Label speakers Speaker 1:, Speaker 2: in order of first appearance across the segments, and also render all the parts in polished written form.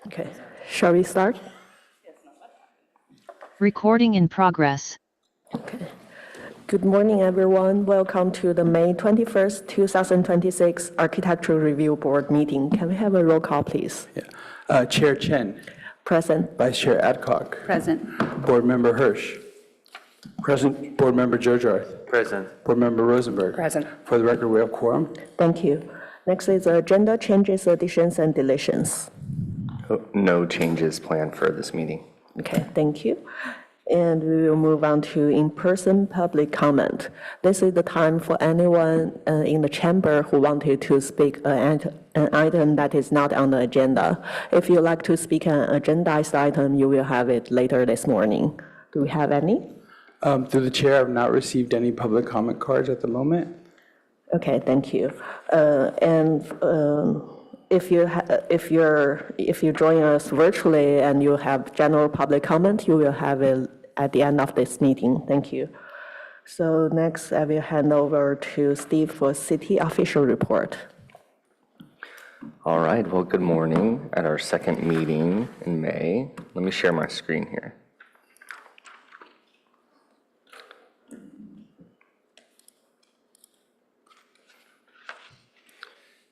Speaker 1: Okay, shall we start?
Speaker 2: Recording in progress.
Speaker 1: Okay. Good morning, everyone. Welcome to the May 21st, 2026 Architectural Review Board meeting. Can we have a roll call, please?
Speaker 3: Yeah. Chair Chen.
Speaker 1: Present.
Speaker 3: Vice Chair Adcock.
Speaker 4: Present.
Speaker 3: Board Member Hirsch. Present. Board Member Jojarth.
Speaker 5: Present.
Speaker 3: Board Member Rosenberg.
Speaker 4: Present.
Speaker 3: For the record, we have quorum.
Speaker 1: Thank you. Next is agenda changes, additions, and deletions.
Speaker 5: No changes planned for this meeting.
Speaker 1: Okay, thank you. And we will move on to in-person public comment. This is the time for anyone in the chamber who wanted to speak an item that is not on the agenda. If you'd like to speak an agendized item, you will have it later this morning. Do we have any?
Speaker 3: Through the chair, I've not received any public comment cards at the moment.
Speaker 1: Okay, thank you. If you join us virtually and you have general public comment, you will have it at the end of this meeting. Thank you. So next, I will hand over to Steve for city official report.
Speaker 5: All right. Well, good morning at our second meeting in May. Let me share my screen here.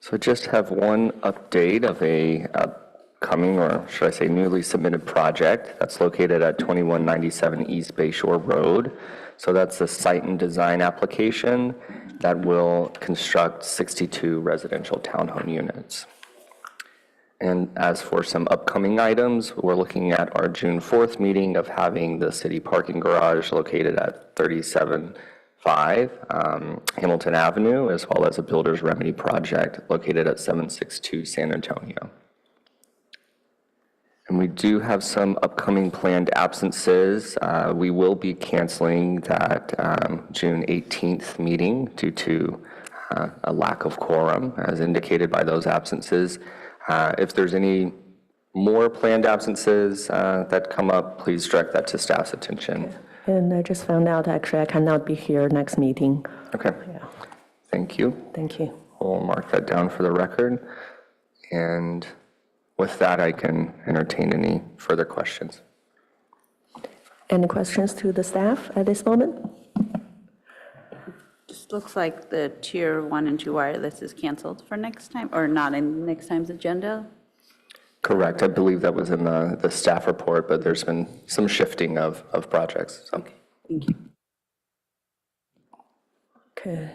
Speaker 5: So just have one update of a upcoming, or should I say newly submitted project that's located at 2197 East Bayshore Road. So that's the site and design application that will construct 62 residential townhome units. And as for some upcoming items, we're looking at our June 4th meeting of having the city parking garage located at 37 Hamilton Avenue, as well as a builder's remedy project located at 762 San Antonio. And we do have some upcoming planned absences. We will be canceling that June 18th meeting due to a lack of quorum, as indicated by those absences. If there's any more planned absences that come up, please direct that to staff's attention.
Speaker 1: And I just found out, actually, I cannot be here next meeting.
Speaker 5: Okay.
Speaker 1: Yeah.
Speaker 5: Thank you.
Speaker 1: Thank you.
Speaker 5: We'll mark that down for the record. And with that, I can entertain any further questions.
Speaker 1: Any questions to the staff at this moment?
Speaker 4: Just looks like the tier 1 and 2 wireless is canceled for next time, or not in next time's agenda.
Speaker 5: Correct. I believe that was in the staff report, but there's been some shifting of projects. So.
Speaker 4: Okay, thank you.
Speaker 1: Okay.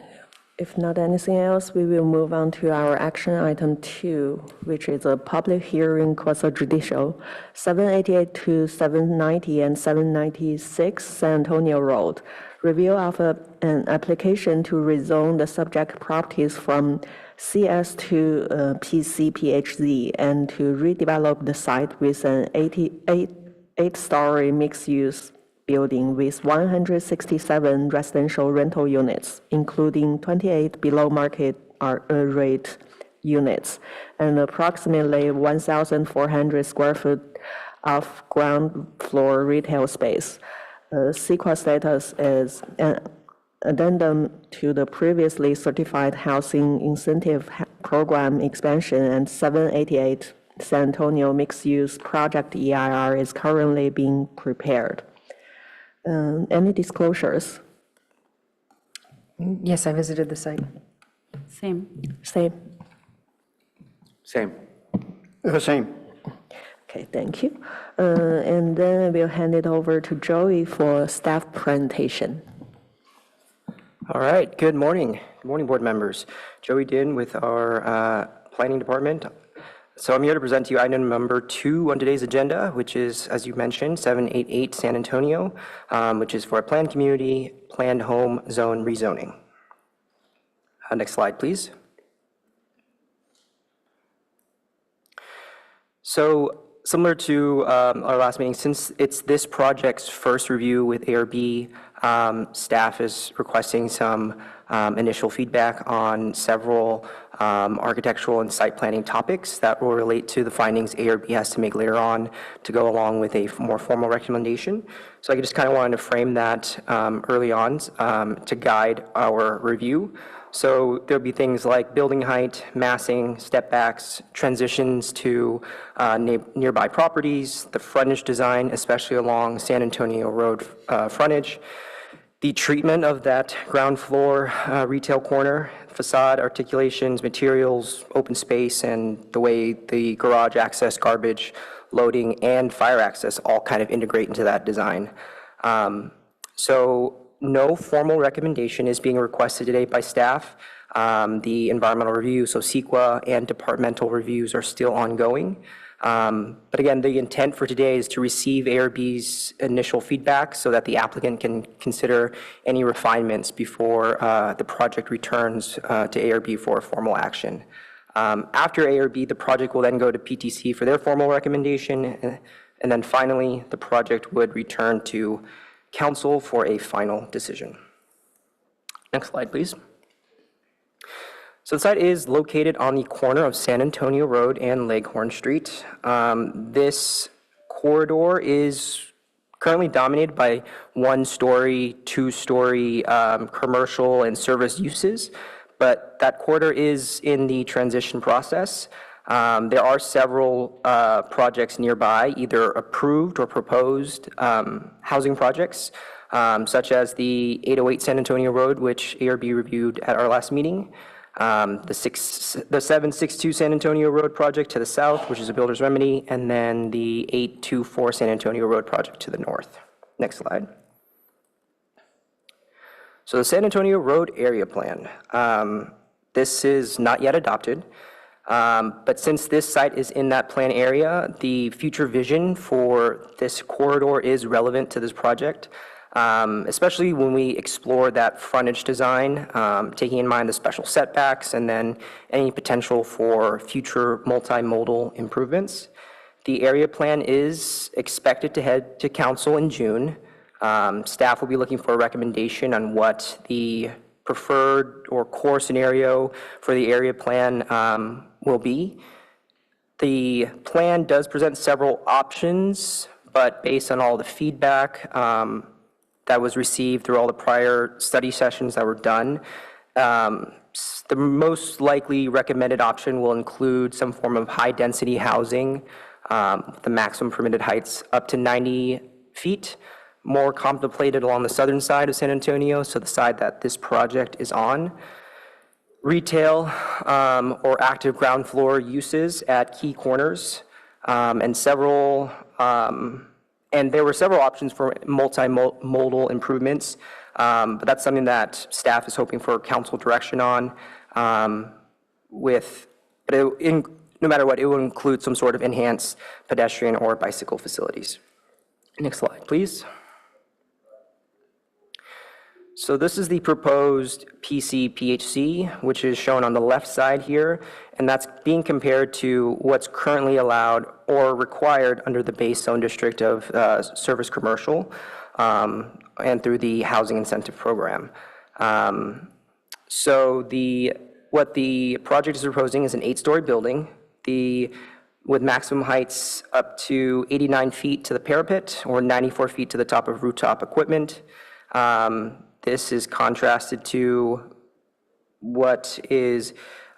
Speaker 1: If not anything else, we will move on to our action item 2, which is a public hearing quasi judicial, 788 to 790 and 796 San Antonio Road. Review of an application to rezone the subject properties from CS to PCPHZ and to redevelop the site with an 8-story mixed-use building with 167 residential rental units, including 28 below-market rate units, and approximately 1,400 square foot of ground floor retail space. CEQA status is an addendum to the previously certified housing incentive program expansion, and 788 San Antonio mixed-use project EIR is currently being prepared. Any disclosures?
Speaker 6: Yes, I visited the site.
Speaker 4: Same.
Speaker 1: Same.
Speaker 5: Same.
Speaker 3: Same.
Speaker 1: Okay, thank you. And then we'll hand it over to Joey for staff presentation.
Speaker 6: All right, good morning. Good morning, board members. Joey Din with our planning department. So I'm here to present to you item number 2 on today's agenda, which is, as you mentioned, 788 San Antonio, which is for a planned community, planned home zone rezoning. Next slide, please. So similar to our last meeting, since it's this project's first review with ARB, staff is requesting some initial feedback on several architectural and site planning topics that will relate to the findings ARB has to make later on to go along with a more formal recommendation. So I just kind of wanted to frame that early on to guide our review. So there'll be things like building height, massing, step backs, transitions to nearby properties, the frontage design, especially along San Antonio Road frontage, the treatment of that ground floor retail corner, facade articulations, materials, open space, and the way the garage access, garbage, loading, and fire access all kind of integrate into that design. So no formal recommendation is being requested today by staff. The environmental review, so CEQA, and departmental reviews are still ongoing. But again, the intent for today is to receive ARB's initial feedback so that the applicant can consider any refinements before the project returns to ARB for formal action. After ARB, the project will then go to PTC for their formal recommendation, and then finally, the project would return to council for a final decision. Next slide, please. So the site is located on the corner of San Antonio Road and Leghorn Street. This corridor is currently dominated by one-story, two-story commercial and service uses, but that corridor is in the transition process. There are several projects nearby, either approved or proposed housing projects, such as the 808 San Antonio Road, which ARB reviewed at our last meeting, the 762 San Antonio Road project to the south, which is a builder's remedy, and then the 824 San Antonio Road project to the north. Next slide. So the San Antonio Road area plan. This is not yet adopted. But since this site is in that plan area, the future vision for this corridor is relevant to this project, especially when we explore that frontage design, taking in mind the special setbacks and then any potential for future multimodal improvements. The area plan is expected to head to council in June. Staff will be looking for a recommendation on what the preferred or core scenario for the area plan will be. The plan does present several options, but based on all the feedback that was received through all the prior study sessions that were done, the most likely recommended option will include some form of high-density housing, the maximum permitted heights up to 90 feet, more contemplated along the southern side of San Antonio, so the side that this project is on. Retail or active ground floor uses at key corners, and there were several options for multimodal improvements, but that's something that staff is hoping for council direction on. No matter what, it will include some sort of enhanced pedestrian or bicycle facilities. Next slide, please. So this is the proposed PC-PHC, which is shown on the left side here, and that's being compared to what's currently allowed or required under the base zone district of service commercial and through the housing incentive program. What the project is proposing is an 8-story building, with maximum heights up to 89 feet to the parapet or 94 feet to the top of rooftop equipment. This is contrasted to what is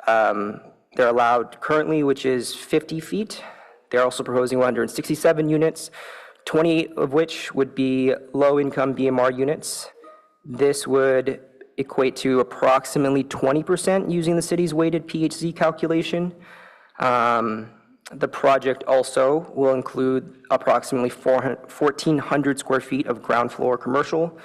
Speaker 6: they're allowed currently, which is 50 feet. They're also proposing 167 units, 28 of which would be low-income BMR units. This would equate to approximately 20% using the city's weighted PHZ calculation. The project also will include approximately 1,400 square feet of ground floor commercial.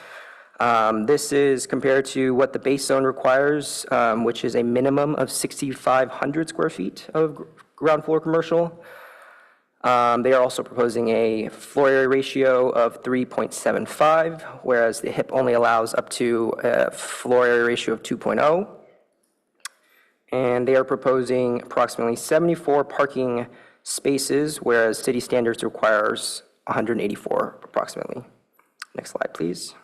Speaker 6: This is compared to what the base zone requires, which is a minimum of 6,500 square feet of ground floor commercial. They are also proposing a floor area ratio of 3.75, whereas the HIP only allows up to a floor area ratio of 2.0. And they are proposing approximately 74 parking spaces, whereas city standards requires 184 approximately. Next slide, please.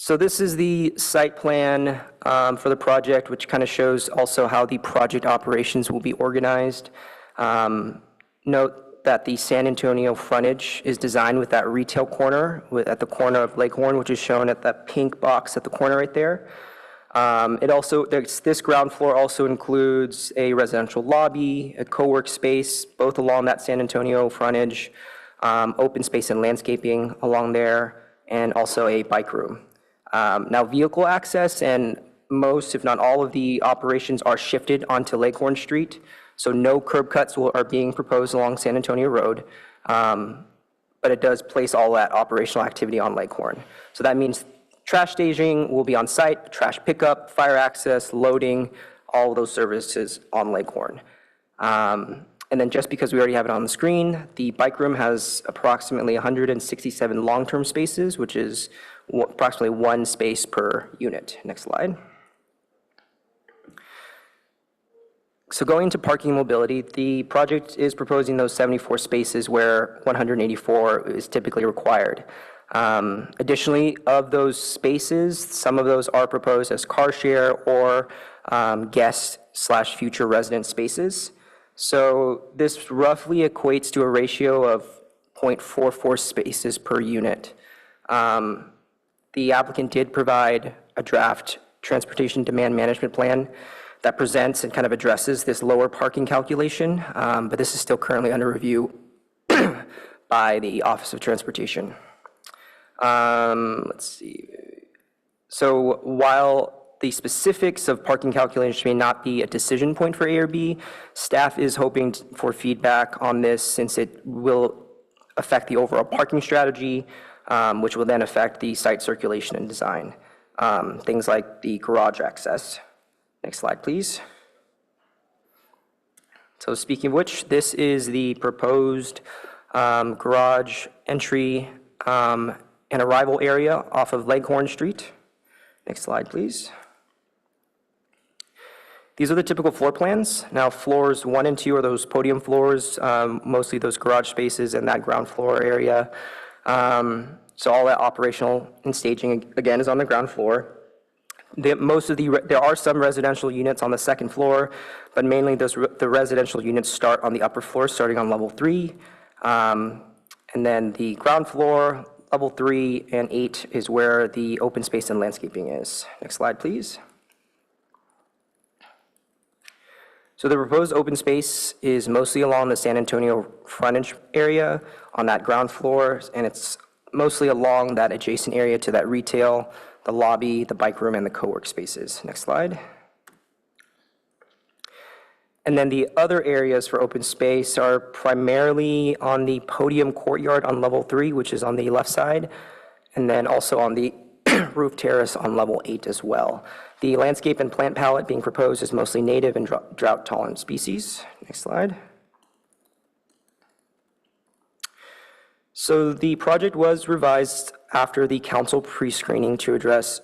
Speaker 6: So this is the site plan for the project, which kind of shows also how the project operations will be organized. Note that the San Antonio frontage is designed with that retail corner at the corner of Leghorn, which is shown at that pink box at the corner right there. This ground floor also includes a residential lobby, a co-work space, both along that San Antonio frontage, open space and landscaping along there, and also a bike room. Now, vehicle access and most, if not all, of the operations are shifted onto Leghorn Street, so no curb cuts are being proposed along San Antonio Road, but it does place all that operational activity on Leghorn. So that means trash staging will be on site, trash pickup, fire access, loading, all of those services on Leghorn. And then just because we already have it on the screen, the bike room has approximately 167 long-term spaces, which is approximately 1 space per unit. Next slide. So going to parking and mobility, the project is proposing those 74 spaces where 184 is typically required. Additionally, of those spaces, some of those are proposed as car share or guest/future resident spaces. So this roughly equates to a ratio of 0.44 spaces per unit. The applicant did provide a draft transportation demand management plan that presents and kind of addresses this lower parking calculation, but this is still currently under review by the Office of Transportation. Let's see. So while the specifics of parking calculations may not be a decision point for A or B, staff is hoping for feedback on this since it will affect the overall parking strategy, which will then affect the site circulation and design. Things like the garage access. Next slide, please. So speaking of which, this is the proposed garage entry and arrival area off of Leghorn Street. Next slide, please. These are the typical floor plans. Now, floors 1 and 2 are those podium floors, mostly those garage spaces and that ground floor area. So all that operational and staging, again, is on the ground floor. There are some residential units on the second floor, but mainly the residential units start on the upper floor, starting on level 3. And then the ground floor, level 3 and 8 is where the open space and landscaping is. Next slide, please. So the proposed open space is mostly along the San Antonio frontage area on that ground floor, and it's mostly along that adjacent area to that retail, the lobby, the bike room, and the co-work spaces. Next slide. And then the other areas for open space are primarily on the podium courtyard on level 3, which is on the left side, and then also on the roof terrace on level 8 as well. The landscape and plant palette being proposed is mostly native and drought-tolerant species. Next slide. So the project was revised after the council pre-screening to address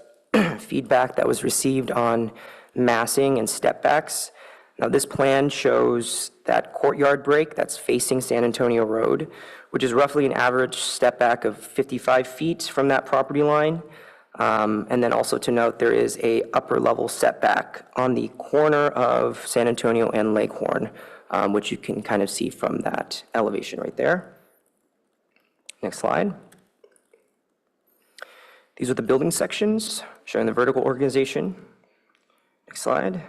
Speaker 6: feedback that was received on massing and step backs. Now, this plan shows that courtyard break that's facing San Antonio Road, which is roughly an average step back of 55 feet from that property line. And then also to note, there is a upper level setback on the corner of San Antonio and Leghorn, which you can kind of see from that elevation right there. Next slide. These are the building sections showing the vertical organization. Next slide.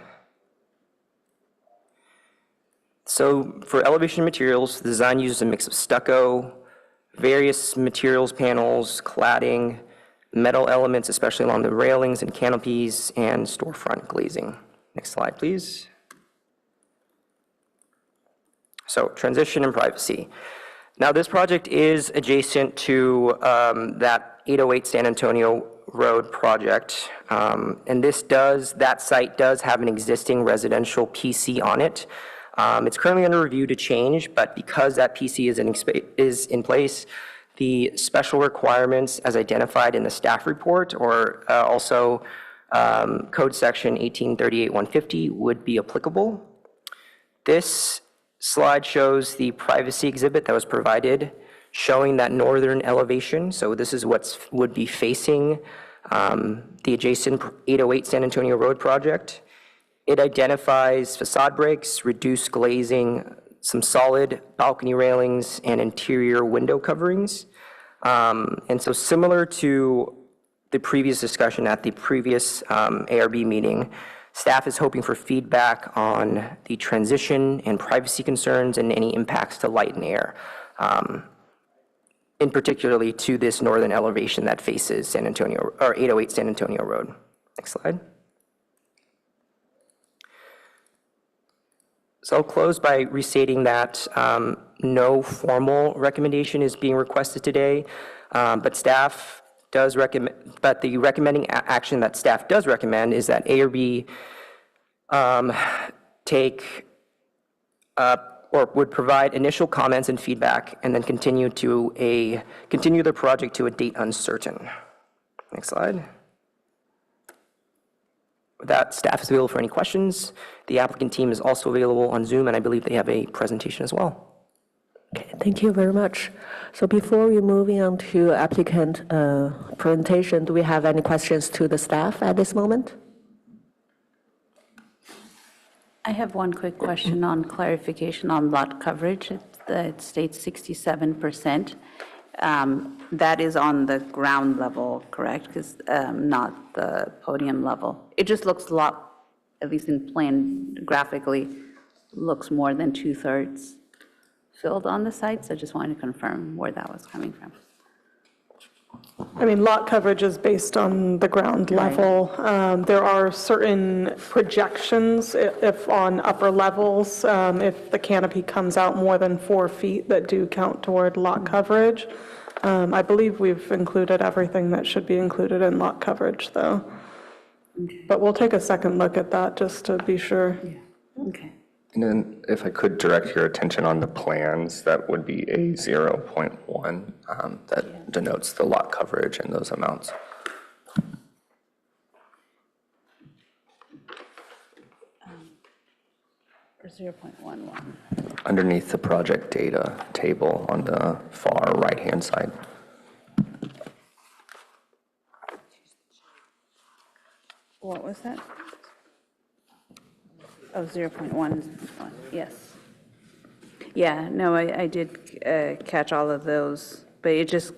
Speaker 6: So for elevation materials, the design uses a mix of stucco, various materials panels, cladding, metal elements, especially along the railings and canopies, and storefront glazing. Next slide, please. So transition and privacy. Now, this project is adjacent to that 808 San Antonio Road project, and that site does have an existing residential PC on it. It's currently under review to change, but because that PC is in place, the special requirements as identified in the staff report or also code section 1838-150 would be applicable. This slide shows the privacy exhibit that was provided showing that northern elevation. So this is what would be facing the adjacent 808 San Antonio Road project. It identifies facade breaks, reduced glazing, some solid balcony railings, and interior window coverings. And so similar to the previous discussion at the previous ARB meeting, staff is hoping for feedback on the transition and privacy concerns and any impacts to light and air, in particularly to this northern elevation that faces San Antonio, or 808 San Antonio Road. Next slide. So I'll close by restating that no formal recommendation is being requested today, but staff does recommend, but the recommending action that staff does recommend is that ARB take or would provide initial comments and feedback and then continue the project to a date uncertain. Next slide. With that, staff is available for any questions. The applicant team is also available on Zoom, and I believe they have a presentation as well.
Speaker 1: Okay, thank you very much. So before we moving on to applicant presentation, do we have any questions to the staff at this moment?
Speaker 4: I have one quick question on clarification on lot coverage. It states 67%. That is on the ground level, correct? Because not the podium level. It just looks a lot, at least in plan graphically, looks more than 2/3 filled on the site. So I just wanted to confirm where that was coming from.
Speaker 7: I mean, lot coverage is based on the ground level. There are certain projections, if on upper levels, if the canopy comes out more than 4 feet, that do count toward lot coverage. I believe we've included everything that should be included in lot coverage, though. But we'll take a second look at that just to be sure.
Speaker 4: Okay.
Speaker 5: And then if I could direct your attention on the plans, that would be a 0.1 that denotes the lot coverage and those amounts.
Speaker 4: Or 0.11.
Speaker 5: Underneath the project data table on the far right-hand side.
Speaker 4: What was that? Oh, 0.1, yes. Yeah, no, I did catch all of those, but it just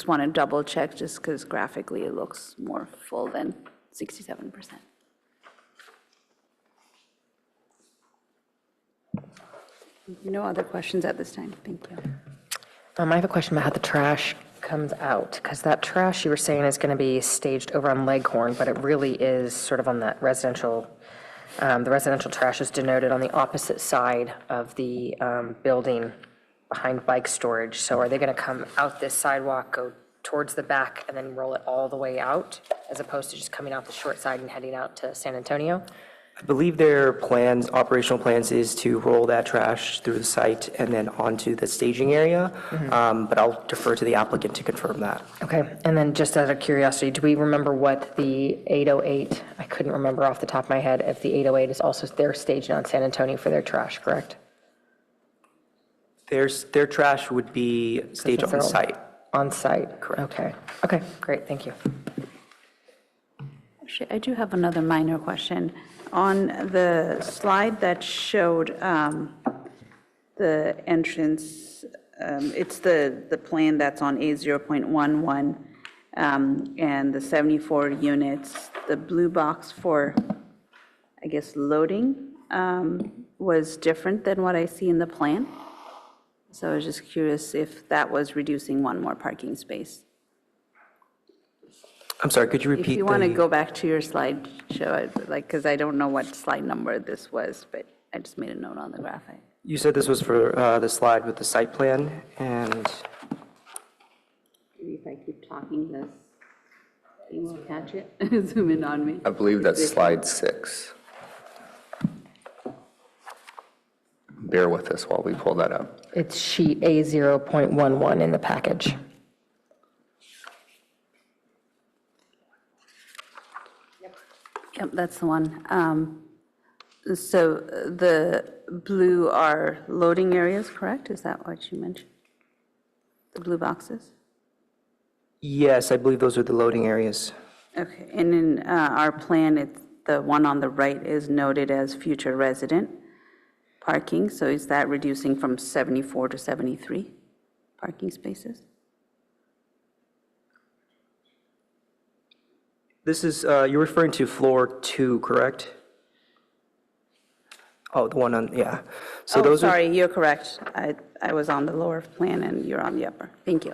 Speaker 4: want to double check just because graphically it looks more full than 67%. No other questions at this time, thank you.
Speaker 8: I have a question about how the trash comes out, because that trash you were saying is going to be staged over on Leghorn, but it really is sort of on that residential. The residential trash is denoted on the opposite side of the building behind bike storage. So are they going to come out this sidewalk, go towards the back, and then roll it all the way out, as opposed to just coming out the short side and heading out to San Antonio?
Speaker 6: I believe their plans, operational plans, is to roll that trash through the site and then onto the staging area. But I'll defer to the applicant to confirm that.
Speaker 8: Okay, and then just out of curiosity, do we remember what the 808, I couldn't remember off the top of my head, if the 808 is also, they're staging on San Antonio for their trash, correct?
Speaker 6: Their trash would be staged on site.
Speaker 8: On site?
Speaker 6: Correct.
Speaker 8: Okay, okay, great, thank you.
Speaker 4: Actually, I do have another minor question. On the slide that showed the entrance, it's the plan that's on A0.11 and the 74 units. The blue box for, I guess, loading was different than what I see in the plan. So I was just curious if that was reducing one more parking space.
Speaker 6: I'm sorry, could you repeat?
Speaker 4: If you want to go back to your slide, show it, like, because I don't know what slide number this was, but I just made a note on the graphic.
Speaker 6: You said this was for the slide with the site plan, and
Speaker 4: Maybe if I keep talking, this thing will catch it, zoom in on me.
Speaker 5: I believe that's slide 6. Bear with us while we pull that up.
Speaker 8: It's sheet A0.11 in the package.
Speaker 4: Yep, that's the one. So the blue are loading areas, correct? Is that what you mentioned? The blue boxes?
Speaker 6: yes, I believe those are the loading areas.
Speaker 4: Okay, and in our plan, it's, the one on the right is noted as future resident parking, so is that reducing from 74 to 73 parking spaces?
Speaker 6: This is, you're referring to floor 2, correct? Oh, the one on, yeah. So
Speaker 4: Oh,
Speaker 6: those are.
Speaker 4: sorry, you're correct. I was on the lower plan and you're on the upper. Thank you.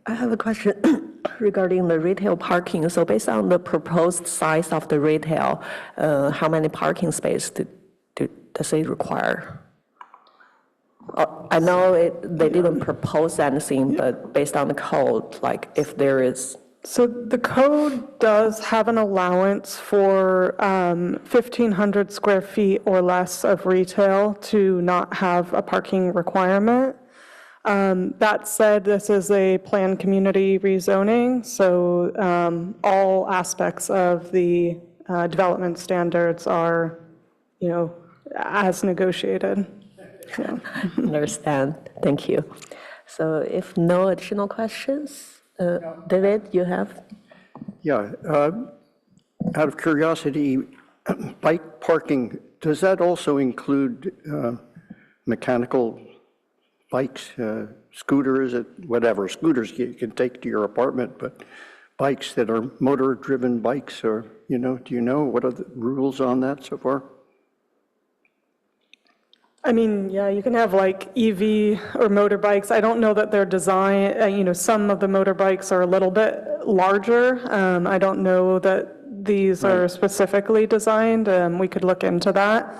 Speaker 1: I have a question regarding the retail parking. So based on the proposed size of the retail, how many parking spaces does it require? I know they didn't propose anything, but based on the code, like if there is.
Speaker 7: So the code does have an allowance for 1,500 square feet or less of retail to not have a parking requirement. That said, this is a planned community rezoning, so all aspects of the development standards are, as negotiated. So.
Speaker 1: Understand. Thank you. So if no additional questions, David, you have?
Speaker 9: Yeah, out of curiosity, bike parking, does that also include mechanical bikes, scooters, whatever? Scooters you can take to your apartment, but bikes that are motor-driven bikes, or, do you know, what are the rules on that so far?
Speaker 7: I mean, yeah, you can have like EV or motorbikes. I don't know that they're designed, some of the motorbikes are a little bit larger. I don't know that these are specifically designed. We could look into that.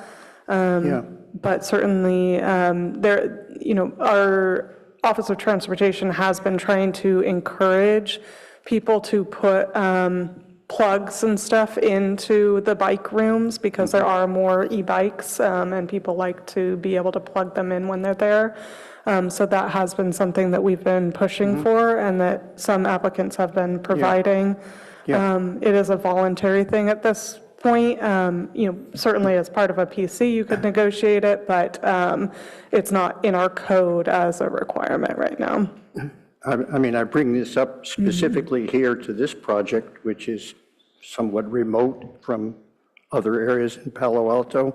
Speaker 9: Yeah.
Speaker 7: But certainly, our Office of Transportation has been trying to encourage people to put plugs and stuff into the bike rooms because there are more e-bikes and people like to be able to plug them in when they're there. So that has been something that we've been pushing for and that some applicants have been providing. It is a voluntary thing at this point. Certainly as part of a PC, you could negotiate it, but it's not in our code as a requirement right now.
Speaker 9: I mean, I bring this up specifically here to this project, which is somewhat remote from other areas in Palo Alto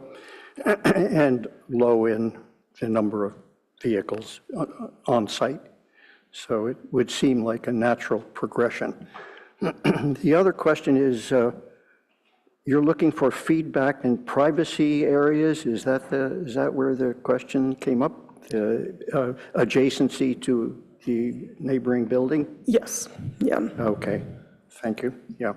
Speaker 9: and low in the number of vehicles on site. So it would seem like a natural progression. The other question is, you're looking for feedback in privacy areas. Is that where the question came up? Adjacency to the neighboring building?
Speaker 7: Yes, yeah.
Speaker 9: Okay, thank you, yeah.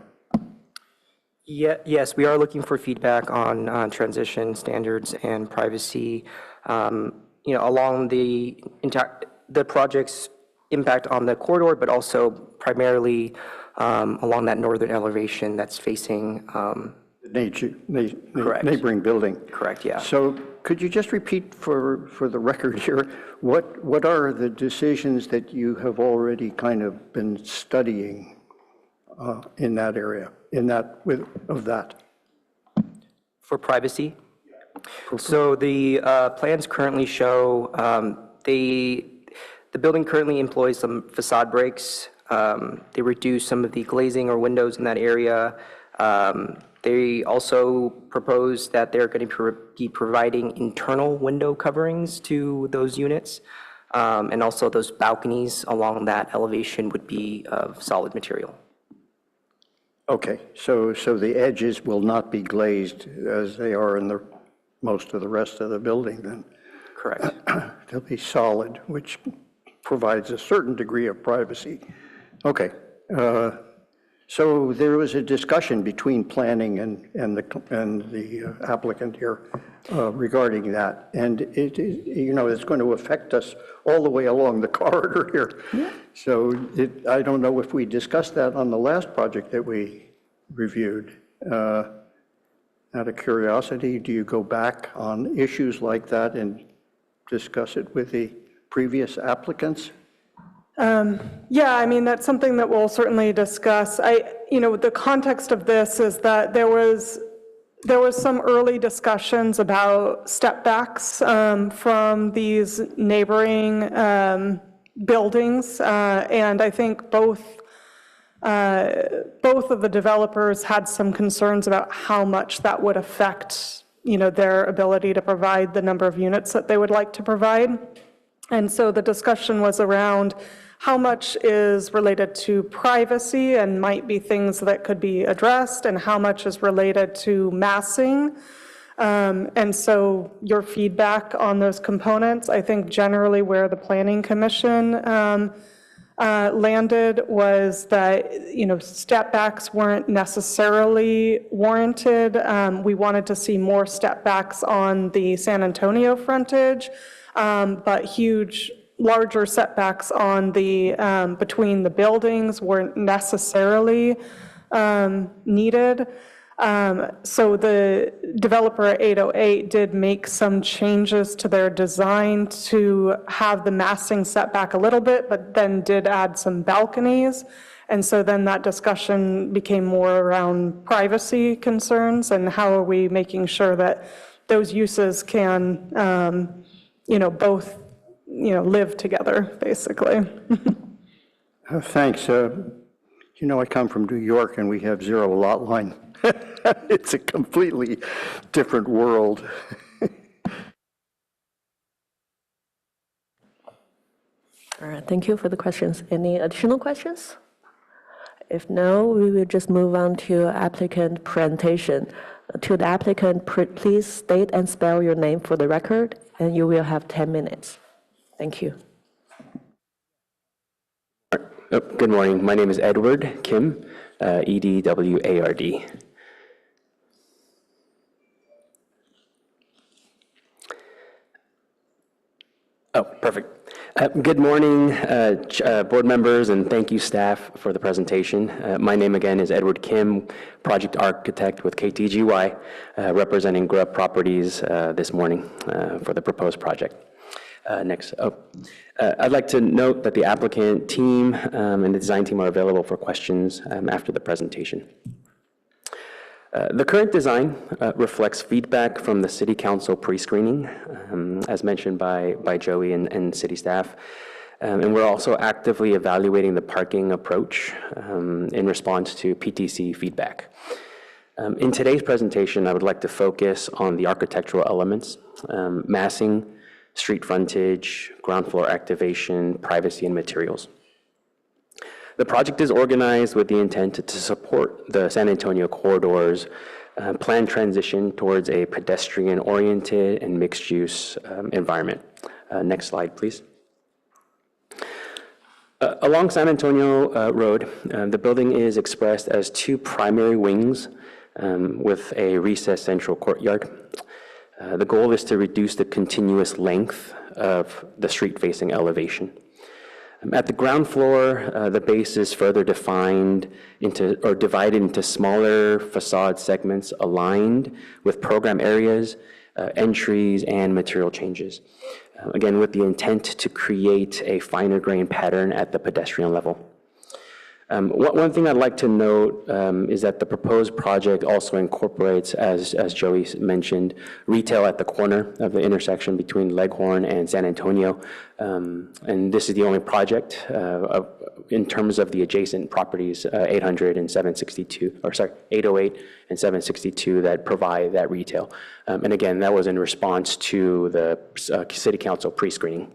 Speaker 6: Yeah, yes, we are looking for feedback on transition standards and privacy, along the project's impact on the corridor, but also primarily along that northern elevation that's facing. Correct.
Speaker 9: Neighboring building.
Speaker 6: Correct, yeah.
Speaker 9: So could you just repeat for the record here, what are the decisions that you have already kind of been studying in that area, of that?
Speaker 6: For privacy? So the plans currently show the building currently employs some facade breaks. They reduce some of the glazing or windows in that area. They also propose that they're going to be providing internal window coverings to those units. And also those balconies along that elevation would be of solid material.
Speaker 9: Okay, so the edges will not be glazed as they are in most of the rest of the building then?
Speaker 6: Correct.
Speaker 9: They'll be solid, which provides a certain degree of privacy. Okay, so there was a discussion between planning and the applicant here regarding that, and it's going to affect us all the way along the corridor here. Yeah. So I don't know if we discussed that on the last project that we reviewed. Out of curiosity, do you go back on issues like that and discuss it with the previous applicants?
Speaker 7: Yeah, I mean, that's something that we'll certainly discuss. The context of this is that there was some early discussions about step backs from these neighboring buildings, and I think both of the developers had some concerns about how much that would affect, their ability to provide the number of units that they would like to provide. And so the discussion was around how much is related to privacy and might be things that could be addressed, and how much is related to massing. And so your feedback on those components, I think generally where the Planning Commission landed was that, step backs weren't necessarily warranted. We wanted to see more step backs on the San Antonio frontage, but larger setbacks on the, between the buildings weren't necessarily needed. So the developer at 808 did make some changes to their design to have the massing setback a little bit, but then did add some balconies. And so then that discussion became more around privacy concerns and how are we making sure that those uses can, both, live together, basically.
Speaker 9: Thanks. I come from New York and we have zero lot line. It's a completely different world.
Speaker 1: All right, thank you for the questions. Any additional questions? If no, we will just move on to applicant presentation. To the applicant, please state and spell your name for the record, and you will have 10 minutes. Thank you.
Speaker 10: Good morning. My name is Edward Kim, E-D-W-A-R-D. Oh, perfect. Good morning, board members, and thank you, staff, for the presentation. My name again is Edward Kim, project architect with KTGY, representing Grub Properties this morning for the proposed project. Next. I'd like to note that the applicant team and the design team are available for questions after the presentation. The current design reflects feedback from the City Council pre-screening, as mentioned by Joey and city staff. And we're also actively evaluating the parking approach in response to PTC feedback. In today's presentation, I would like to focus on the architectural elements, massing, street frontage, ground floor activation, privacy, and materials. The project is organized with the intent to support the San Antonio corridor's planned transition towards a pedestrian-oriented and mixed-use environment. Next slide, please. Along San Antonio Road, the building is expressed as two primary wings with a recessed central courtyard. The goal is to reduce the continuous length of the street-facing elevation. At the ground floor, the base is further divided into smaller facade segments aligned with program areas, entries, and material changes. Again, with the intent to create a finer grain pattern at the pedestrian level. One thing I'd like to note is that the proposed project also incorporates, as Joey mentioned, retail at the corner of the intersection between Leghorn and San Antonio. And this is the only project in terms of the adjacent properties, 808 and 762 that provide that retail. And again, that was in response to the City Council pre-screening.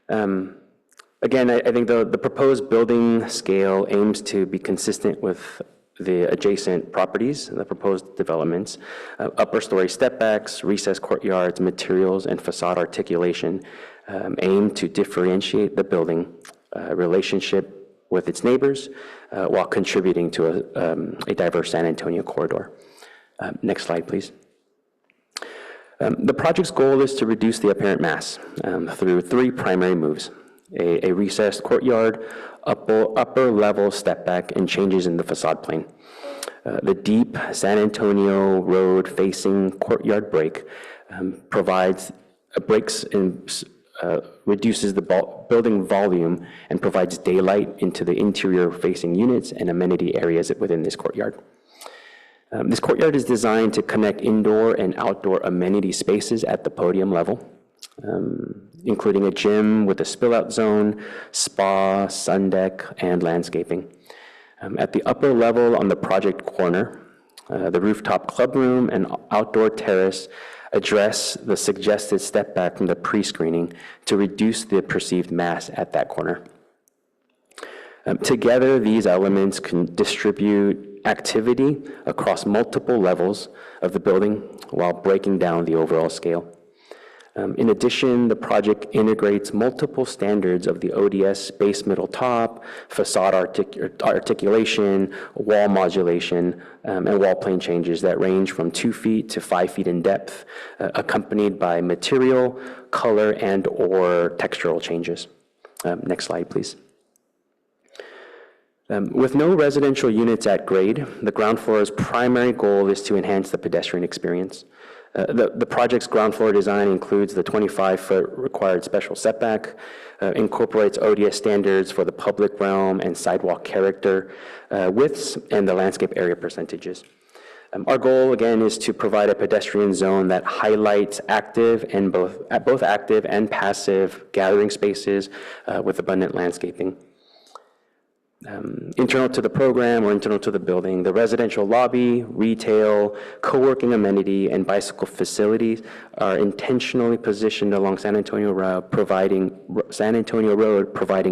Speaker 10: Again, I think the proposed building scale aims to be consistent with the adjacent properties, the proposed developments. Upper story stepbacks, recessed courtyards, materials, and facade articulation aim to differentiate the building relationship with its neighbors while contributing to a diverse San Antonio corridor. Next slide, please. The project's goal is to reduce the apparent mass through three primary moves. A recessed courtyard, upper level step back, and changes in the facade plane. The deep San Antonio Road facing courtyard break reduces the building volume and provides daylight into the interior facing units and amenity areas within this courtyard. This courtyard is designed to connect indoor and outdoor amenity spaces at the podium level. including a gym with a spill-out zone, spa, sun deck, and landscaping. At the upper level on the project corner, the rooftop clubroom and outdoor terrace address the suggested step back from the pre-screening to reduce the perceived mass at that corner. Together, these elements can distribute activity across multiple levels of the building while breaking down the overall scale. In addition, the project integrates multiple standards of the ODS base, middle, top, facade articulation, wall modulation, and wall plane changes that range from 2 feet to 5 feet in depth, accompanied by material, color, and/or textural changes. Next slide, please. With no residential units at grade, the ground floor's primary goal is to enhance the pedestrian experience. The project's ground floor design includes the 25-foot required special setback, incorporates ODS standards for the public realm and sidewalk character, widths, and the landscape area percentages. Our goal, again, is to provide a pedestrian zone that highlights both active and passive gathering spaces with abundant landscaping. Internal to the program or internal to the building, the residential lobby, retail, co-working amenity, and bicycle facilities are intentionally positioned along San Antonio Road, providing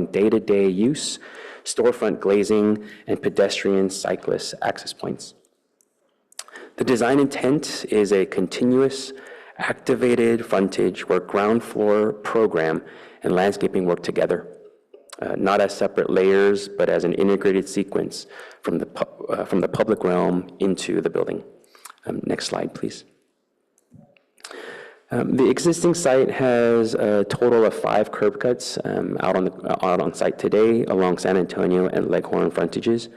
Speaker 10: day-to-day use, storefront glazing, and pedestrian cyclist access points. The design intent is a continuous, activated frontage where ground floor program and landscaping work together. Not as separate layers, but as an integrated sequence from the public realm into the building. Next slide, please. The existing site has a total of 5 curb cuts out on site today along San Antonio and Leghorn frontages.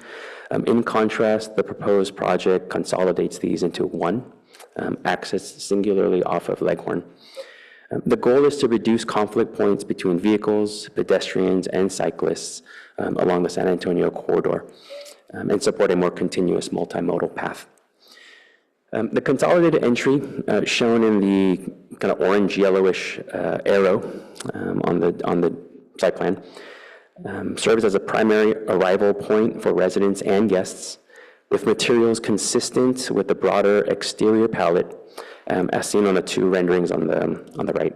Speaker 10: In contrast, the proposed project consolidates these into one, accessed singularly off of Leghorn. The goal is to reduce conflict points between vehicles, pedestrians, and cyclists along the San Antonio corridor and support a more continuous multimodal path. The consolidated entry, shown in the kind of orange yellowish arrow on the site plan, serves as a primary arrival point for residents and guests, with materials consistent with the broader exterior palette as seen on the 2 renderings on the right.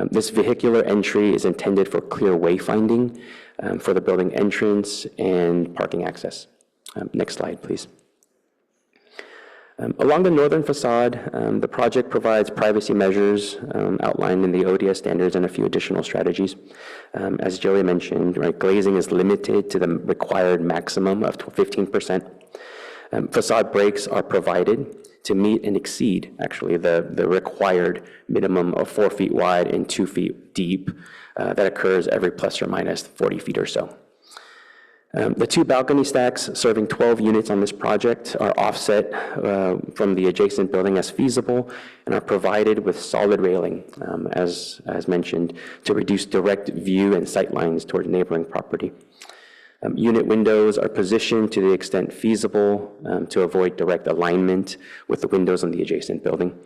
Speaker 10: This vehicular entry is intended for clear wayfinding for the building entrance and parking access. Next slide, please. Along the northern facade, the project provides privacy measures outlined in the ODS standards and a few additional strategies. As Joey mentioned, right, glazing is limited to the required maximum of 15%. Facade breaks are provided to meet and exceed, actually, the required minimum of 4 feet wide and 2 feet deep that occurs every plus or minus 40 feet or so. The 2 balcony stacks serving 12 units on this project are offset from the adjacent building as feasible and are provided with solid railing, as mentioned, to reduce direct view and sight lines toward neighboring property. Unit windows are positioned to the extent feasible to avoid direct alignment with the windows on the adjacent building.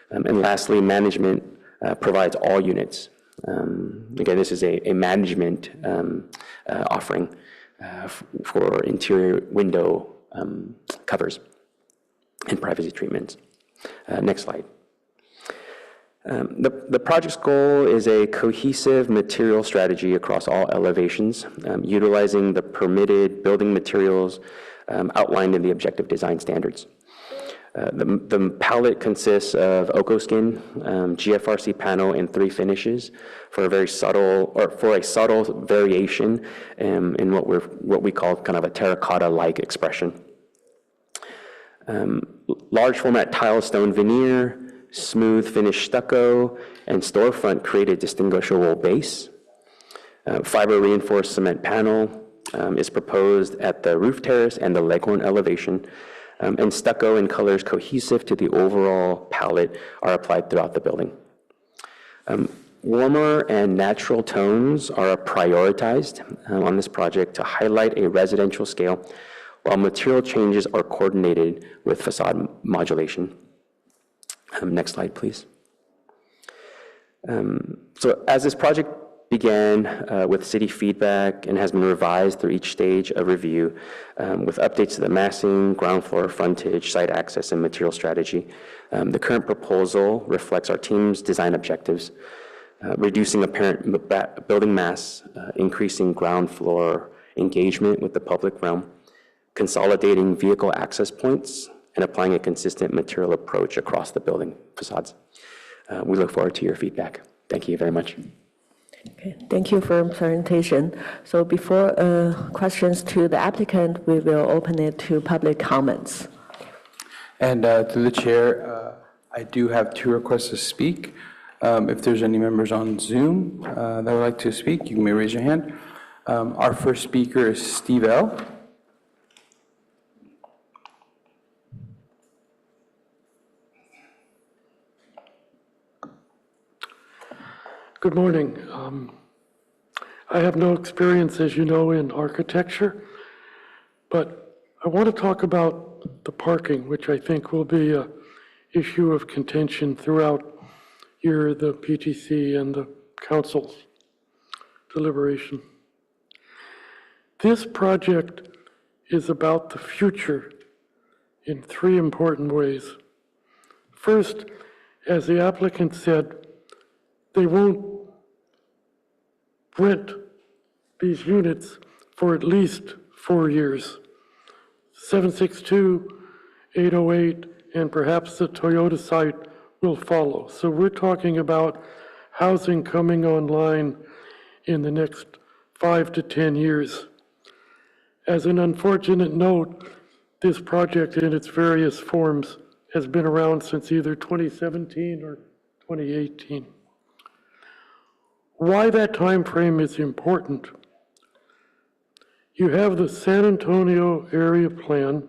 Speaker 10: And lastly, management provides all units. Again, this is a management offering for interior window covers and privacy treatments. Next slide. The project's goal is a cohesive material strategy across all elevations, utilizing the permitted building materials outlined in the objective design standards. The palette consists of Oco skin, GFRC panel, and 3 finishes for a subtle variation in what we call kind of a terracotta-like expression. Large format tile stone veneer, smooth finish stucco, and storefront create a distinguishable base. Fiber reinforced cement panel is proposed at the roof terrace and the Leghorn elevation, and stucco in colors cohesive to the overall palette are applied throughout the building. Warmer and natural tones are prioritized on this project to highlight a residential scale, while material changes are coordinated with facade modulation. Next slide, please. So as this project began with city feedback and has been revised through each stage of review with updates to the massing, ground floor, frontage, site access, and material strategy, the current proposal reflects our team's design objectives, reducing apparent building mass, increasing ground floor engagement with the public realm, consolidating vehicle access points, and applying a consistent material approach across the building facades. We look forward to your feedback. Thank you very much.
Speaker 1: Okay, thank you for your presentation. So before questions to the applicant, we will open it to public comments.
Speaker 3: And through the chair, I do have 2 requests to speak. If there's any members on Zoom that would like to speak, you may raise your hand. Our first speaker is Steve L.
Speaker 11: Good morning. I have no experience, as you know, in architecture, but I want to talk about the parking, which I think will be an issue of contention throughout the PTC and the council's deliberation. This project is about the future in 3 important ways. First, as the applicant said, they won't rent these units for at least 4 years. 762, 808, and perhaps the Toyota site will follow. So we're talking about housing coming online in the next 5 to 10 years. As an unfortunate note, this project in its various forms has been around since either 2017 or 2018. Why that time frame is important. You have the San Antonio area plan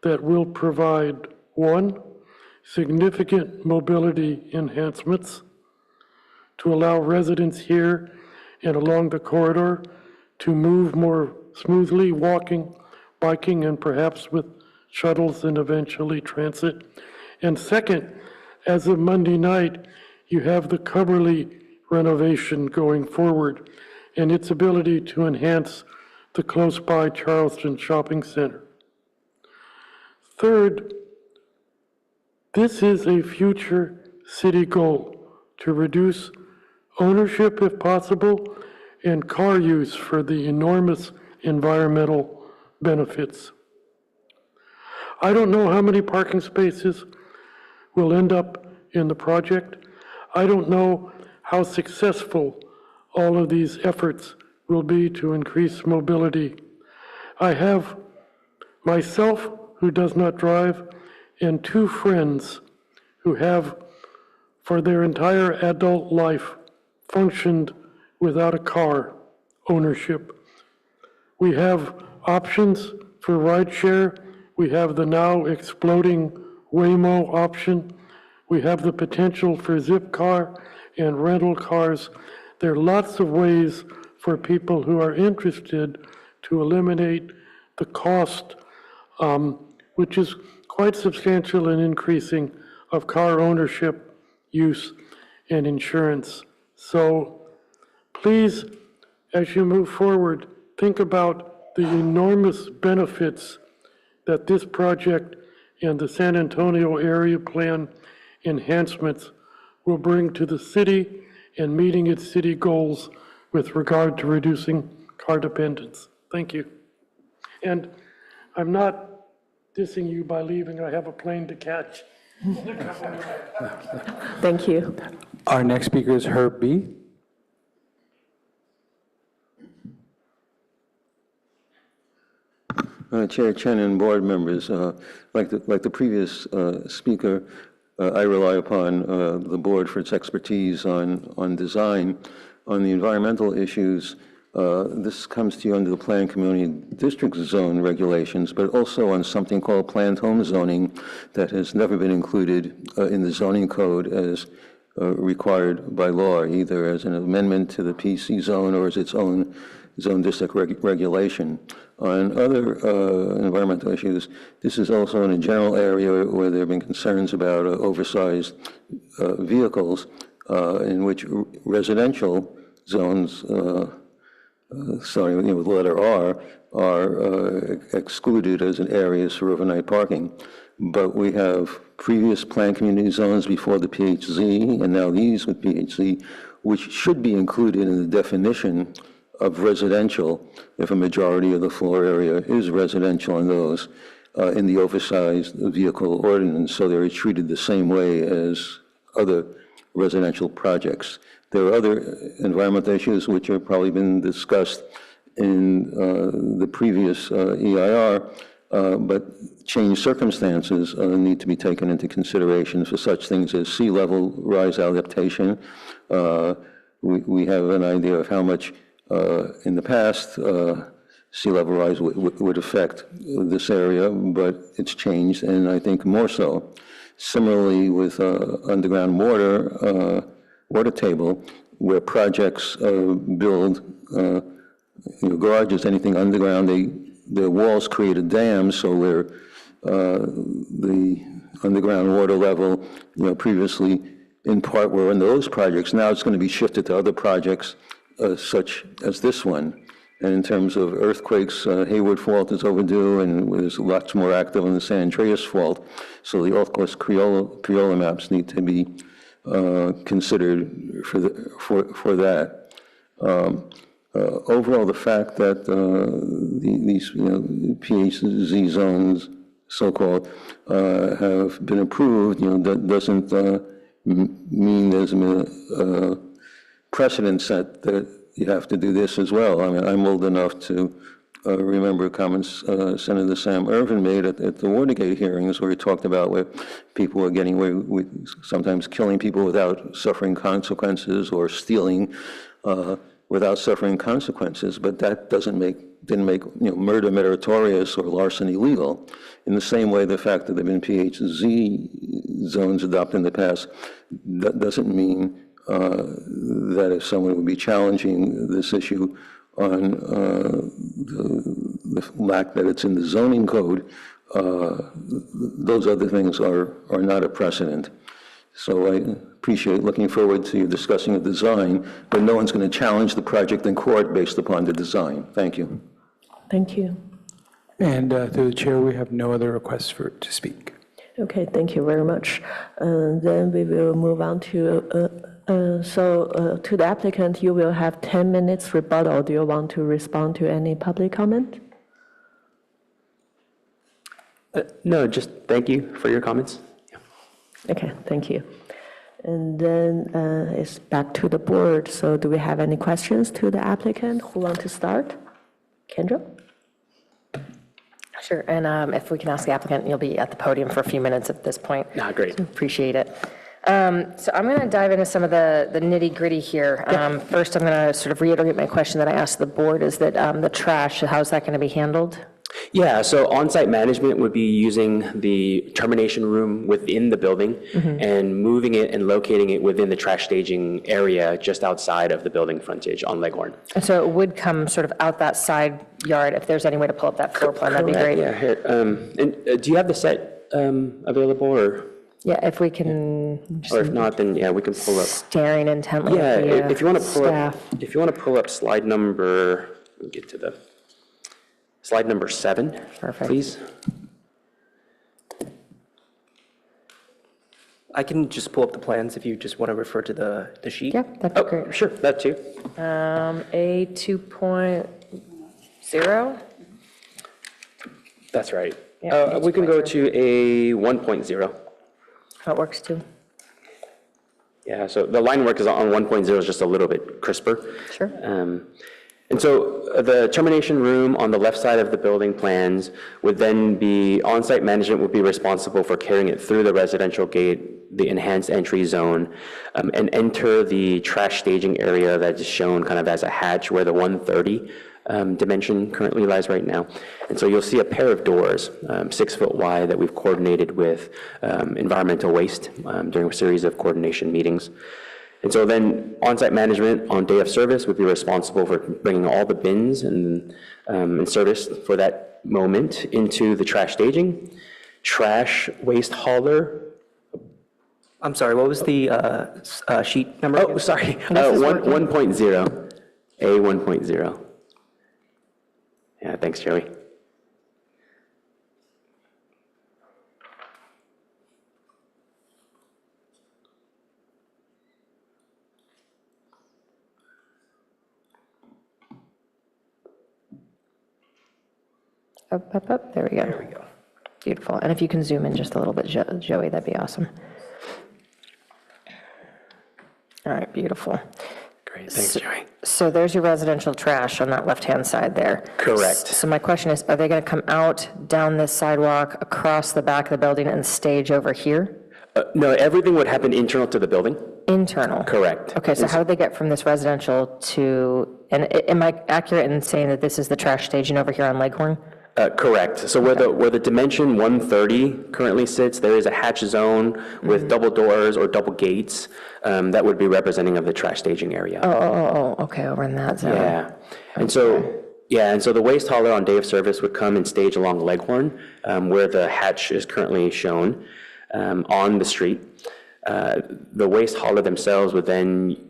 Speaker 11: that will provide 1, significant mobility enhancements to allow residents here and along the corridor to move more smoothly, walking, biking, and perhaps with shuttles and eventually transit. And second, as of Monday night, you have the Cubberley renovation going forward and its ability to enhance the close-by Charleston Shopping Center. Third, this is a future city goal to reduce ownership if possible and car use for the enormous environmental benefits. I don't know how many parking spaces will end up in the project. I don't know how successful all of these efforts will be to increase mobility. I have myself, who does not drive, and 2 friends who have, for their entire adult life, functioned without a car ownership. We have options for rideshare. We have the now exploding Waymo option. We have the potential for Zipcar and rental cars. There are lots of ways for people who are interested to eliminate the cost, which is quite substantial and increasing, of car ownership, use, and insurance. So please, as you move forward, think about the enormous benefits that this project and the San Antonio area plan enhancements will bring to the city and meeting its city goals with regard to reducing car dependence. Thank you. And I'm not dissing you by leaving. I have a plane to catch.
Speaker 1: Thank you.
Speaker 3: Our next speaker is Herb B.
Speaker 12: Chair Chen and board members, like the previous speaker, I rely upon the board for its expertise on design. On the environmental issues, this comes to you under the Planned Community District Zone regulations, but also on something called planned home zoning that has never been included in the zoning code as required by law, either as an amendment to the PC zone or as its own zone district regulation. On other environmental issues, this is also in a general area where there have been concerns about oversized vehicles. in which residential zones, starting with letter R, are excluded as an areas for overnight parking. But we have previous planned community zones before the PHZ, and now these with PHZ, which should be included in the definition of residential if a majority of the floor area is residential in those, in the oversized vehicle ordinance, so they're treated the same way as other residential projects. There are other environmental issues which have probably been discussed in the previous EIR, but changed circumstances need to be taken into consideration for such things as sea level rise adaptation. We have an idea of how much in the past sea level rise would affect this area, but it's changed, and I think more so. Similarly, with underground water table, where projects build garages, anything underground, their walls create a dam, so where the underground water level, previously in part were in those projects, now it's going to be shifted to other projects such as this one. And in terms of earthquakes, Hayward Fault is overdue and is lots more active on the San Andreas Fault. So the Old Coast Creola maps need to be considered for that. Overall, the fact that these PHZ zones, so-called, have been approved, that doesn't mean there's a precedent set that you have to do this as well. I mean, I'm old enough to remember comments Senator Sam Ervin made at the Watergate hearings, where he talked about where people were getting away with sometimes killing people without suffering consequences, or stealing without suffering consequences. But that didn't make murder meritorious or larceny legal. In the same way, the fact that there have been PHZ zones adopted in the past, that doesn't mean that if someone would be challenging this issue on the lack that it's in the zoning code, those other things are not a precedent. So I appreciate looking forward to you discussing a design, but no one's going to challenge the project in court based upon the design. Thank you.
Speaker 1: Thank you.
Speaker 3: And through the chair, we have no other requests to speak.
Speaker 1: Okay, thank you very much. Then we will move on to, to the applicant, you will have 10 minutes rebuttal. Do you want to respond to any public comment?
Speaker 10: No, just thank you for your comments.
Speaker 1: Okay, thank you. And then it's back to the board. So do we have any questions to the applicant? Who want to start? Kendra?
Speaker 8: Sure, and if we can ask the applicant, you'll be at the podium for a few minutes at this point.
Speaker 10: Great.
Speaker 8: Appreciate it. So I'm going to dive into some of the nitty gritty here. First, I'm going to sort of reiterate my question that I asked the board, is that the trash, how's that going to be handled?
Speaker 10: Yeah, so on-site management would be using the termination room within the building and moving it and locating it within the trash staging area just outside of the building frontage on Leghorn.
Speaker 8: And so it would come sort of out that side yard. If there's any way to pull up that floor plan, that'd be great.
Speaker 10: Yeah, here. And do you have the set available, or?
Speaker 8: Yeah, if we can.
Speaker 10: Or if not, then yeah, we can pull up.
Speaker 8: Staring intently
Speaker 10: Yeah,
Speaker 8: at the
Speaker 10: if you want to pull
Speaker 8: staff.
Speaker 10: up, if you want to pull up slide number, let me get to the slide number 7,
Speaker 8: Perfect.
Speaker 10: please.
Speaker 6: I can just pull up the plans if you just want to refer to the sheet.
Speaker 8: Yeah, that'd be great.
Speaker 10: Sure, that too.
Speaker 8: A 2.0?
Speaker 10: That's right.
Speaker 8: Yeah,
Speaker 10: We can go to a 1.0.
Speaker 8: That works too.
Speaker 10: Yeah, so the line work is on 1.0 is just a little bit crisper.
Speaker 8: Sure.
Speaker 10: And so the termination room on the left side of the building plans would then be, on-site management would be responsible for carrying it through the residential gate, the enhanced entry zone, and enter the trash staging area that is shown kind of as a hatch where the 130 dimension currently lies right now. And so you'll see a pair of doors, 6 foot wide, that we've coordinated with environmental waste during a series of coordination meetings. And so then on-site management on day of service would be responsible for bringing all the bins and service for that moment into the trash staging. Trash waste hauler
Speaker 6: I'm sorry, what was the sheet number?
Speaker 10: Oh, sorry, 1.0, A 1.0. Yeah, thanks, Joey.
Speaker 8: Up, there we go. There we go. Beautiful. And if you can zoom in just a little bit, Joey, that'd be awesome. All right, beautiful.
Speaker 10: Great, thanks, Joey.
Speaker 8: So there's your residential trash on that left-hand side there.
Speaker 10: Correct.
Speaker 8: So my question is, are they going to come out down this sidewalk, across the back of the building, and stage over here?
Speaker 10: No, everything would happen internal to the building.
Speaker 8: Internal?
Speaker 10: Correct.
Speaker 8: Okay, so how do they get from this residential to, and am I accurate in saying that this is the trash staging over here on Leghorn?
Speaker 10: Correct. So where the dimension 130 currently sits, there is a hatch zone with double doors or double gates that would be representing of the trash staging area.
Speaker 8: Okay, over in that zone.
Speaker 10: Yeah. And so the waste hauler on day of service would come and stage along Leghorn, where the hatch is currently shown on the street. The waste hauler themselves would then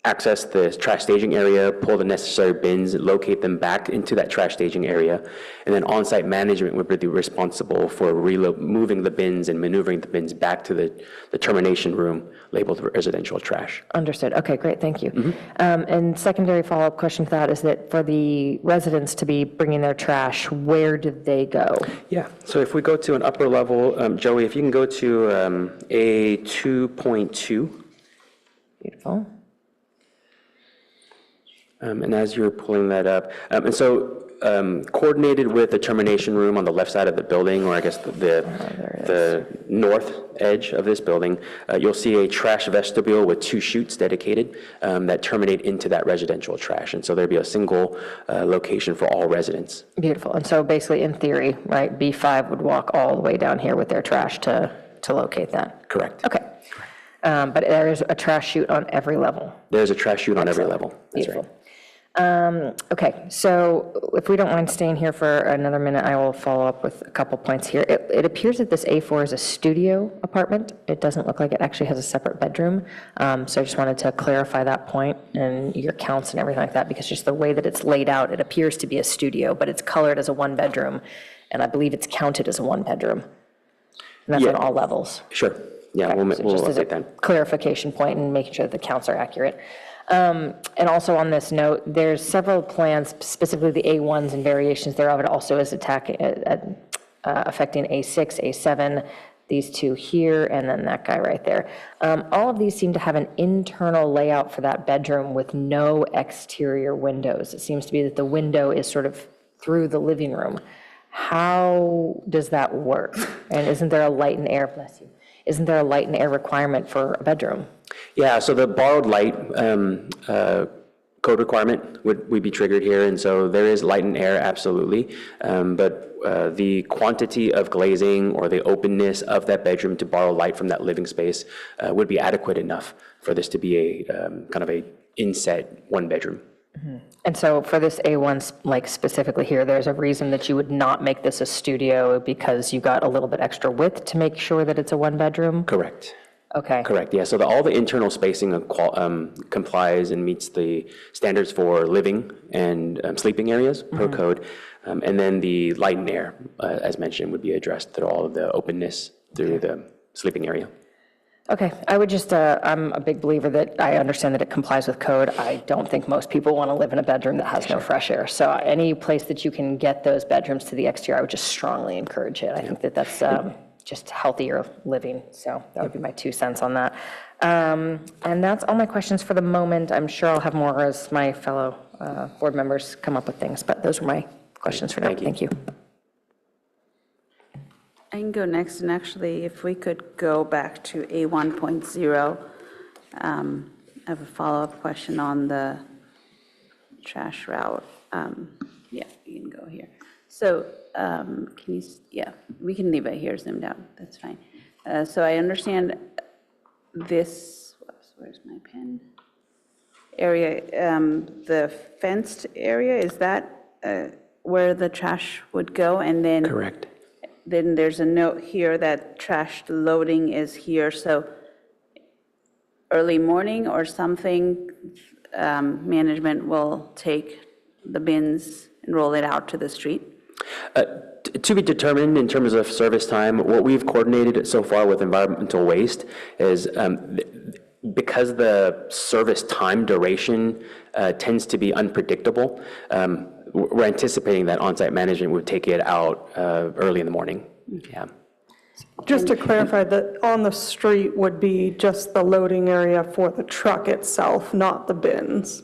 Speaker 10: access the trash staging area, pull the necessary bins, locate them back into that trash staging area, and then on-site management would be responsible for moving the bins and maneuvering the bins back to the termination room labeled residential trash.
Speaker 8: Understood. Okay, great, thank you. And secondary follow-up question to that is that for the residents to be bringing their trash, where do they go?
Speaker 10: Yeah, so if we go to an upper level, Joey, if you can go to A 2.2.
Speaker 8: Beautiful.
Speaker 10: And as you're pulling that up, and so coordinated with the termination room on the left side of the building, or I guess the north edge of this building, you'll see a trash vestibule with 2 chutes dedicated that terminate into that residential trash. And so there'd be a single location for all residents.
Speaker 8: Beautiful. And so basically, in theory, right, B5 would walk all the way down here with their trash to locate that?
Speaker 10: Correct.
Speaker 8: Okay. But there is a trash chute on every level?
Speaker 10: There's a trash chute on every level. That's
Speaker 8: Beautiful.
Speaker 10: right.
Speaker 8: Okay, so if we don't mind staying here for another minute, I will follow up with a couple points here. It appears that this A4 is a studio apartment. It doesn't look like it actually has a separate bedroom. So I just wanted to clarify that point and your counts and everything like that, because just the way that it's laid out, it appears to be a studio, but it's colored as a 1-bedroom, and I believe it's counted as a 1-bedroom. And that's on all levels.
Speaker 10: Sure. Yeah,
Speaker 8: Okay,
Speaker 10: we'll
Speaker 8: so just as a
Speaker 10: update that.
Speaker 8: clarification point and making sure that the counts are accurate. And also on this note, there's several plans, specifically the A1s and variations thereof. It also is affecting A6, A7, these 2 here, and then that guy right there. All of these seem to have an internal layout for that bedroom with no exterior windows. It seems to be that the window is sort of through the living room. How does that work? And isn't there a light and air, bless you, isn't there a light and air requirement for a bedroom?
Speaker 10: Yeah, so the borrowed light code requirement would be triggered here, and so there is light and air, absolutely. But the quantity of glazing or the openness of that bedroom to borrow light from that living space would be adequate enough for this to be a kind of a inset 1-bedroom.
Speaker 8: And so for this A1, like specifically here, there's a reason that you would not make this a studio because you got a little bit extra width to make sure that it's a 1-bedroom?
Speaker 10: Correct.
Speaker 8: Okay.
Speaker 10: Correct, yeah. So all the internal spacing complies and meets the standards for living and sleeping areas per code. And then the light and air, as mentioned, would be addressed through all of the openness through the sleeping area.
Speaker 8: Okay, I would just, I'm a big believer that I understand that it complies with code. I don't think most people want to live in a bedroom that has no fresh air. So any place that you can get those bedrooms to the exterior, I would just strongly encourage it. I think that that's just healthier living. So that would be my 2 cents on that. And that's all my questions for the moment. I'm sure I'll have more as my fellow board members come up with things, but those were my questions for now. Thank you.
Speaker 4: I can go next, and actually, if we could go back to A1.0, I have a follow-up question on the trash route. Yeah, you can go here. So can you, yeah, we can leave it here, zoomed out, that's fine. So I understand this, whoops, where's my pen? Area, the fenced area, is that where the trash would go? And then
Speaker 10: Correct.
Speaker 4: then there's a note here that trash loading is here, so early morning or something, management will take the bins and roll it out to the street?
Speaker 10: To be determined in terms of service time, what we've coordinated so far with environmental waste is because the service time duration tends to be unpredictable, we're anticipating that on-site management would take it out early in the morning. Yeah.
Speaker 7: Just to clarify, that on the street would be just the loading area for the truck itself, not the bins.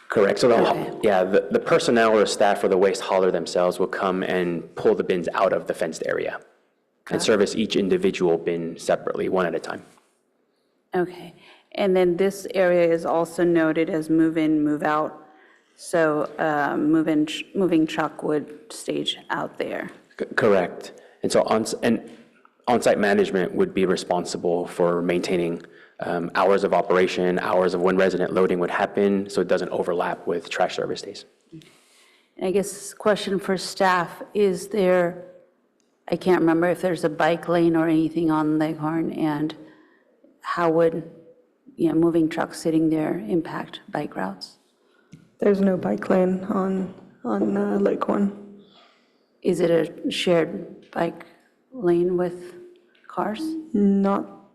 Speaker 10: Correct. So, the personnel or staff for the waste hauler themselves will come and pull the bins out of the fenced area and service each individual bin separately, one at a time.
Speaker 4: Okay, and then this area is also noted as move-in, move-out, so moving truck would stage out there.
Speaker 10: Correct. And so on-site management would be responsible for maintaining hours of operation, hours of when resident loading would happen, so it doesn't overlap with trash service days.
Speaker 4: And I guess question for staff, is there, I can't remember if there's a bike lane or anything on Leghorn, and how would, moving trucks sitting there impact bike routes?
Speaker 7: There's no bike lane on Lakehorn.
Speaker 4: Is it a shared bike lane with cars?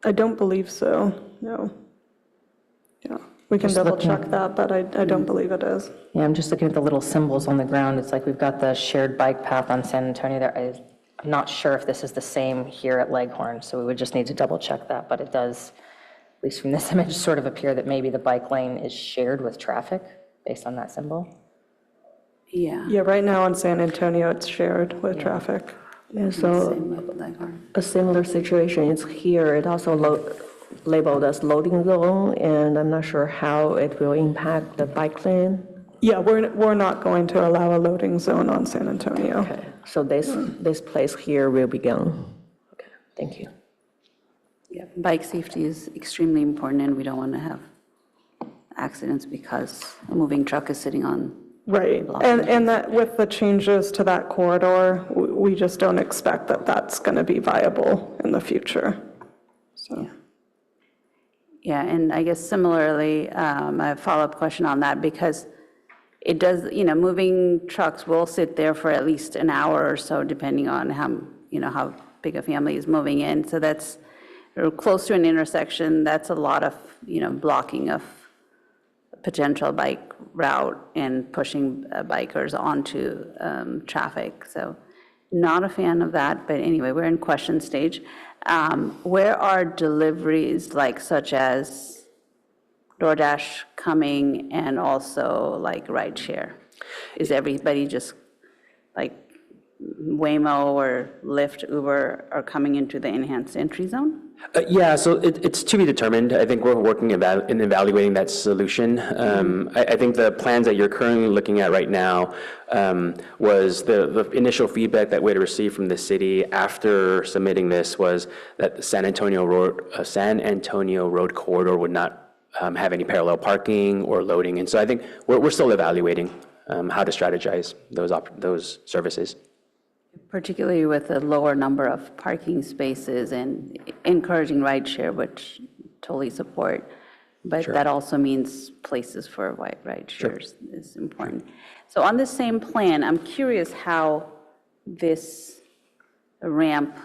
Speaker 7: I don't believe so, no. Yeah, we can double check that, but I don't believe it is.
Speaker 8: Yeah, I'm just looking at the little symbols on the ground. It's like we've got the shared bike path on San Antonio there. I'm not sure if this is the same here at Leghorn, so we would just need to double check that, but it does, at least from this image, sort of appear that maybe the bike lane is shared with traffic based on that symbol.
Speaker 4: Yeah.
Speaker 7: Yeah, right now in San Antonio, it's shared with traffic.
Speaker 1: Yeah, so a similar situation is here. It also labeled as loading zone, and I'm not sure how it will impact the bike lane.
Speaker 7: Yeah, we're not going to allow a loading zone on San Antonio.
Speaker 1: Okay, so this place here will be gone. Okay, thank you.
Speaker 4: Yeah, bike safety is extremely important, and we don't want to have accidents because a moving truck is sitting on.
Speaker 7: Right, and that with the changes to that corridor, we just don't expect that that's going to be viable in the future. So.
Speaker 4: Yeah, and I guess similarly, I have a follow-up question on that because it does, moving trucks will sit there for at least an hour or so, depending on how big a family is moving in. So that's close to an intersection. That's a lot of, blocking of potential bike route and pushing bikers onto traffic. So not a fan of that, but anyway, we're in question stage. Where are deliveries such as DoorDash coming and also rideshare? Is everybody just Waymo or Lyft, Uber are coming into the enhanced entry zone?
Speaker 10: Yeah, so it's to be determined. I think we're working in evaluating that solution. I think the plans that you're currently looking at right now was the initial feedback that we had received from the city after submitting this was that the San Antonio Road corridor would not have any parallel parking or loading. And so I think we're still evaluating how to strategize those services.
Speaker 4: Particularly with a lower number of parking spaces and encouraging rideshare, which totally support. But that also means places for rideshares is important. So on the same plan, I'm curious how this ramp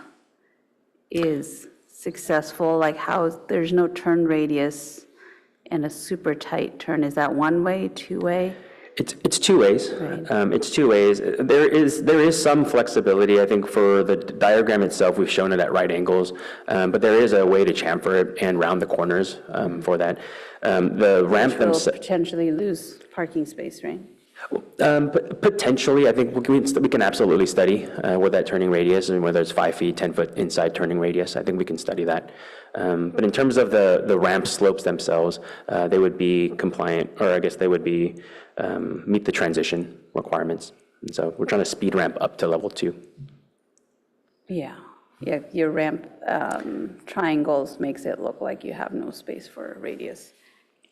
Speaker 4: is successful, how there's no turn radius and a super tight turn. Is that one way, two way?
Speaker 10: It's two ways.
Speaker 4: Right.
Speaker 10: It's two ways. There is some flexibility. I think for the diagram itself, we've shown it at right angles, but there is a way to chamfer it and round the corners for that. The ramp
Speaker 4: Which will
Speaker 10: themselves
Speaker 4: potentially lose parking space, right?
Speaker 10: potentially, I think we can absolutely study what that turning radius and whether it's 5 feet, 10 foot inside turning radius. I think we can study that. But in terms of the ramp slopes themselves, they would be compliant, or I guess they would be meet the transition requirements. And so we're trying to speed ramp up to level 2.
Speaker 4: Yeah, your ramp triangles makes it look like you have no space for radius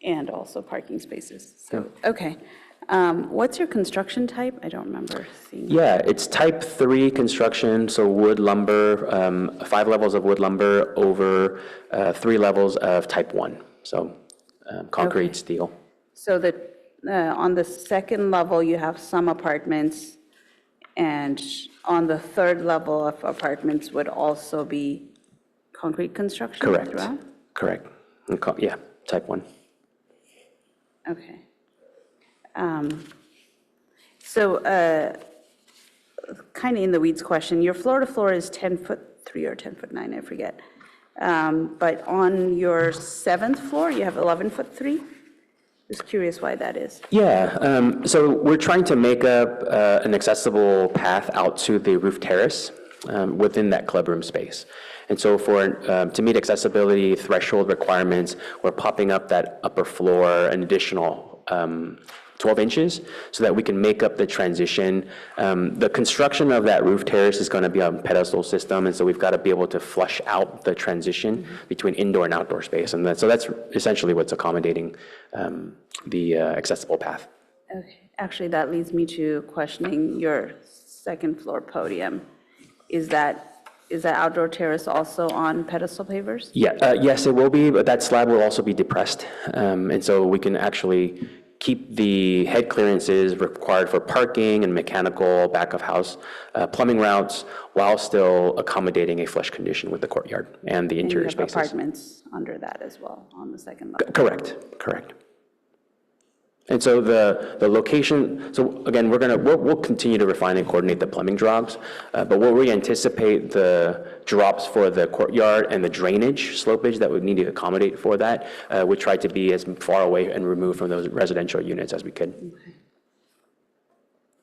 Speaker 4: and also parking spaces. So, okay. What's your construction type? I don't remember seeing.
Speaker 10: Yeah, it's type 3 construction, so wood lumber, 5 levels of wood lumber over 3 levels of type 1, so concrete,
Speaker 4: Okay.
Speaker 10: steel.
Speaker 4: So that, on the second level, you have some apartments, and on the third level of apartments would also be concrete construction
Speaker 10: Correct,
Speaker 4: throughout?
Speaker 10: correct. Yeah, type 1.
Speaker 4: Okay. So, kind of in the weeds question, your floor to floor is 10'3" or 10'9", I forget. But on your 7th floor, you have 11'3"? Just curious why that is.
Speaker 10: Yeah, so we're trying to make up an accessible path out to the roof terrace within that clubroom space. And so to meet accessibility threshold requirements, we're popping up that upper floor an additional 12 inches so that we can make up the transition. The construction of that roof terrace is going to be on pedestal system, and so we've got to be able to flush out the transition between indoor and outdoor space. And so that's essentially what's accommodating the accessible path.
Speaker 4: Okay, actually, that leads me to questioning your second floor podium. Is that outdoor terrace also on pedestal pavers?
Speaker 10: Yeah, yes, it will be, but that slab will also be depressed. And so we can actually keep the head clearances required for parking and mechanical back of house plumbing routes while still accommodating a flush condition with the courtyard and the interior
Speaker 4: And you have
Speaker 10: spaces.
Speaker 4: apartments under that as well, on the second level?
Speaker 10: Correct. And so the location, so again, we'll continue to refine and coordinate the plumbing jobs, but what we anticipate the drops for the courtyard and the drainage slopage that we need to accommodate for that, we try to be as far away and removed from those residential units as we could.
Speaker 4: Okay.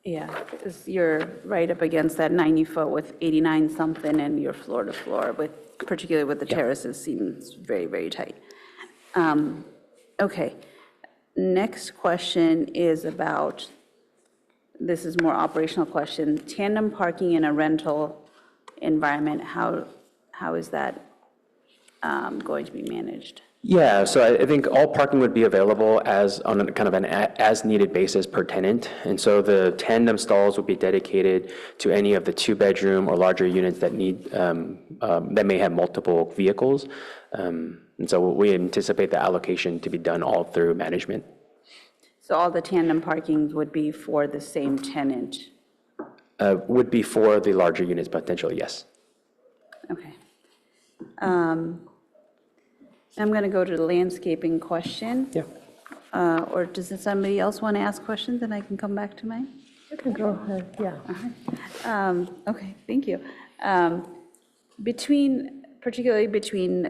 Speaker 4: Yeah, because you're right up against that 90-foot with 89 something, and your floor to floor with, particularly with the terraces, seems very, very tight. Okay. Next question is about, this is more operational question, tandem parking in a rental environment, how is that going to be managed?
Speaker 10: Yeah, so I think all parking would be available as on a kind of an as-needed basis per tenant. And so the tandem stalls would be dedicated to any of the 2-bedroom or larger units that need, that may have multiple vehicles. And so we anticipate the allocation to be done all through management.
Speaker 4: So all the tandem parkings would be for the same tenant?
Speaker 10: Would be for the larger units potentially, yes.
Speaker 4: Okay. I'm going to go to the landscaping question.
Speaker 10: Yeah.
Speaker 4: Or does somebody else want to ask questions and I can come back to mine?
Speaker 1: You can go ahead, yeah.
Speaker 4: Okay, thank you. Particularly between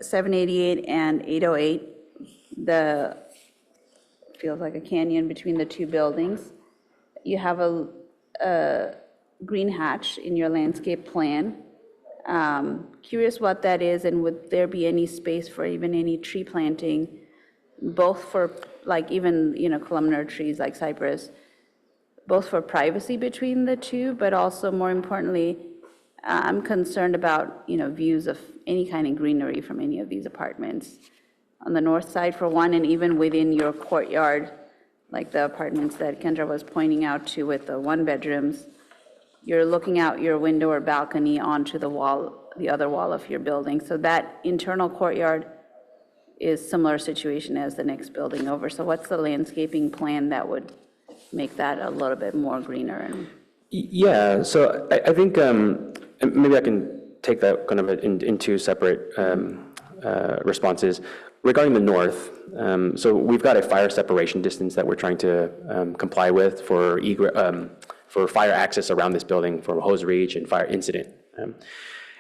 Speaker 4: 788 and 808, feels like a canyon between the two buildings. You have a green hatch in your landscape plan. Curious what that is, and would there be any space for even any tree planting, both for like even, columnar trees like cypress, both for privacy between the two, but also more importantly, I'm concerned about, views of any kind of greenery from any of these apartments. On the north side for one, and even within your courtyard, like the apartments that Kendra was pointing out to with the 1-bedrooms, you're looking out your window or balcony onto the wall, the other wall of your building. So that internal courtyard is similar situation as the next building over. So what's the landscaping plan that would make that a little bit more greener?
Speaker 10: Yeah, so I think maybe I can take that kind of in two separate responses. Regarding the north, so we've got a fire separation distance that we're trying to comply with for fire access around this building for hose reach and fire incident.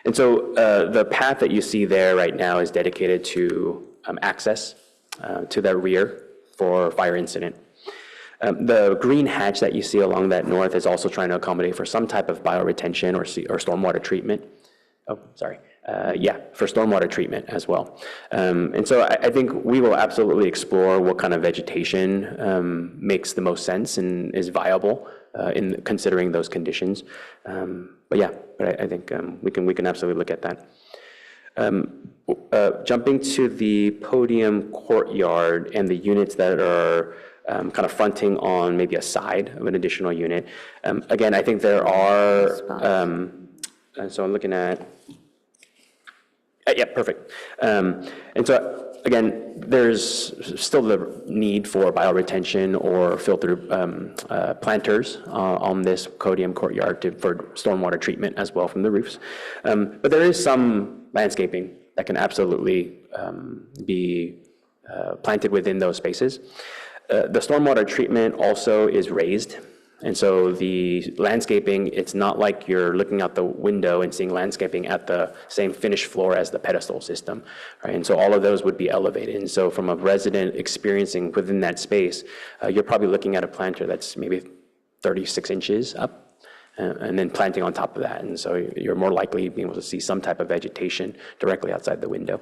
Speaker 10: And so the path that you see there right now is dedicated to access to the rear for fire incident. The green hatch that you see along that north is also trying to accommodate for some type of bioretention or stormwater treatment. Oh, sorry. For stormwater treatment as well. And so I think we will absolutely explore what kind of vegetation makes the most sense and is viable in considering those conditions. But I think we can absolutely look at that. Jumping to the podium courtyard and the units that are kind of fronting on maybe a side of an additional unit. Again, I think there are, so I'm looking at, yeah, perfect. And so, again, there's still the need for bioretention or filter planters on this Codium courtyard for stormwater treatment as well from the roofs. But there is some landscaping that can absolutely be planted within those spaces. The stormwater treatment also is raised. And so the landscaping, it's not like you're looking out the window and seeing landscaping at the same finished floor as the pedestal system, right? And so all of those would be elevated. And so from a resident experiencing within that space, you're probably looking at a planter that's maybe 36 inches up, and then planting on top of that. And so you're more likely being able to see some type of vegetation directly outside the window.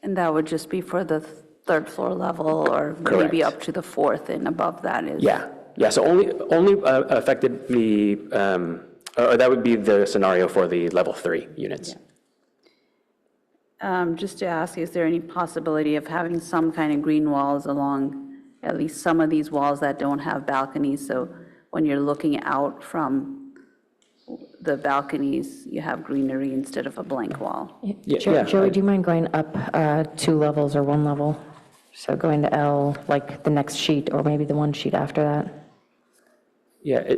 Speaker 4: And that would just be for the third floor level, or maybe
Speaker 10: Correct.
Speaker 4: up to the fourth, and above that is?
Speaker 10: Yeah, so only affected the, or that would be the scenario for the level 3 units.
Speaker 4: Just to ask, is there any possibility of having some kind of green walls along at least some of these walls that don't have balconies? So when you're looking out from the balconies, you have greenery instead of a blank wall?
Speaker 8: Joey, do you mind going up 2 levels or 1 level? So going to L, like the next sheet, or maybe the one sheet after that?
Speaker 10: Yeah,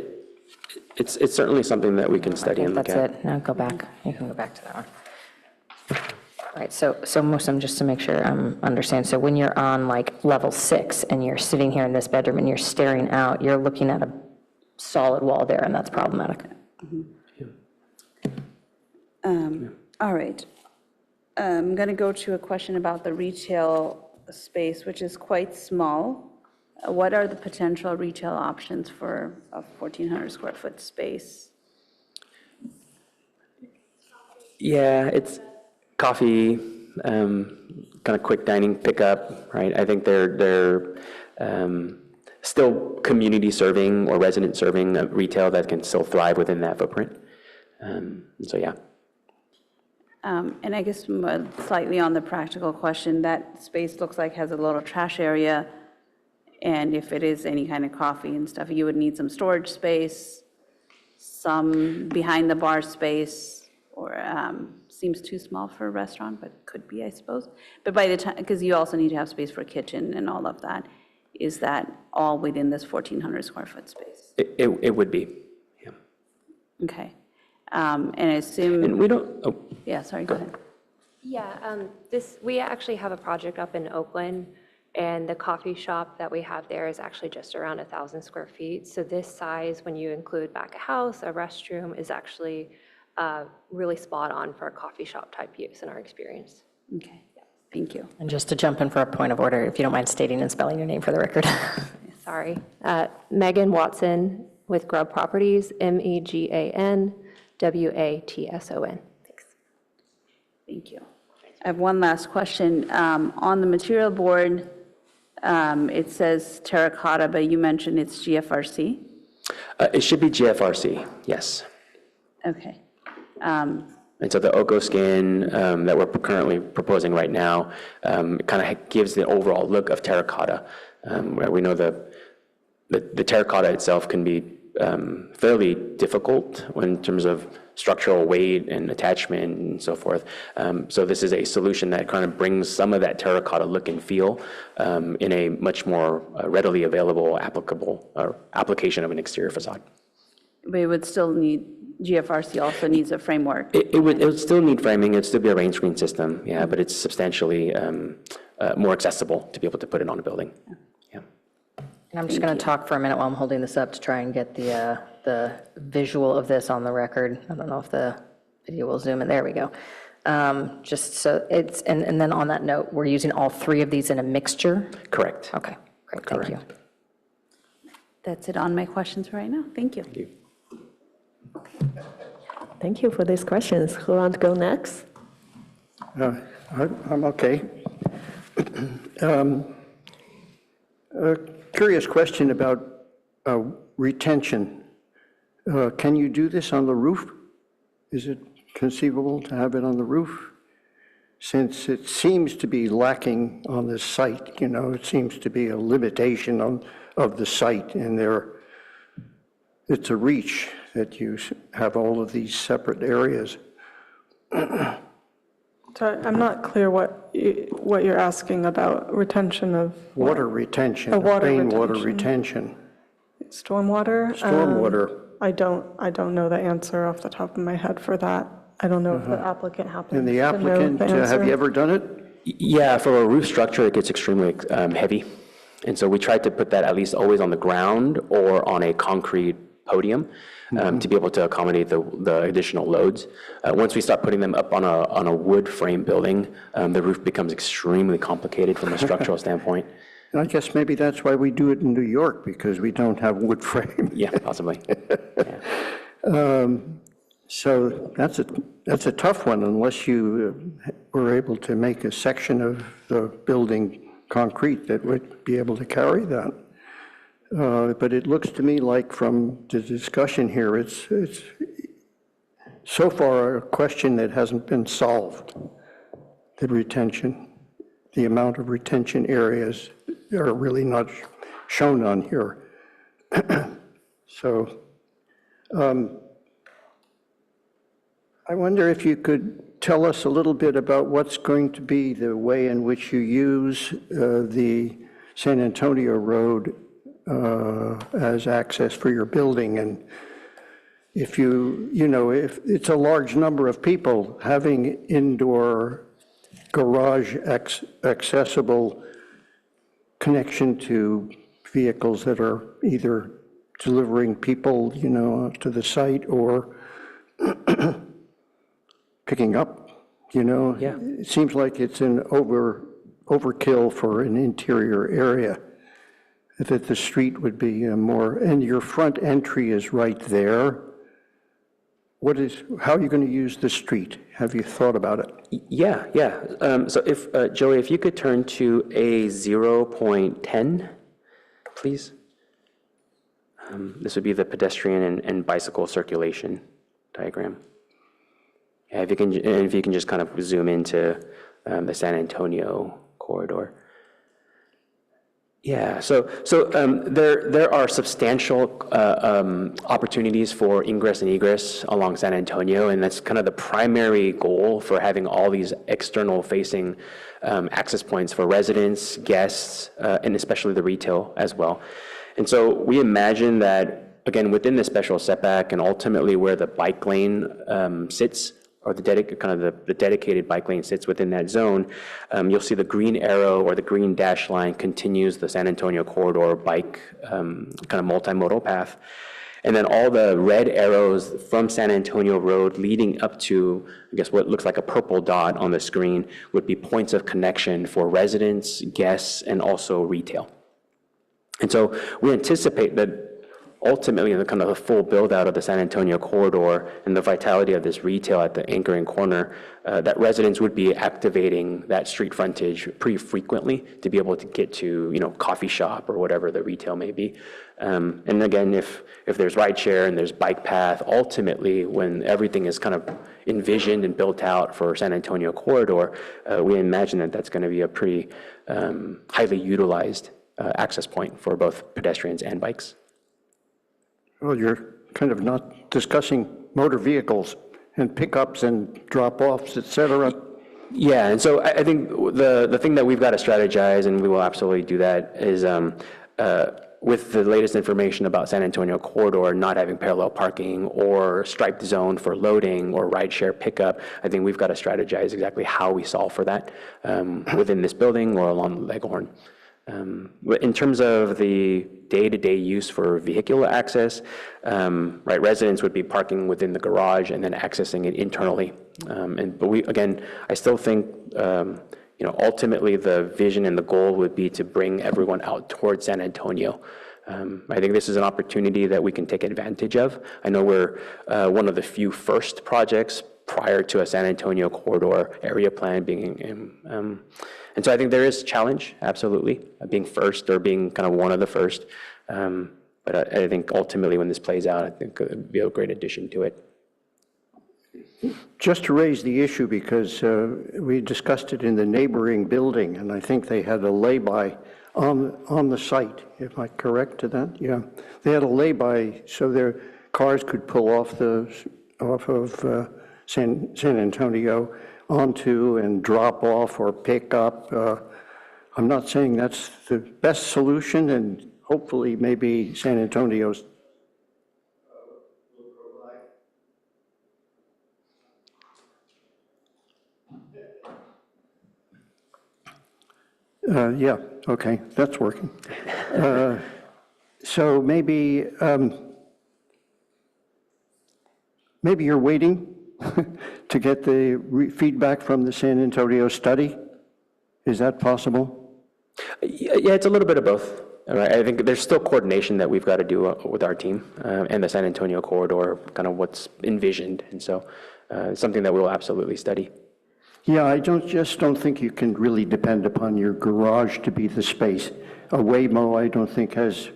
Speaker 10: it's certainly something that we can study and look at.
Speaker 8: That's it. Now go back. You can go back to that one. All right, so Muslim, just to make sure I'm understand, so when you're on like level 6 and you're sitting here in this bedroom and you're staring out, you're looking at a solid wall there, and that's problematic.
Speaker 4: All right. I'm going to go to a question about the retail space, which is quite small. What are the potential retail options for a 1,400 square foot space?
Speaker 10: Yeah, it's coffee, kind of quick dining pickup, right? I think they're still community serving or resident serving retail that can still thrive within that footprint. So yeah.
Speaker 4: And I guess slightly on the practical question, that space looks like has a little trash area. And if it is any kind of coffee and stuff, you would need some storage space, some behind the bar space, or seems too small for a restaurant, but could be, I suppose. But by the time, because you also need to have space for a kitchen and all of that, is that all within this 1,400 square foot space?
Speaker 10: It would be, yeah.
Speaker 4: Okay. And I assume.
Speaker 10: And we don't, oh.
Speaker 4: Yeah, sorry, go ahead.
Speaker 13: Yeah, we actually have a project up in Oakland, and the coffee shop that we have there is actually just around 1,000 square feet. So this size, when you include back a house, a restroom, is actually really spot on for a coffee shop type use in our experience.
Speaker 4: Okay, thank you.
Speaker 8: And just to jump in for a point of order, if you don't mind stating and spelling your name for the record.
Speaker 13: Sorry. Megan Watson with Grub Properties, MEGAN WATSON. Thanks.
Speaker 4: Thank you. I have one last question. On the material board, it says terracotta, but you mentioned it's GFRC?
Speaker 10: It should be GFRC, yes.
Speaker 4: Okay.
Speaker 10: And so the Oko skin that we're currently proposing right now kind of gives the overall look of terracotta. Where we know the terracotta itself can be fairly difficult in terms of structural weight and attachment and so forth. So this is a solution that kind of brings some of that terracotta look and feel in a much more readily available, applicable application of an exterior facade.
Speaker 4: But it would still need, GFRC also needs a framework.
Speaker 10: It would still need framing. It'd still be a rain screen system, yeah, but it's substantially more accessible to be able to put it on a building. Yeah.
Speaker 8: And I'm just going to talk for a minute while I'm holding this up to try and get the visual of this on the record. I don't know if the video will zoom in. There we go. Just so it's, and then on that note, we're using all 3 of these in a mixture?
Speaker 10: Correct.
Speaker 8: Okay, great, thank you.
Speaker 4: That's it on my questions right now. Thank you.
Speaker 10: Thank you.
Speaker 1: Thank you for these questions. Who wants to go next?
Speaker 9: I'm okay. A curious question about retention. Can you do this on the roof? Is it conceivable to have it on the roof? since it seems to be lacking on the site, it seems to be a limitation of the site, and it's a reach that you have all of these separate areas.
Speaker 7: So I'm not clear what you're asking about retention of.
Speaker 9: Water retention,
Speaker 7: water
Speaker 9: rainwater
Speaker 7: retention.
Speaker 9: retention.
Speaker 7: Stormwater?
Speaker 9: Stormwater.
Speaker 7: I don't know the answer off the top of my head for that. I don't know if the applicant happens
Speaker 9: And the
Speaker 7: to know
Speaker 9: applicant,
Speaker 7: the
Speaker 9: have
Speaker 7: answer.
Speaker 9: you ever done it?
Speaker 10: Yeah, for a roof structure, it gets extremely heavy. And so we tried to put that at least always on the ground or on a concrete podium to be able to accommodate the additional loads. Once we start putting them up on a wood frame building, the roof becomes extremely complicated from a structural standpoint.
Speaker 9: And I guess maybe that's why we do it in New York, because we don't have wood frame.
Speaker 10: Yeah, possibly. Yeah.
Speaker 9: So that's a tough one, unless you were able to make a section of the building concrete that would be able to carry that. But it looks to me like from the discussion here, it's so far a question that hasn't been solved. The retention, the amount of retention areas are really not shown on here. So I wonder if you could tell us a little bit about what's going to be the way in which you use the San Antonio Road as access for your building. And if if it's a large number of people, having indoor garage accessible connection to vehicles that are either delivering people, to the site or picking up,
Speaker 10: Yeah.
Speaker 9: It seems like it's an overkill for an interior area. That the street would be more, and your front entry is right there. How are you going to use the street? Have you thought about it?
Speaker 10: Yeah. So if, Joey, if you could turn to A0.10, please. This would be the pedestrian and bicycle circulation diagram. Yeah, if you can just kind of zoom into the San Antonio corridor. Yeah, so there are substantial opportunities for ingress and egress along San Antonio, and that's kind of the primary goal for having all these external facing access points for residents, guests, and especially the retail as well. And so we imagine that, again, within the special setback and ultimately where the bike lane sits, or the dedicated bike lane sits within that zone, you'll see the green arrow or the green dash line continues the San Antonio corridor bike kind of multimodal path. And then all the red arrows from San Antonio Road leading up to, I guess, what looks like a purple dot on the screen would be points of connection for residents, guests, and also retail. And so we anticipate that ultimately, the kind of the full build out of the San Antonio corridor and the vitality of this retail at the anchoring corner, that residents would be activating that street frontage pretty frequently to be able to get to, coffee shop or whatever the retail may be. And again, if there's rideshare and there's bike path, ultimately, when everything is kind of envisioned and built out for San Antonio corridor, we imagine that that's going to be a pretty highly utilized access point for both pedestrians and bikes.
Speaker 9: Well, you're kind of not discussing motor vehicles and pickups and drop-offs, et cetera.
Speaker 10: Yeah, and so I think the thing that we've got to strategize, and we will absolutely do that, is with the latest information about San Antonio corridor not having parallel parking or striped zone for loading or rideshare pickup, I think we've got to strategize exactly how we solve for that within this building or along Leghorn. In terms of the day-to-day use for vehicular access, residents would be parking within the garage and then accessing it internally. But I still think, ultimately the vision and the goal would be to bring everyone out towards San Antonio. I think this is an opportunity that we can take advantage of. I know we're one of the few first projects prior to a San Antonio corridor area plan being and so I think there is a challenge, absolutely, being first or being kind of one of the first. But I think ultimately when this plays out, I think it would be a great addition to it.
Speaker 9: just to raise the issue, because we discussed it in the neighboring building, and I think they had a lay-by on the site. Am I correct to that? Yeah. They had a lay-by so their cars could pull off of San Antonio onto and drop off or pick up. I'm not saying that's the best solution, and hopefully maybe San Antonio's yeah, okay, that's working. So maybe maybe you're waiting to get the feedback from the San Antonio study? Is that possible?
Speaker 10: Yeah, it's a little bit of both. Right? I think there's still coordination that we've got to do with our team and the San Antonio corridor, kind of what's envisioned. And so it's something that we'll absolutely study.
Speaker 9: Yeah, I just don't think you can really depend upon your garage to be the space. A Waymo, I don't think, has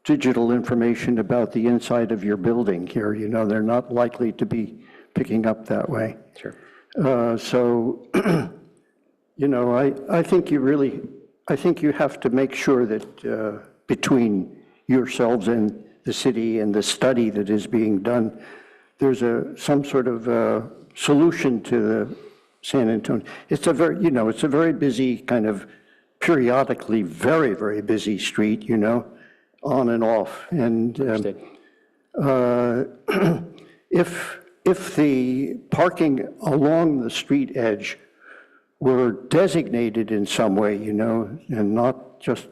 Speaker 9: digital information about the inside of your building here. You know, they're not likely to be picking up that way.
Speaker 10: Sure.
Speaker 9: So, you know, I think you have to make sure that between yourselves and the city and the study that is being done, there's some sort of solution to the San Antonio. It's a very, you know, it's a very busy kind of periodically very, very busy street, you know, on and off. And if the parking along the street edge were designated in some way, you know, and not just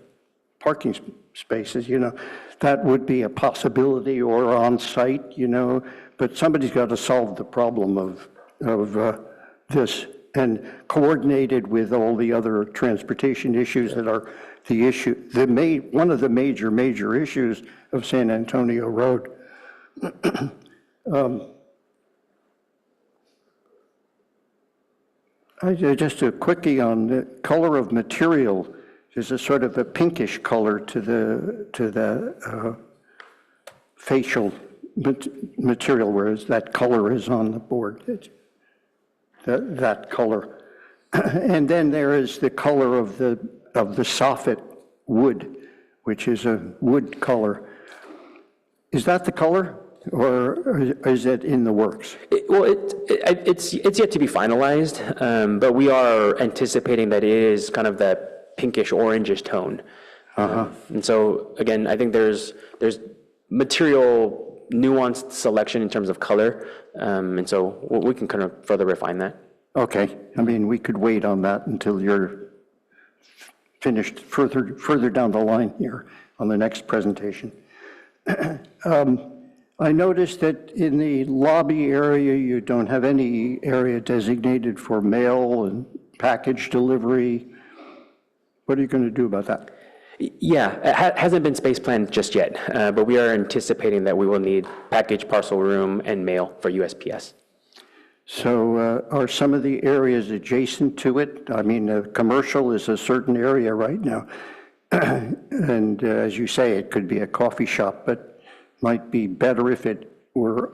Speaker 9: parking spaces, you know, that would be a possibility, or on site, you know, but somebody's got to solve the problem of this, and coordinated with all the other transportation issues that are the issue, one of the major issues of San Antonio Road. Just a quickie on the color of material. There's a sort of a pinkish color to the facial material, whereas that color is on the board. That color, and then there is the color of the soffit wood, which is a wood color. Is that the color, or is it in the works?
Speaker 10: It's yet to be finalized, but we are anticipating that it is kind of that pinkish orangish tone. And so again, I think there's material nuanced selection in terms of color, and so we can kind of further refine that.
Speaker 9: Okay, I mean, we could wait on that until you're finished further down the line here on the next presentation. I noticed that in the lobby area, you don't have any area designated for mail and package delivery. What are you going to do about that?
Speaker 10: Yeah, it hasn't been space planned just yet, but we are anticipating that we will need package, parcel room, and mail for USPS.
Speaker 9: So are some of the areas adjacent to it? I mean, commercial is a certain area right now. And as you say, it could be a coffee shop, but might be better if it were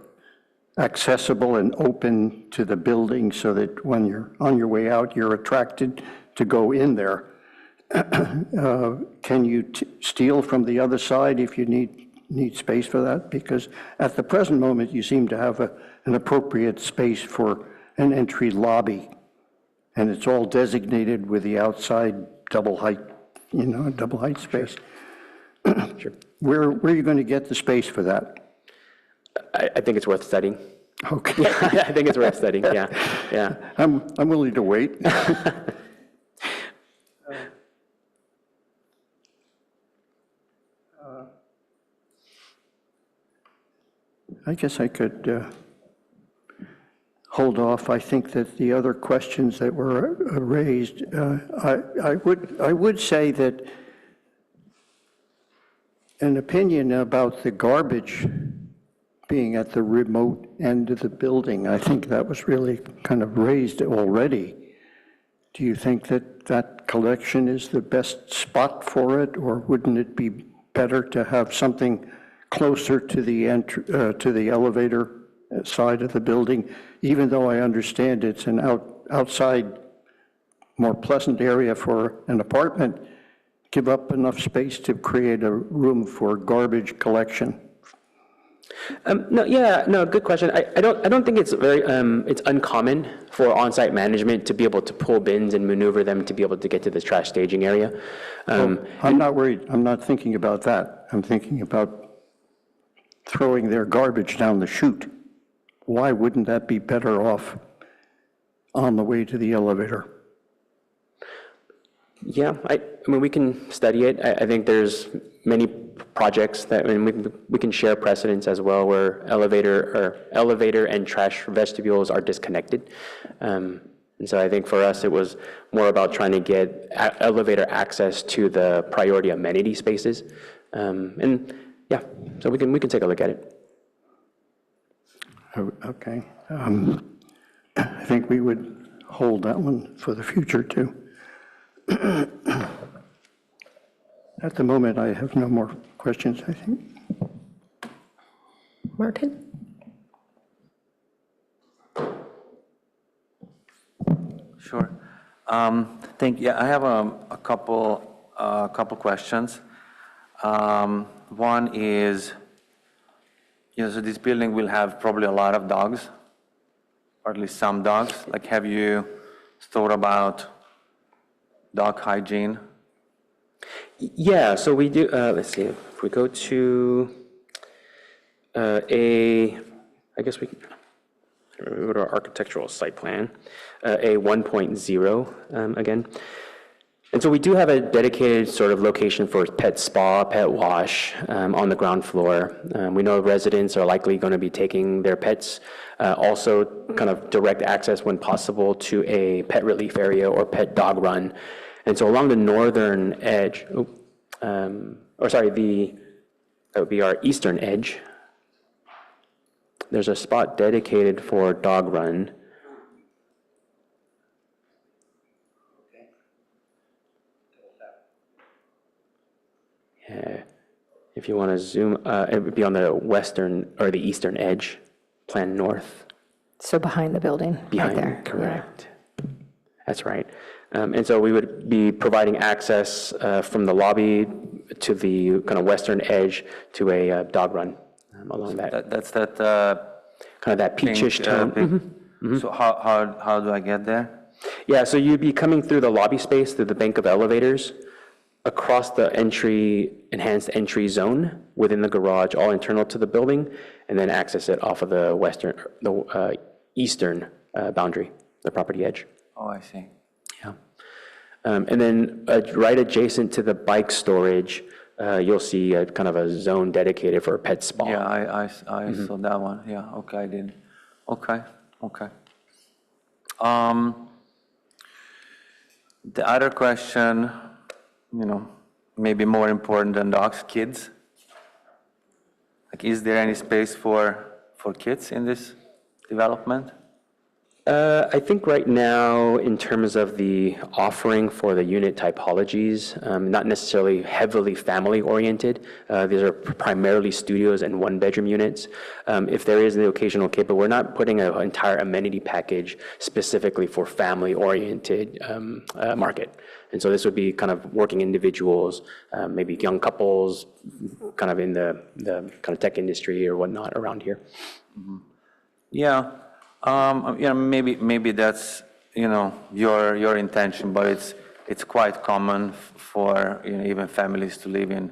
Speaker 9: accessible and open to the building so that when you're on your way out, you're attracted to go in there. Can you steal from the other side if you need space for that? Because at the present moment, you seem to have an appropriate space for an entry lobby, and it's all designated with the outside double height, you know, double height space.
Speaker 10: Sure.
Speaker 9: Where are you going to get the space for that?
Speaker 10: I think it's worth studying.
Speaker 9: Okay.
Speaker 10: I think it's worth studying. Yeah.
Speaker 9: I'm willing to wait. I guess I could hold off. I think that the other questions that were raised, I would say that an opinion about the garbage being at the remote end of the building, I think that was really kind of raised already. Do you think that that collection is the best spot for it, or wouldn't it be better to have something closer to the elevator side of the building, even though I understand it's an outside, more pleasant area for an apartment, give up enough space to create a room for garbage collection?
Speaker 10: No, good question. I don't think it's it's uncommon for on-site management to be able to pull bins and maneuver them to be able to get to the trash staging area.
Speaker 9: I'm not worried, I'm not thinking about that. I'm thinking about throwing their garbage down the chute. Why wouldn't that be better off on the way to the elevator?
Speaker 10: Yeah, I mean, we can study it. I think there's many projects that, and we can share precedents as well where elevator and trash vestibules are disconnected. And so I think for us, it was more about trying to get elevator access to the priority amenity spaces. And yeah, so we can take a look at it.
Speaker 9: Okay. I think we would hold that one for the future, too. At the moment, I have no more questions, I think.
Speaker 1: Martin?
Speaker 14: Sure. Yeah, I have a couple questions. One is, so this building will have probably a lot of dogs, or at least some dogs. Like, have you thought about dog hygiene?
Speaker 10: Yeah, so we do, let's see, if we go to I guess we can go to our architectural site plan, a 1.0 again. And so we do have a dedicated sort of location for pet spa, pet wash on the ground floor. We know residents are likely going to be taking their pets, also kind of direct access when possible to a pet relief area or pet dog run. And so along the northern edge, that would be our eastern edge. There's a spot dedicated for dog run. Yeah. If you want to zoom, it would be on the western or the eastern edge, plan north.
Speaker 8: So behind the building,
Speaker 10: Behind,
Speaker 8: right there.
Speaker 10: correct. That's right. And so we would be providing access from the lobby to the kind of western edge to a dog run along that.
Speaker 14: That's that
Speaker 10: kind of that peachish tone.
Speaker 14: pink. So how do I get there?
Speaker 10: Yeah, so you'd be coming through the lobby space, through the bank of elevators, across the enhanced entry zone within the garage, all internal to the building, and then access it off of the eastern boundary, the property edge.
Speaker 14: Oh, I see.
Speaker 10: Yeah. And then right adjacent to the bike storage, you'll see a kind of a zone dedicated for a pet spa.
Speaker 14: Yeah, I saw that one. Yeah, okay, I did. Okay. The other question, maybe more important than dogs, kids. Like, is there any space for kids in this development?
Speaker 10: I think right now, in terms of the offering for the unit typologies, not necessarily heavily family-oriented. These are primarily studios and one-bedroom units. If there is the occasional kid, but we're not putting an entire amenity package specifically for family-oriented market. And so this would be kind of working individuals, maybe young couples, kind of in the kind of tech industry or whatnot around here.
Speaker 14: Mm-hmm. Yeah. Maybe that's your intention, but it's quite common for even families to live in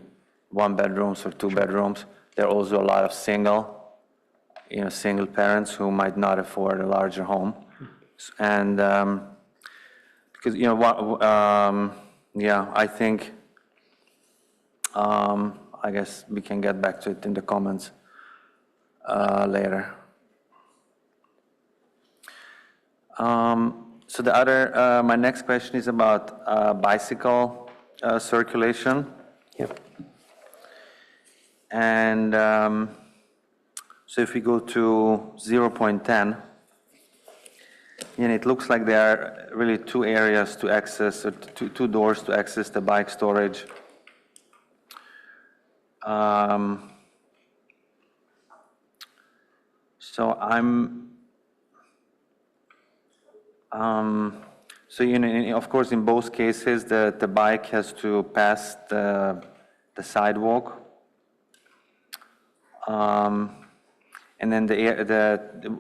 Speaker 14: one bedrooms or two bedrooms. There are also a lot of single parents who might not afford a larger home, and because I think I guess we can get back to it in the comments later. So my next question is about bicycle circulation.
Speaker 10: Yep.
Speaker 14: And so if we go to 0.10, it looks like there are really two areas to access, or two doors to access the bike storage. So so of course, in both cases, the bike has to pass the sidewalk. And then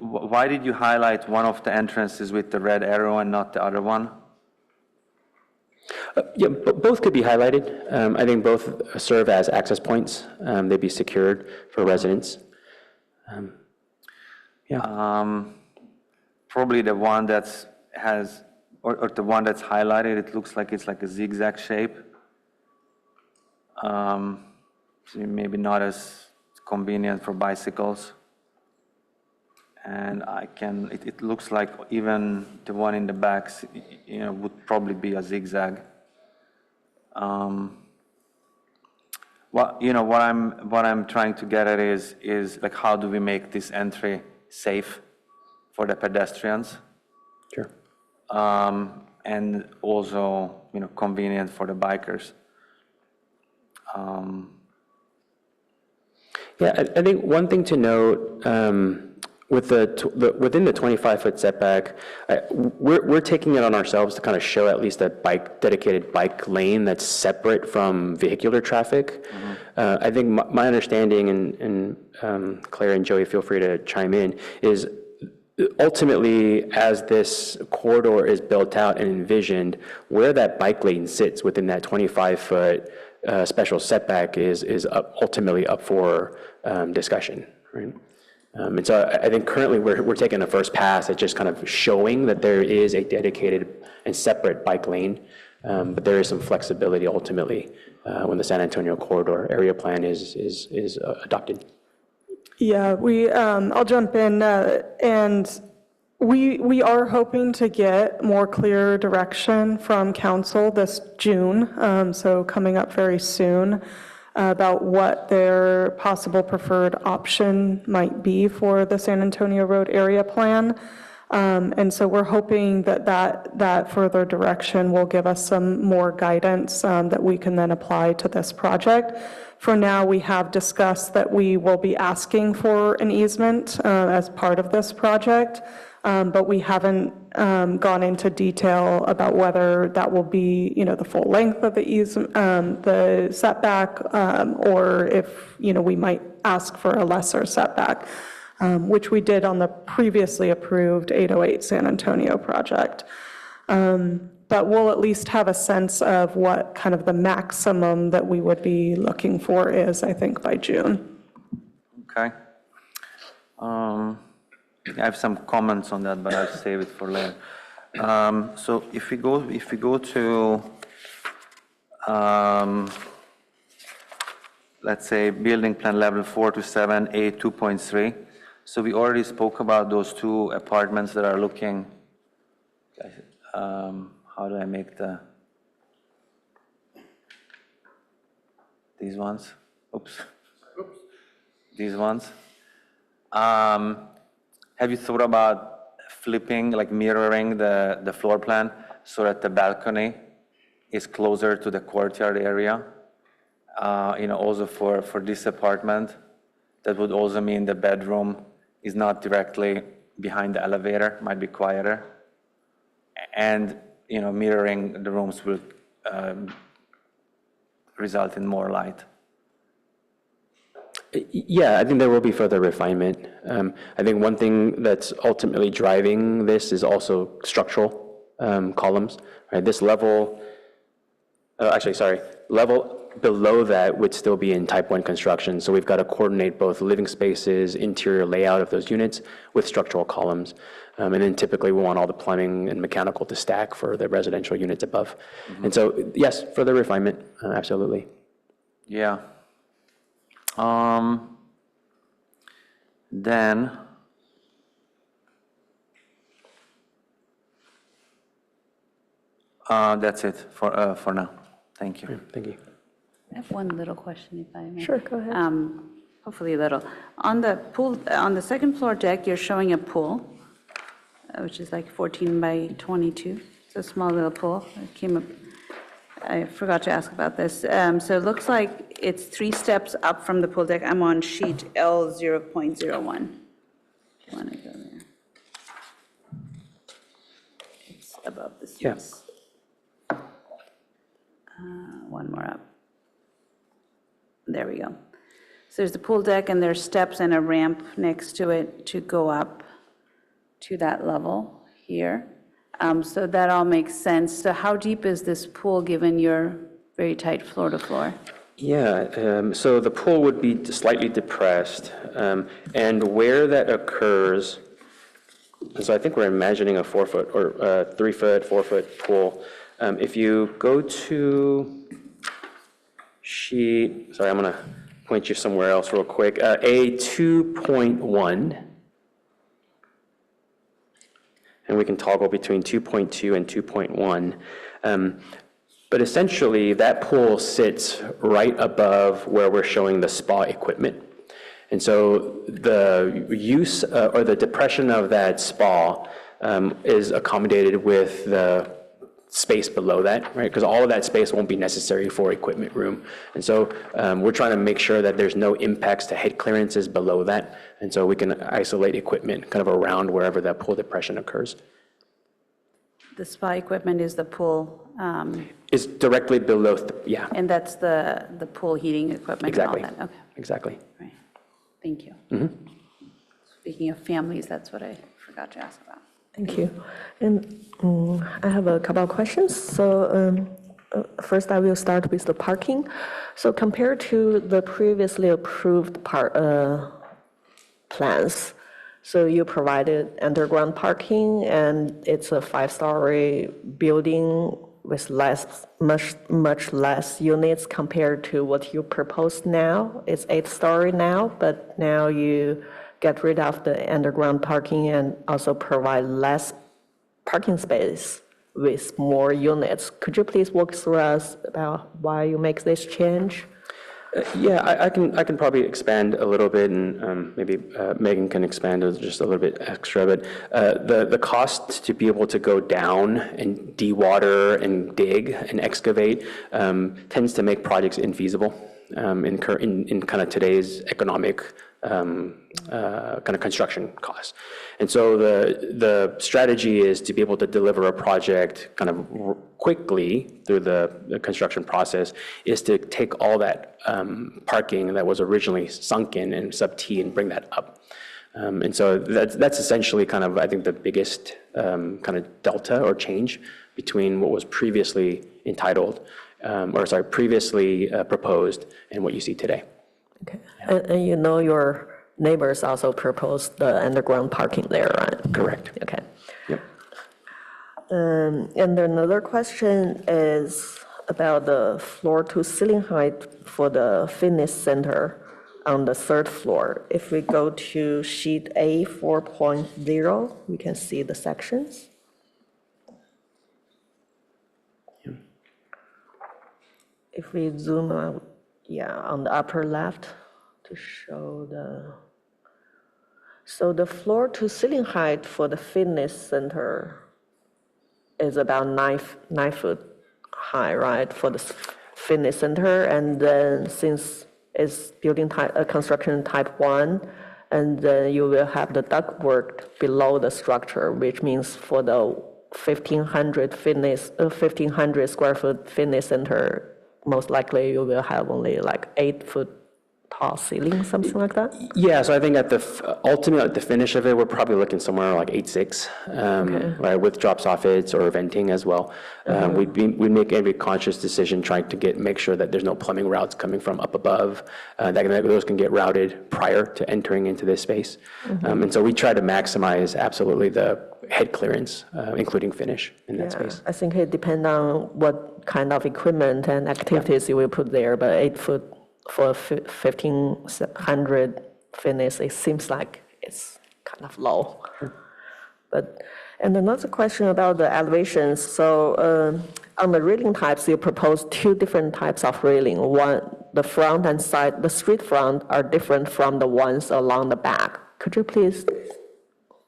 Speaker 14: why did you highlight one of the entrances with the red arrow and not the other one?
Speaker 10: Yeah, both could be highlighted. I think both serve as access points. They'd be secured for residents.
Speaker 14: Probably the one or the one that's highlighted, it looks like it's like a zigzag shape. So maybe not as convenient for bicycles. And it looks like even the one in the back, would probably be a zigzag. What I'm trying to get at is like, how do we make this entry safe for the pedestrians?
Speaker 10: Sure.
Speaker 14: And also, convenient for the bikers.
Speaker 10: Yeah, I think one thing to note, within the 25-foot setback, we're taking it on ourselves to kind of show at least a dedicated bike lane that's separate from vehicular traffic. I think my understanding, and Claire and Joey, feel free to chime in, is ultimately, as this corridor is built out and envisioned, where that bike lane sits within that 25-foot special setback is ultimately up for discussion, right? And so I think currently we're taking a first pass at just kind of showing that there is a dedicated and separate bike lane, but there is some flexibility ultimately when the San Antonio corridor area plan is adopted.
Speaker 7: Yeah, I'll jump in, and we are hoping to get more clear direction from council this June, so coming up very soon, about what their possible preferred option might be for the San Antonio Road area plan. And so we're hoping that further direction will give us some more guidance that we can then apply to this project. For now, we have discussed that we will be asking for an easement as part of this project, but we haven't gone into detail about whether that will be, the full length of the setback, or if, we might ask for a lesser setback, which we did on the previously approved 808 San Antonio project. But we'll at least have a sense of what kind of the maximum that we would be looking for is, I think, by June.
Speaker 14: Okay. I have some comments on that, but I'll save it for later. So if we go to, let's say, building plan level 4 to 7, A 2.3. So we already spoke about those two apartments that are looking, how do I make these ones? Oops. These ones. Have you thought about flipping, like mirroring the floor plan so that the balcony is closer to the courtyard area? Also for this apartment, that would also mean the bedroom is not directly behind the elevator, might be quieter. And, mirroring the rooms will result in more light.
Speaker 10: Yeah, I think there will be further refinement. I think one thing that's ultimately driving this is also structural columns, right? This level, level below that would still be in type 1 construction. So we've got to coordinate both living spaces, interior layout of those units with structural columns. And then typically we want all the plumbing and mechanical to stack for the residential units above. And so, yes, further refinement, absolutely.
Speaker 14: Yeah. Then that's it for now. Thank you.
Speaker 10: Thank you.
Speaker 4: I have one little question, if I may.
Speaker 7: Sure, go ahead.
Speaker 4: Hopefully little. On the pool, on the second floor deck, you're showing a pool, which is like 14 by 22. It's a small little pool. It came up. I forgot to ask about this. So it looks like it's 3 steps up from the pool deck. I'm on sheet L 0.01. Want to go there? It's above the
Speaker 10: Yeah.
Speaker 4: space. One more up. There we go. So there's the pool deck, and there's steps and a ramp next to it to go up to that level here. So that all makes sense. So how deep is this pool, given your very tight floor to floor?
Speaker 10: Yeah, so the pool would be slightly depressed, and where that occurs, so I think we're imagining a 4-foot or 3-foot, 4-foot pool. If you go to sheet, sorry, I'm going to point you somewhere else real quick, A 2.1, and we can toggle between 2.2 and 2.1. But essentially, that pool sits right above where we're showing the spa equipment. And so the use or the depression of that spa is accommodated with the space below that, right? Because all of that space won't be necessary for equipment room. And so we're trying to make sure that there's no impacts to head clearances below that. And so we can isolate equipment kind of around wherever that pool depression occurs.
Speaker 4: The spa equipment is the pool,
Speaker 10: Is directly below, yeah,
Speaker 4: and that's the pool heating equipment
Speaker 10: exactly,
Speaker 4: and all that? Okay,
Speaker 10: exactly.
Speaker 4: right. Thank you.
Speaker 10: Mm-hmm.
Speaker 4: Speaking of families, that's what I forgot to ask about.
Speaker 1: Thank you. And I have a couple of questions. So first, I will start with the parking. So compared to the previously approved plans, so you provided underground parking, and it's a 5-story building with much less units compared to what you propose now. It's 8-story now, but now you get rid of the underground parking and also provide less parking space with more units. Could you please walk through us about why you make this change?
Speaker 10: Yeah, I can probably expand a little bit, and maybe Megan can expand just a little bit extra. But the cost to be able to go down and de-water and dig and excavate tends to make projects infeasible in kind of today's economic kind of construction costs. And so the strategy is to be able to deliver a project kind of quickly through the construction process is to take all that parking that was originally sunk in and sub-T and bring that up. And so that's essentially kind of, I think, the biggest kind of delta or change between what was previously previously proposed and what you see today.
Speaker 1: Okay. And you know your neighbors also proposed the underground parking there, right?
Speaker 10: Correct.
Speaker 1: Okay.
Speaker 10: Yep.
Speaker 1: And another question is about the floor-to-ceiling height for the fitness center on the 3rd floor. If we go to sheet A 4.0, we can see the sections.
Speaker 10: Yep.
Speaker 1: If we zoom out, yeah, on the upper left to show so the floor-to-ceiling height for the fitness center is about 9 foot high, right, for the fitness center. And then since it's building type, construction type 1, and then you will have the ductwork below the structure, which means for the 1,500 square foot fitness center, most likely you will have only like 8 foot tall ceiling, something like that?
Speaker 10: Yeah, so I think at the ultimately at the finish of it, we're probably looking somewhere like 8.6, right, with drop soffits or venting as well. We'd make every conscious decision trying to make sure that there's no plumbing routes coming from up above. Those can get routed prior to entering into this space. And so we try to maximize absolutely the head clearance, including finish in that space.
Speaker 1: I think it depends on what kind of equipment and activities you will put there, but 8 foot for 1,500 fitness, it seems like it's kind of low. And another question about the elevations. So on the railing types, you propose 2 different types of railing. One, the front and side, the street front are different from the ones along the back. Could you please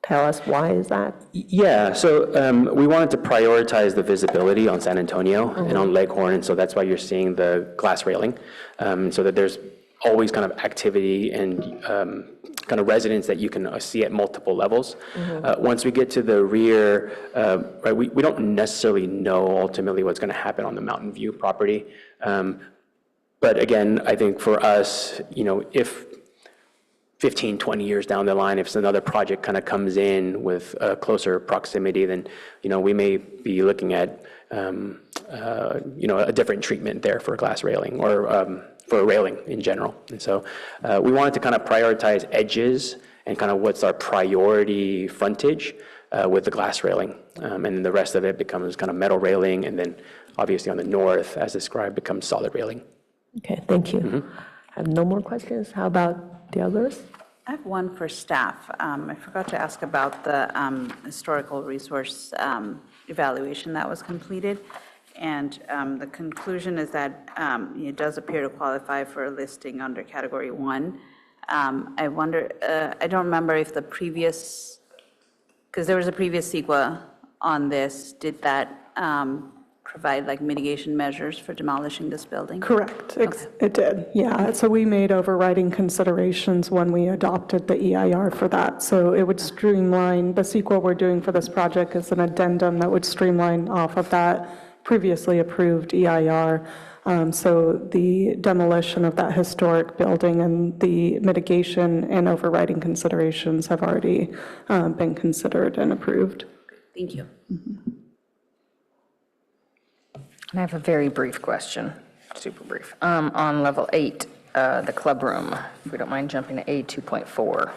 Speaker 1: tell us why is that?
Speaker 10: Yeah, so we wanted to prioritize the visibility on San Antonio and on Leghorn, and so that's why you're seeing the glass railing, so that there's always kind of activity and kind of residents that you can see at multiple levels. Once we get to the rear, right, we don't necessarily know ultimately what's going to happen on the Mountain View property. But again, I think for us, if 15, 20 years down the line, if another project kind of comes in with closer proximity, then, we may be looking at, a different treatment there for glass railing or for railing in general. And so we wanted to kind of prioritize edges and kind of what's our priority frontage with the glass railing. And then the rest of it becomes kind of metal railing. And then obviously on the north, as described, becomes solid railing.
Speaker 1: Okay, thank you. I have no more questions. How about the others?
Speaker 4: I have one for staff. I forgot to ask about the historical resource evaluation that was completed. And the conclusion is that it does appear to qualify for a listing under Category 1. I wonder, I don't remember if the previous, because there was a previous CEQA on this, did that provide like mitigation measures for demolishing this building?
Speaker 7: Correct. It did, yeah. So we made overriding considerations when we adopted the EIR for that. So it would streamline, the CEQA we're doing for this project is an addendum that would streamline off of that previously approved EIR. So the demolition of that historic building and the mitigation and overriding considerations have already been considered and approved.
Speaker 4: Thank you.
Speaker 8: I have a very brief question, super brief. On level 8, the club room, if we don't mind jumping to A2.4.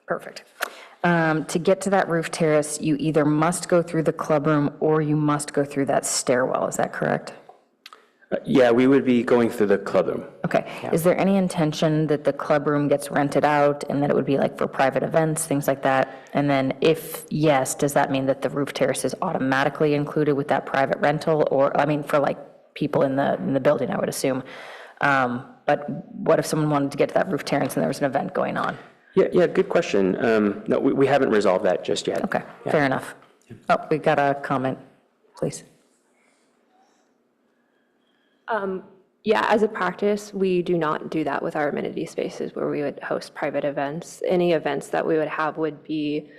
Speaker 8: Perfect. To get to that roof terrace, you either must go through the club room or you must go through that stairwell, is that correct?
Speaker 10: Yeah, we would be going through the club room.
Speaker 8: Okay. Is there any intention that the club room gets rented out and that it would be like for private events, things like that? And then if yes, does that mean that the roof terrace is automatically included with that private rental? Or, I mean, for like people in the building, I would assume. But what if someone wanted to get to that roof terrace and there was an event going on?
Speaker 10: Yeah, good question. No, we haven't resolved that just yet.
Speaker 8: Okay, fair enough. Oh, we got a comment, please.
Speaker 13: Yeah, as a practice, we do not do that with our amenity spaces where we would host private events. Any events that we would have would be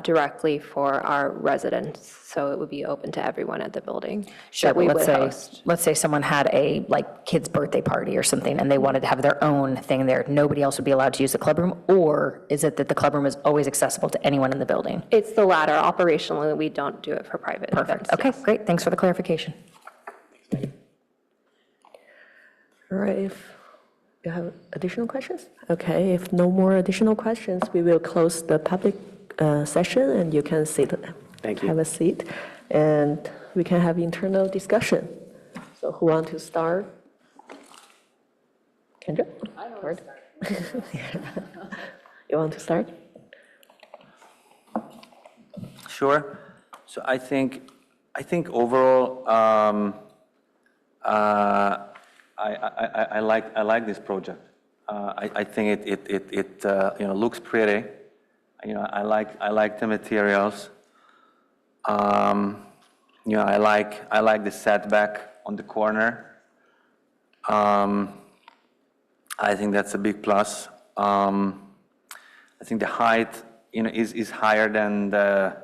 Speaker 13: directly for our residents, so it would be open to everyone at the building.
Speaker 8: Sure,
Speaker 13: that we
Speaker 8: but
Speaker 13: would host.
Speaker 8: let's say someone had a like kid's birthday party or something and they wanted to have their own thing there. Nobody else would be allowed to use the clubroom, or is it that the clubroom is always accessible to anyone in the building?
Speaker 13: It's the latter. Operationally, we don't do it for private events.
Speaker 8: Okay,
Speaker 13: yes.
Speaker 8: great. Thanks for the clarification.
Speaker 1: All right, if you have additional questions? Okay, if no more additional questions, we will close the public session and you can sit.
Speaker 10: Thank you.
Speaker 1: Have a seat and we can have internal discussion. So who want to start? Kendra? I want to start. You want to start?
Speaker 14: Sure. So I think overall, I like this project. I think it looks pretty. I like the materials. I like the setback on the corner. I think that's a big plus. I think the height, is higher than the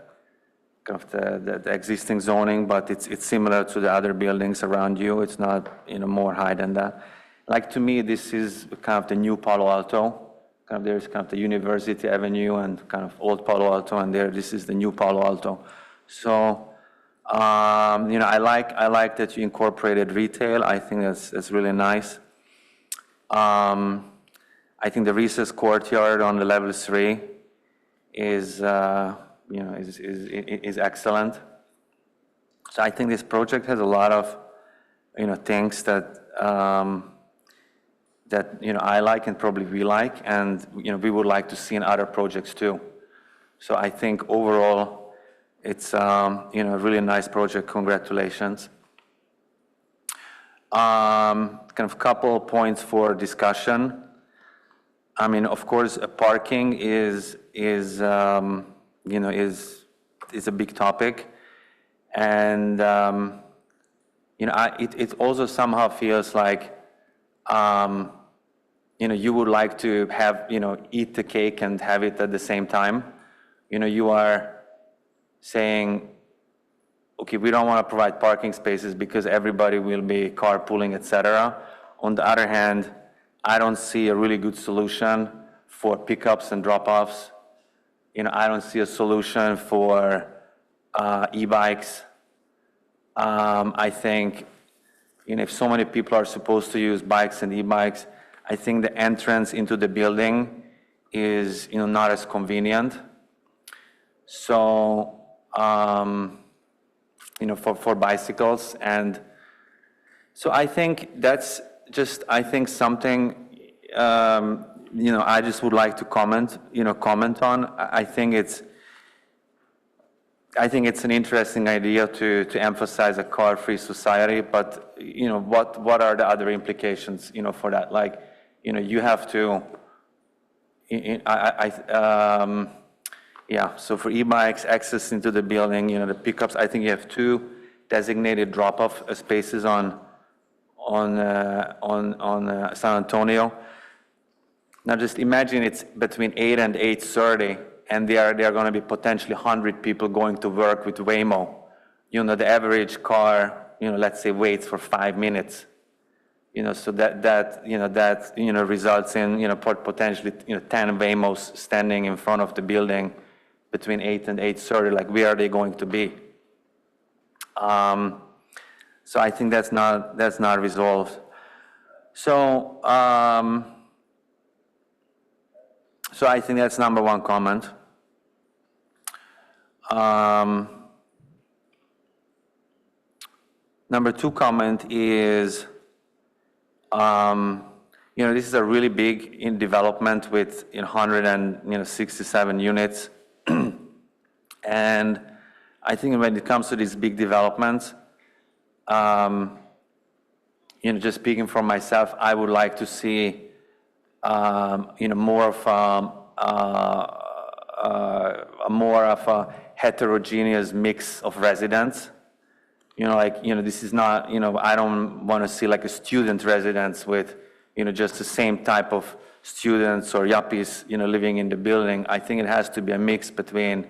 Speaker 14: kind of the existing zoning, but it's similar to the other buildings around you. It's not, more high than that. Like, to me, this is kind of the new Palo Alto. There's kind of the University Avenue and kind of old Palo Alto, and this is the new Palo Alto. So, I like that you incorporated retail. I think that's really nice. I think the recess courtyard on the level 3 is excellent. So I think this project has a lot of, things that I like and probably we like, and we would like to see in other projects too. So I think overall, it's a really nice project. Congratulations. Kind of couple points for discussion. I mean, of course, parking is a big topic, and it also somehow feels like, you would like to have, eat the cake and have it at the same time. You are saying, okay, we don't want to provide parking spaces because everybody will be carpooling, et cetera. On the other hand, I don't see a really good solution for pickups and drop-offs. I don't see a solution for e-bikes. I think, if so many people are supposed to use bikes and e-bikes, I think the entrance into the building is, not as convenient. So, for bicycles. And so I think that's just, something, I just would like to comment on. I think it's an interesting idea to emphasize a car-free society, but, what are the other implications, for that? Like, you have to, so for e-bikes, access into the building, the pickups, I think you have 2 designated drop-off spaces on San Antonio. Now just imagine it's between 8 and 8:30, and there are going to be potentially 100 people going to work with Waymo. The average car, let's say waits for 5 minutes. So that results in, potentially, 10 Waymos standing in front of the building between 8 and 8:30. Like, where are they going to be? So I think that's not resolved. So, so I think that's number 1 comment. Number 2 comment is, this is a really big in development with 167 units. And I think when it comes to these big developments, just speaking for myself, I would like to see, more of a heterogeneous mix of residents. This is not, I don't want to see like a student residence with, just the same type of students or yuppies, living in the building. I think it has to be a mix between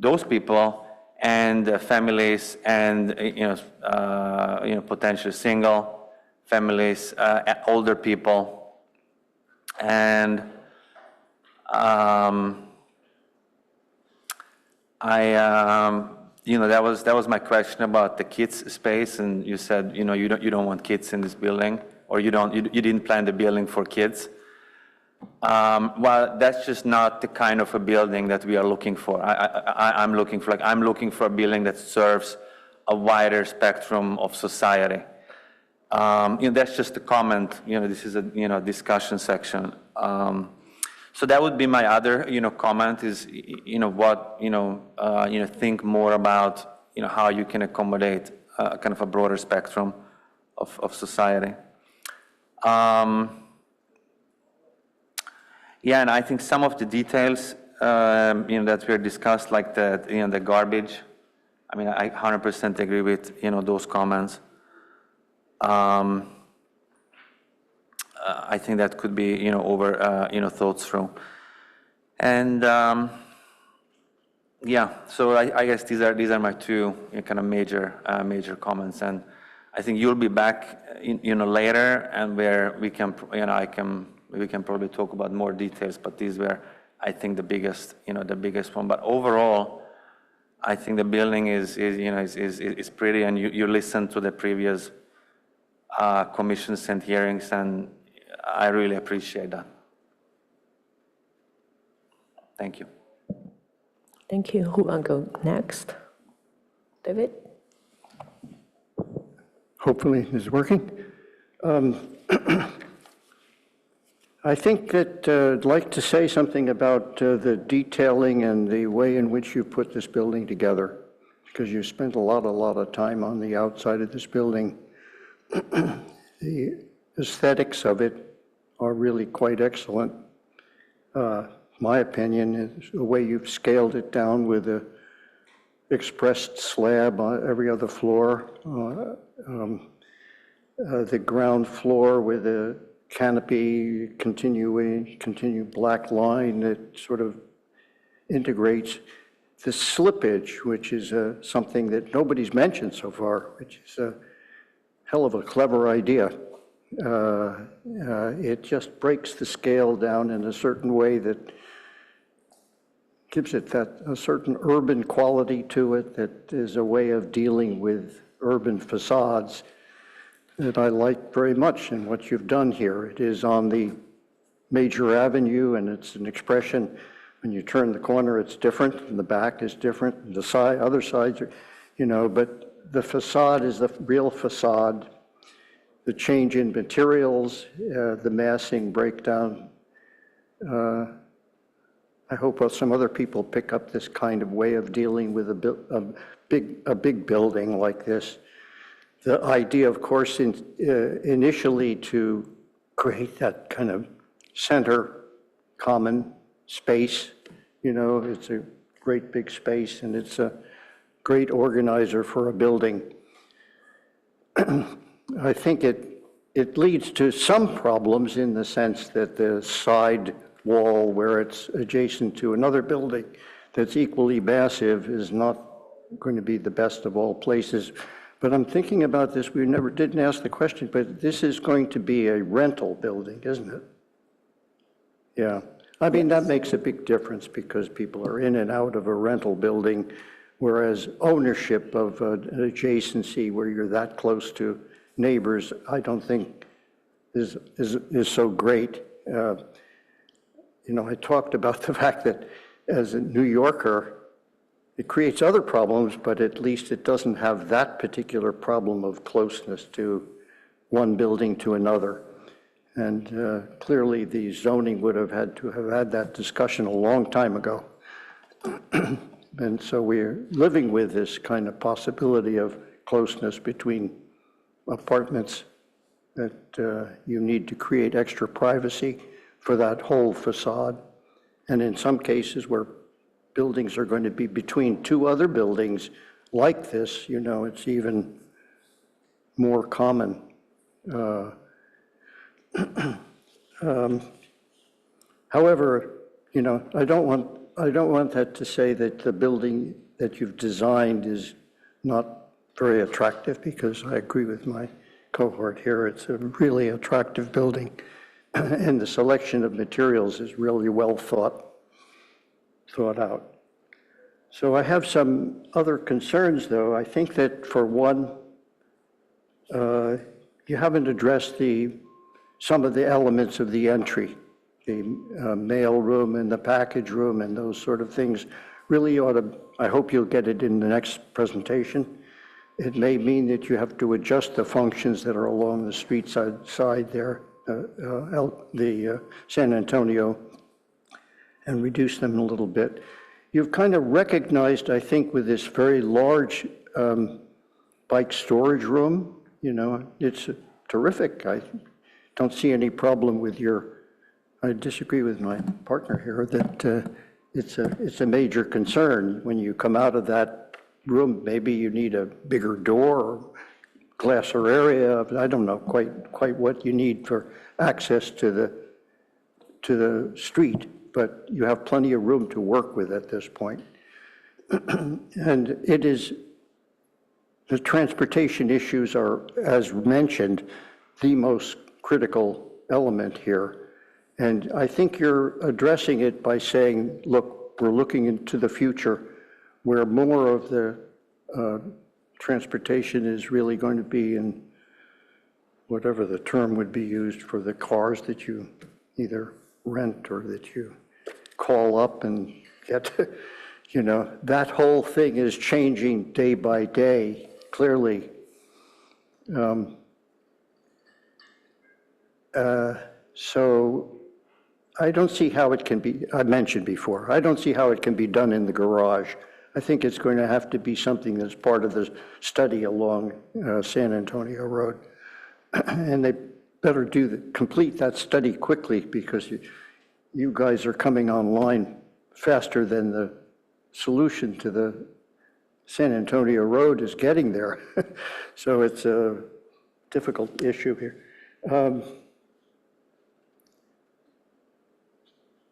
Speaker 14: those people and families and, potentially single families, older people. And that was my question about the kids space, and you said, you don't want kids in this building, or you didn't plan the building for kids. Well, that's just not the kind of a building that we are looking for. I'm looking for a building that serves a wider spectrum of society. That's just a comment. This is a discussion section. So that would be my other comment is what think more about how you can accommodate kind of a broader spectrum of society. Yeah, and I think some of the details that were discussed, like the garbage. I mean, I 100% agree with those comments. I think that could be thought through, and yeah. So I guess these are my 2 kind of major comments, and I think you'll be back later, and where we can we can probably talk about more details. But these were, I think, the biggest one. But overall, I think the building is pretty, and you listen to the previous commissions and hearings, and I really appreciate that. Thank you.
Speaker 1: Thank you. Who will go next? David?
Speaker 9: Hopefully this is working. I think that I'd like to say something about the detailing and the way in which you put this building together, because you spent a lot of time on the outside of this building. The aesthetics of it are really quite excellent. My opinion is the way you've scaled it down with expressed slab on every other floor. The ground floor with a canopy continue black line that sort of integrates the slippage, which is something that nobody's mentioned so far, which is a hell of a clever idea. It just breaks the scale down in a certain way that gives it a certain urban quality to it that is a way of dealing with urban facades that I like very much in what you've done here. It is on the major avenue, and it's an expression. When you turn the corner, it's different, and the back is different, and the other sides are, but the facade is the real facade. The change in materials, the massing breakdown. I hope some other people pick up this kind of way of dealing with a big building like this. The idea, of course, initially to create that kind of center common space. It's a great big space, and it's a great organizer for a building. I think it leads to some problems in the sense that the side wall where it's adjacent to another building that's equally massive is not going to be the best of all places. But I'm thinking about this, we didn't ask the question, but this is going to be a rental building, isn't it? Yeah. I mean, that makes a big difference because people are in and out of a rental building, whereas ownership of an adjacency where you're that close to neighbors, I don't think is so great. I talked about the fact that as a New Yorker, it creates other problems, but at least it doesn't have that particular problem of closeness to one building to another. And clearly the zoning would have had to have had that discussion a long time ago. And so we're living with this kind of possibility of closeness between apartments that you need to create extra privacy for that whole facade. And in some cases where buildings are going to be between two other buildings like this, it's even more common. However, I don't want that to say that the building that you've designed is not very attractive, because I agree with my cohort here. It's a really attractive building, and the selection of materials is really well thought out. So I have some other concerns, though. I think that for one, you haven't addressed some of the elements of the entry, the mail room and the package room and those sort of things. Really ought to, I hope you'll get it in the next presentation. It may mean that you have to adjust the functions that are along the street side there, the San Antonio, and reduce them a little bit. You've kind of recognized, I think, with this very large bike storage room, it's terrific. I don't see any problem with I disagree with my partner here that it's a major concern. When you come out of that room, maybe you need a bigger door or glasser area. I don't know quite what you need for access to the street, but you have plenty of room to work with at this point. And the transportation issues are, as mentioned, the most critical element here. And I think you're addressing it by saying, look, we're looking into the future where more of the transportation is really going to be in whatever the term would be used for the cars that you either rent or that you call up and get, that whole thing is changing day by day, clearly. So I don't see how it can be, I mentioned before, I don't see how it can be done in the garage. I think it's going to have to be something that's part of the study along San Antonio Road. And they better complete that study quickly, because you guys are coming online faster than the solution to the San Antonio Road is getting there. So it's a difficult issue here.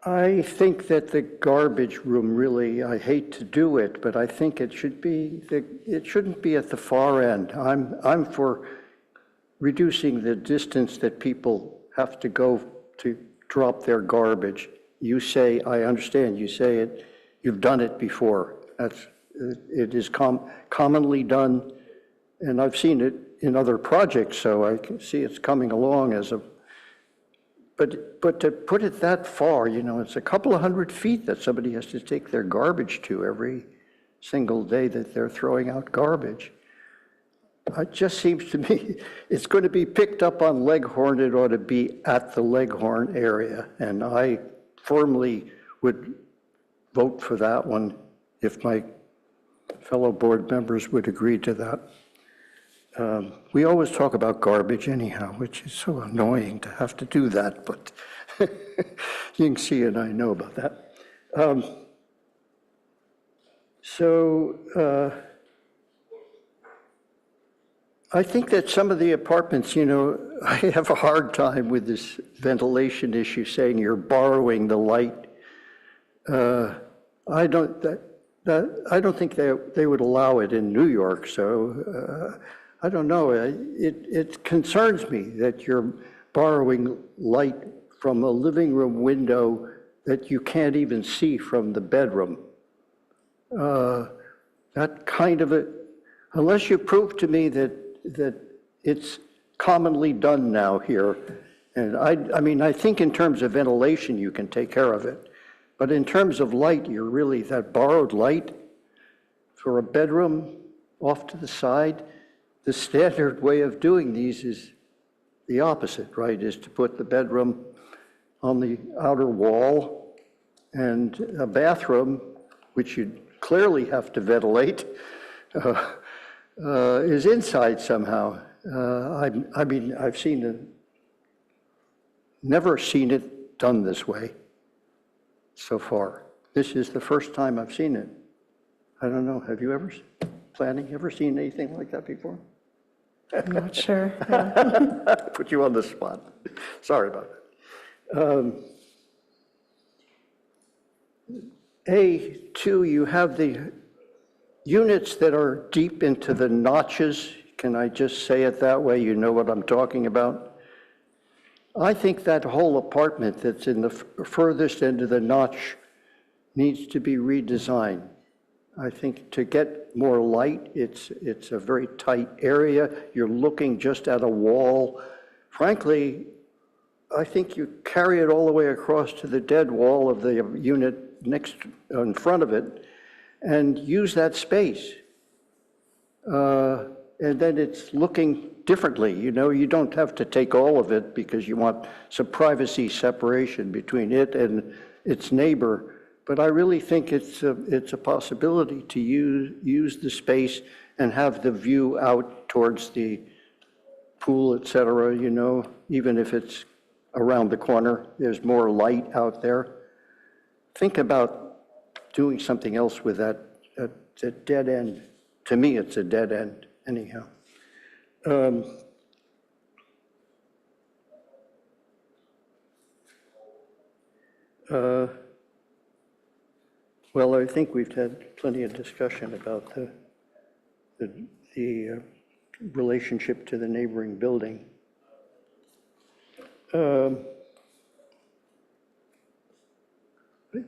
Speaker 9: I think that the garbage room really, I hate to do it, but I think it should be, it shouldn't be at the far end. I'm for reducing the distance that people have to go to drop their garbage. You say, I understand, you say it, you've done it before. It is commonly done, and I've seen it in other projects, so I can see it's coming along as a, but to put it that far, you know, it's a couple of 100 feet that somebody has to take their garbage to every single day that they're throwing out garbage. It just seems to me, it's going to be picked up on Leghorn, it ought to be at the Leghorn area, and I firmly would vote for that one if my fellow board members would agree to that. We always talk about garbage anyhow, which is so annoying to have to do that, but Ying Xi and I know about that. I think that some of the apartments, you know, I have a hard time with this ventilation issue, saying you're borrowing the light. I don't think they would allow it in New York, so I don't know. It concerns me that you're borrowing light from a living room window that you can't even see from the bedroom. That kind of a, unless you prove to me that it's commonly done now here, and I mean, I think in terms of ventilation, you can take care of it. But in terms of light, you're really, that borrowed light for a bedroom off to the side, the standard way of doing these is the opposite, right? Is to put the bedroom on the outer wall and a bathroom, which you clearly have to ventilate, is inside somehow. I mean, I've seen it, never seen it done this way so far. This is the first time I've seen it. I don't know, have you ever, planning, ever seen anything like that before?
Speaker 7: I'm not sure.
Speaker 9: Put you on the spot. Sorry about that. A2, you have the units that are deep into the notches. Can I just say it that way? You know what I'm talking about? I think that whole apartment that's in the furthest end of the notch needs to be redesigned. I think to get more light, it's a very tight area. You're looking just at a wall. Frankly, I think you carry it all the way across to the dead wall of the unit next in front of it and use that space. And then it's looking differently. You know, you don't have to take all of it because you want some privacy separation between it and its neighbor. But I really think it's a possibility to use the space and have the view out towards the pool, et cetera, you know, even if it's around the corner, there's more light out there. Think about doing something else with that. It's a dead end. To me, it's a dead end, anyhow. Well, I think we've had plenty of discussion about the relationship to the neighboring building.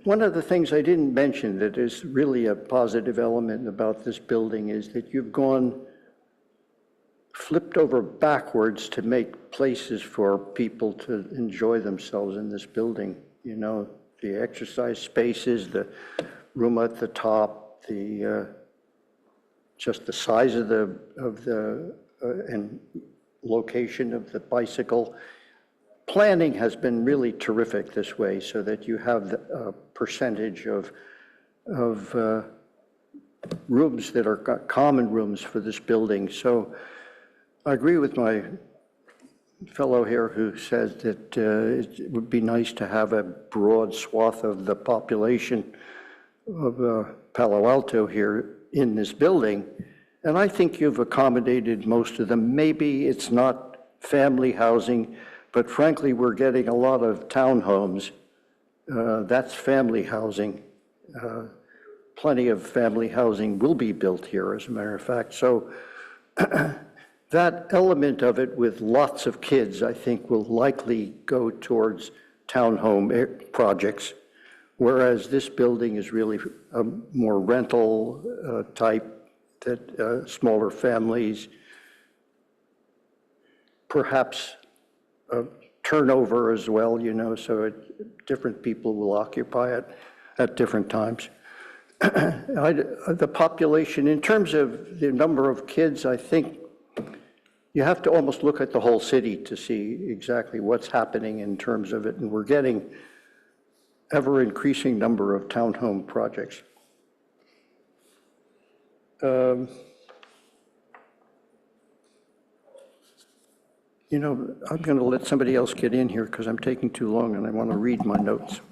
Speaker 9: One of the things I didn't mention that is really a positive element about this building is that you've flipped over backwards to make places for people to enjoy themselves in this building. You know, the exercise spaces, the room at the top, just the size of the and location of the bicycle. Planning has been really terrific this way, so that you have a percentage of rooms that are common rooms for this building. So I agree with my fellow here who says that it would be nice to have a broad swath of the population of Palo Alto here in this building, and I think you've accommodated most of them. Maybe it's not family housing, but frankly, we're getting a lot of townhomes. That's family housing. Plenty of family housing will be built here, as a matter of fact. So that element of it with lots of kids, I think, will likely go towards townhome projects, whereas this building is really a more rental type, that smaller families, perhaps turnover as well, you know, so different people will occupy it at different times. The population, in terms of the number of kids, I think you have to almost look at the whole city to see exactly what's happening in terms of it, and we're getting ever-increasing number of townhome projects. You know, I'm going to let somebody else get in here because I'm taking too long and I want to read my notes.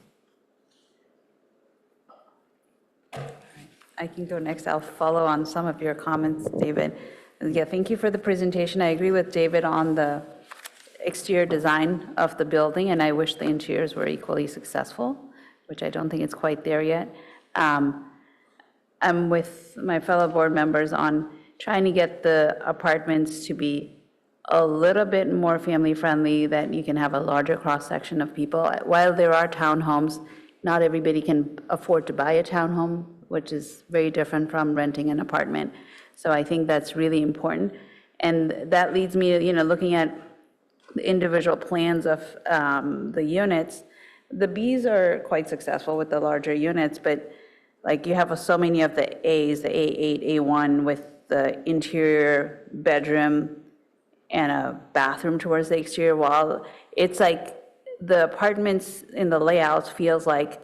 Speaker 4: I can go next. I'll follow on some of your comments, David. Yeah, thank you for the presentation. I agree with David on the exterior design of the building, and I wish the interiors were equally successful, which I don't think it's quite there yet. I'm with my fellow board members on trying to get the apartments to be a little bit more family-friendly, that you can have a larger cross-section of people. While there are townhomes, not everybody can afford to buy a townhome, which is very different from renting an apartment. So I think that's really important. And that leads me to, you know, looking at the individual plans of the units. The Bs are quite successful with the larger units, but like you have so many of the As, the A8, A1 with the interior bedroom and a bathroom towards the exterior wall. It's like the apartments in the layouts feels like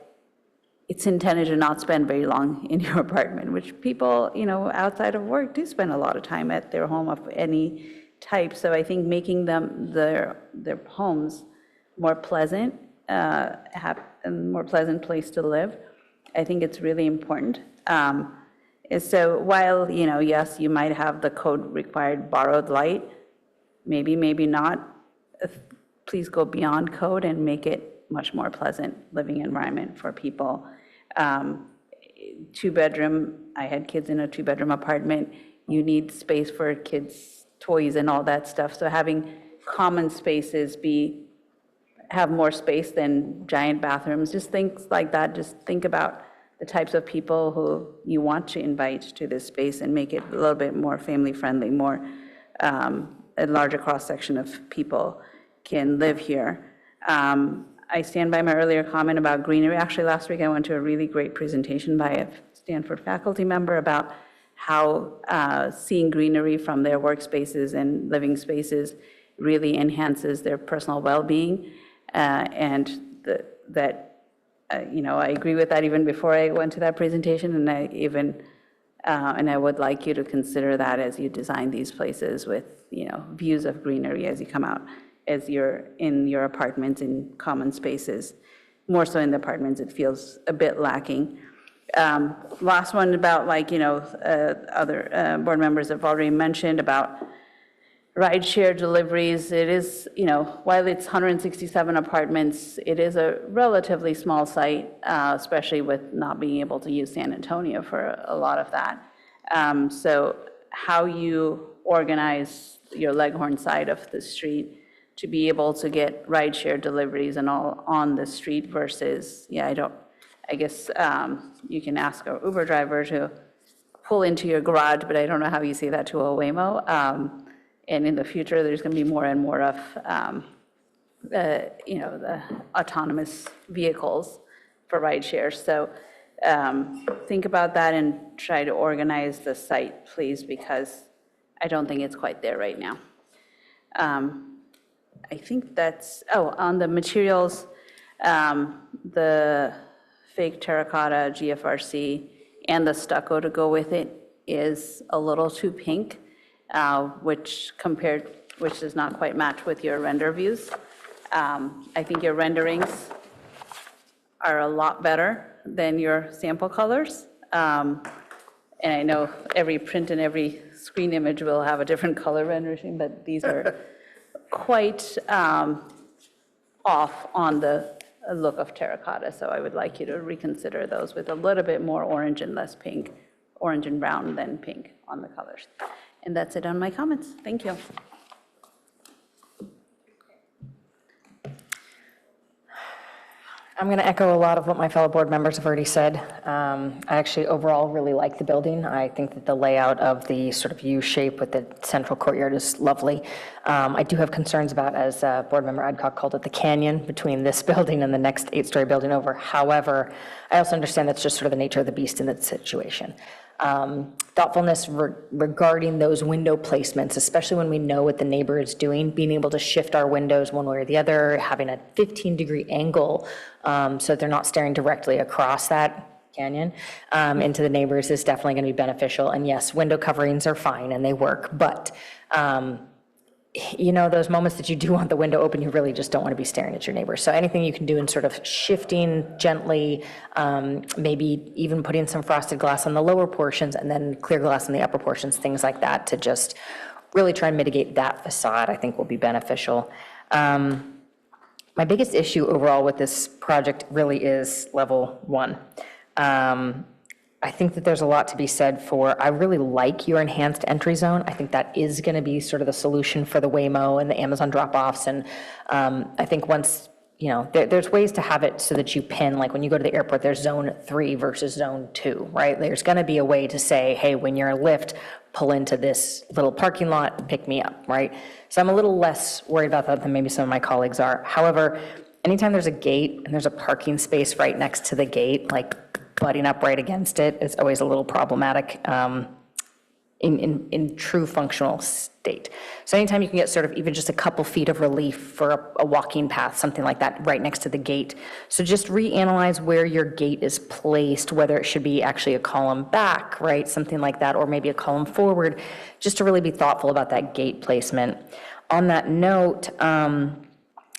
Speaker 4: it's intended to not spend very long in your apartment, which people, you know, outside of work do spend a lot of time at their home of any type. So I think making them, their homes more pleasant, have a more pleasant place to live, I think it's really important. So while, you know, yes, you might have the code required borrowed light, maybe not, please go beyond code and make it much more pleasant living environment for people. Two-bedroom, I had kids in a two-bedroom apartment. You need space for kids' toys and all that stuff. So having common spaces have more space than giant bathrooms, just things like that. Just think about the types of people who you want to invite to this space and make it a little bit more family-friendly, more a larger cross-section of people can live here. I stand by my earlier comment about greenery. Actually, last week I went to a really great presentation by a Stanford faculty member about how seeing greenery from their workspaces and living spaces really enhances their personal well-being, and you know, I agree with that even before I went to that presentation, and I would like you to consider that as you design these places with, you know, views of greenery as you come out, as you're in your apartments in common spaces. More so in the apartments, it feels a bit lacking. Last one about, like, you know, other board members have already mentioned about ride-share deliveries. It is, you know, while it's 167 apartments, it is a relatively small site, especially with not being able to use San Antonio for a lot of that. So how you organize your Leghorn side of the street to be able to get ride-share deliveries and all on the street versus, I guess you can ask an Uber driver to pull into your garage, but I don't know how you say that to a Waymo. And in the future, there's going to be more and more of, you know, the autonomous vehicles for ride shares. So think about that and try to organize the site, please, because I don't think it's quite there right now. I think that's, on the materials, the fake terracotta, GFRC, and the stucco to go with it is a little too pink, which does not quite match with your render views. I think your renderings are a lot better than your sample colors. And I know every print and every screen image will have a different color rendering, but these are quite off on the look of terracotta. So I would like you to reconsider those with a little bit more orange and less pink, orange and brown than pink on the colors. And that's it on my comments. Thank you.
Speaker 8: I'm going to echo a lot of what my fellow board members have already said. I actually overall really like the building. I think that the layout of the sort of U shape with the central courtyard is lovely. I do have concerns about, as board member Adcock called it, the canyon between this building and the next 8-story building over. However, I also understand that's just sort of the nature of the beast in that situation. Thoughtfulness regarding those window placements, especially when we know what the neighbor is doing, being able to shift our windows one way or the other, having a 15-degree angle so that they're not staring directly across that canyon into the neighbors is definitely going to be beneficial. And yes, window coverings are fine and they work, but you know, those moments that you do want the window open, you really just don't want to be staring at your neighbor. So anything you can do in sort of shifting gently, maybe even putting some frosted glass on the lower portions and then clear glass on the upper portions, things like that, to just really try and mitigate that facade, I think will be beneficial. My biggest issue overall with this project really is level 1. I think that there's a lot to be said for, I really like your enhanced entry zone. I think that is going to be sort of the solution for the Waymo and the Amazon drop-offs. And I think once, you know, there's ways to have it so that you pin, like when you go to the airport, there's zone 3 versus zone 2, right? There's going to be a way to say, hey, when you're a Lyft, pull into this little parking lot, pick me up, right? So I'm a little less worried about that than maybe some of my colleagues are. However, anytime there's a gate and there's a parking space right next to the gate, like butting up right against it, is always a little problematic in true functional state. So anytime you can get sort of even just a couple feet of relief for a walking path, something like that, right next to the gate. So just reanalyze where your gate is placed, whether it should be actually a column back, right, something like that, or maybe a column forward, just to really be thoughtful about that gate placement. On that note,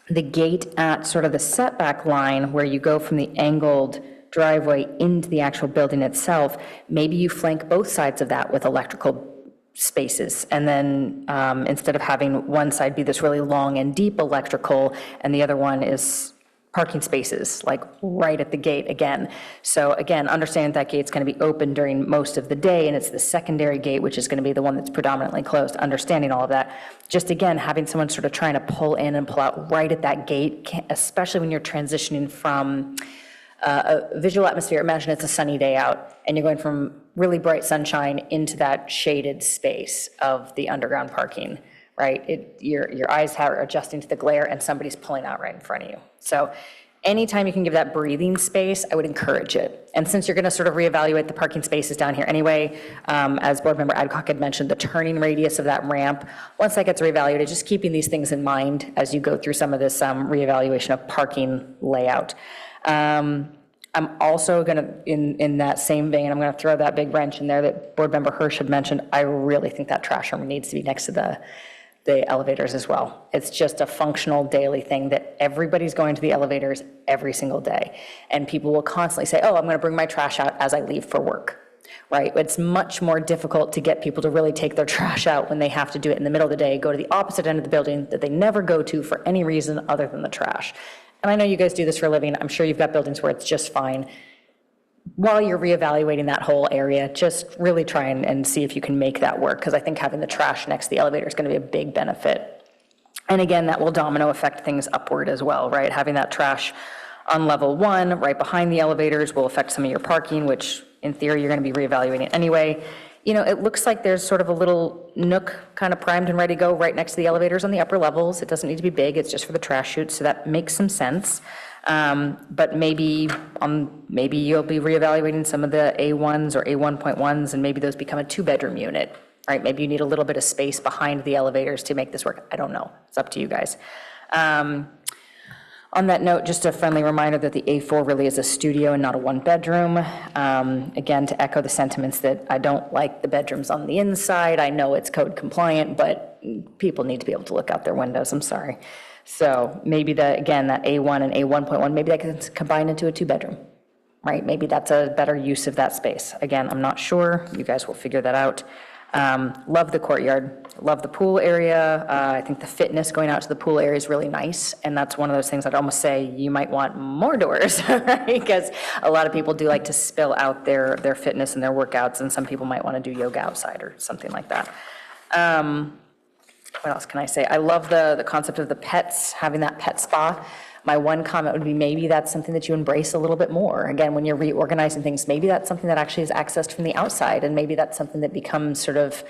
Speaker 8: the gate at sort of the setback line where you go from the angled driveway into the actual building itself, maybe you flank both sides of that with electrical spaces. And then instead of having one side be this really long and deep electrical and the other one is parking spaces, like right at the gate again. So again, understand that gate's going to be open during most of the day and it's the secondary gate, which is going to be the one that's predominantly closed, understanding all of that. Just again, having someone sort of trying to pull in and pull out right at that gate, especially when you're transitioning from a visual atmosphere. Imagine it's a sunny day out and you're going from really bright sunshine into that shaded space of the underground parking, right? Your eyes are adjusting to the glare and somebody's pulling out right in front of you. So anytime you can give that breathing space, I would encourage it. And since you're going to sort of reevaluate the parking spaces down here anyway, as board member Adcock had mentioned, the turning radius of that ramp, once that gets reevaluated, just keeping these things in mind as you go through some of this reevaluation of parking layout. I'm also going to, in that same vein, I'm going to throw that big wrench in there that board member Hirsch had mentioned. I really think that trash room needs to be next to the elevators as well. It's just a functional daily thing that everybody's going to the elevators every single day. And people will constantly say, oh, I'm going to bring my trash out as I leave for work, right? It's much more difficult to get people to really take their trash out when they have to do it in the middle of the day, go to the opposite end of the building that they never go to for any reason other than the trash. And I know you guys do this for a living. I'm sure you've got buildings where it's just fine. While you're reevaluating that whole area, just really try and see if you can make that work, because I think having the trash next to the elevator is going to be a big benefit. And again, that will domino affect things upward as well, right? Having that trash on level 1 right behind the elevators will affect some of your parking, which in theory you're going to be reevaluating anyway. You know, it looks like there's sort of a little nook kind of primed and ready to go right next to the elevators on the upper levels. It doesn't need to be big, it's just for the trash chute, so that makes some sense. But maybe you'll be reevaluating some of the A1s or A1.1s, and maybe those become a 2-bedroom unit, right? Maybe you need a little bit of space behind the elevators to make this work. I don't know, it's up to you guys. On that note, just a friendly reminder that the A4 really is a studio and not a 1-bedroom. Again, to echo the sentiments that I don't like the bedrooms on the inside. I know it's code compliant, but people need to be able to look out their windows, I'm sorry. So maybe that A1 and A1.1, maybe that can combine into a 2-bedroom. right? Maybe that's a better use of that space. Again, I'm not sure. You guys will figure that out. Love the courtyard, love the pool area. I think the fitness going out to the pool area is really nice. And that's one of those things I'd almost say you might want more doors, right? Because a lot of people do like to spill out their fitness and their workouts, and some people might want to do yoga outside or something like that. What else can I say? I love the concept of the pets, having that pet spa. My one comment would be maybe that's something that you embrace a little bit more. Again, when you're reorganizing things, maybe that's something that actually is accessed from the outside, and maybe that's something that becomes sort of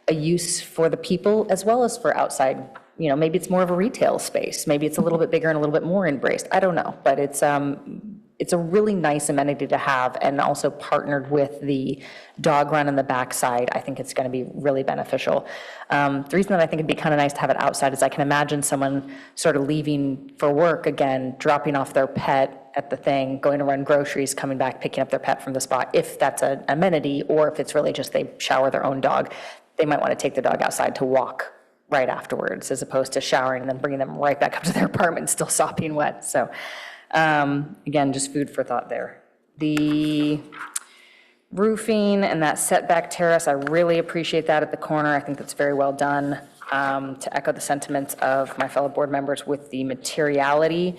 Speaker 8: a use for the people as well as for outside. You know, maybe it's more of a retail space. Maybe it's a little bit bigger and a little bit more embraced. I don't know, but it's a really nice amenity to have, and also partnered with the dog run on the backside, I think it's going to be really beneficial. The reason that I think it'd be kind of nice to have it outside is I can imagine someone sort of leaving for work again, dropping off their pet at the thing, going to run groceries, coming back, picking up their pet from the spot, if that's an amenity, or if it's really just they shower their own dog. They might want to take the dog outside to walk right afterwards, as opposed to showering and then bringing them right back up to their apartment, still sopping wet. So again, just food for thought there. The roofing and that setback terrace, I really appreciate that at the corner. I think that's very well done. To echo the sentiments of my fellow board members with the materiality,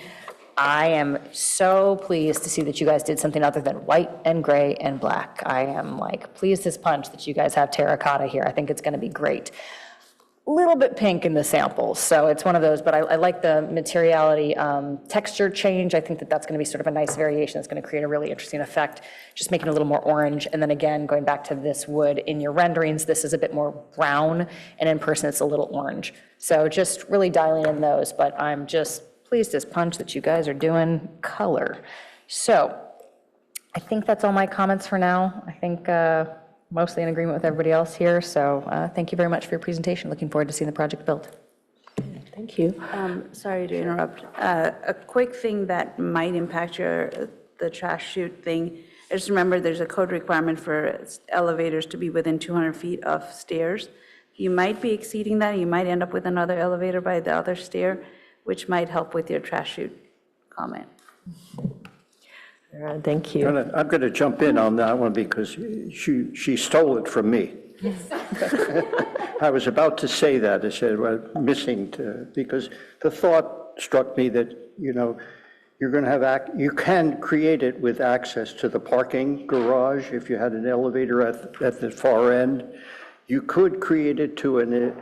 Speaker 8: I am so pleased to see that you guys did something other than white and gray and black. I am like pleased as punch that you guys have terracotta here. I think it's going to be great. Little bit pink in the samples, so it's one of those, but I like the materiality texture change. I think that that's going to be sort of a nice variation that's going to create a really interesting effect, just making it a little more orange. And then again, going back to this wood, in your renderings, this is a bit more brown, and in person, it's a little orange. So just really dialing in those, but I'm just pleased as punch that you guys are doing color. So I think that's all my comments for now. I think mostly in agreement with everybody else here. So thank you very much for your presentation. Looking forward to seeing the project built.
Speaker 1: Thank you.
Speaker 4: Sorry to interrupt. A quick thing that might impact the trash chute thing. I just remember there's a code requirement for elevators to be within 200 feet of stairs. You might be exceeding that. You might end up with another elevator by the other stair, which might help with your trash chute comment.
Speaker 1: Thank you.
Speaker 9: I'm going to jump in on that one because she stole it from me. I was about to say that. I said, well, because the thought struck me that, you know, you're going to have, you can create it with access to the parking garage if you had an elevator at the far end. You could create it to an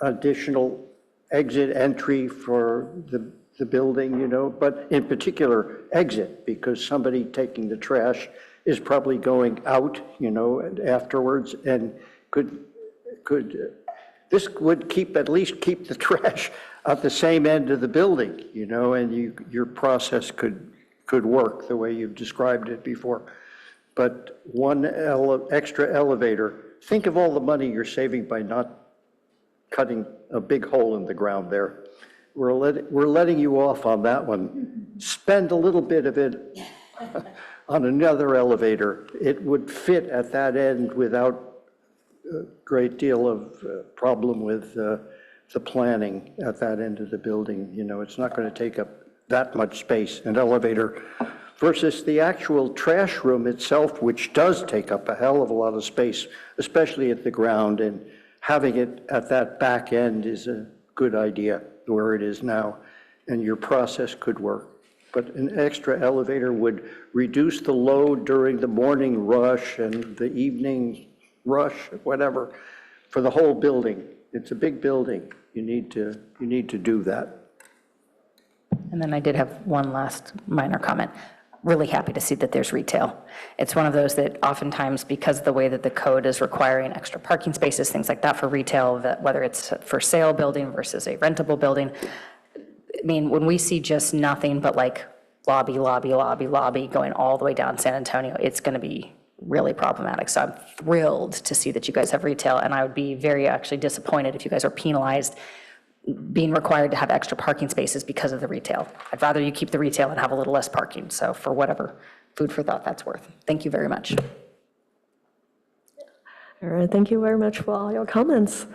Speaker 9: additional exit entry for the building, you know, but in particular exit, because somebody taking the trash is probably going out, you know, afterwards, and this would at least keep the trash at the same end of the building, you know, and your process could work the way you've described it before. But one extra elevator, think of all the money you're saving by not cutting a big hole in the ground there. We're letting you off on that one. Spend a little bit of it on another elevator. It would fit at that end without a great deal of problem with the planning at that end of the building. You know, it's not going to take up that much space, an elevator, versus the actual trash room itself, which does take up a hell of a lot of space, especially at the ground, and having it at that back end is a good idea where it is now, and your process could work. But an extra elevator would reduce the load during the morning rush and the evening rush, whatever, for the whole building. It's a big building. You need to do that.
Speaker 8: And then I did have one last minor comment. Really happy to see that there's retail. It's one of those that oftentimes, because of the way that the code is requiring extra parking spaces, things like that for retail, that whether it's for sale building versus a rentable building, I mean, when we see just nothing but like lobby going all the way down San Antonio, it's going to be really problematic. So I'm thrilled to see that you guys have retail, and I would be very actually disappointed if you guys are penalized being required to have extra parking spaces because of the retail. I'd rather you keep the retail and have a little less parking. So for whatever food for thought that's worth. Thank you very much.
Speaker 1: All right, thank you very much for all your comments.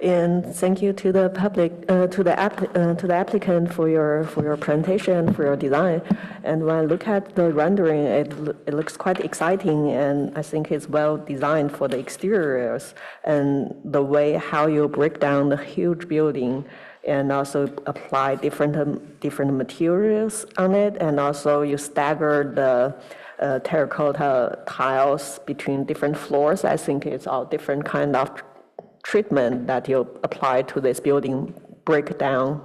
Speaker 1: And thank you to the public, to the applicant for your presentation, for your design. And when I look at the rendering, it looks quite exciting, and I think it's well designed for the exteriors and the way how you break down the huge building and also apply different materials on it, and also you stagger the terracotta tiles between different floors. I think it's all different kind of treatment that you apply to this building, break down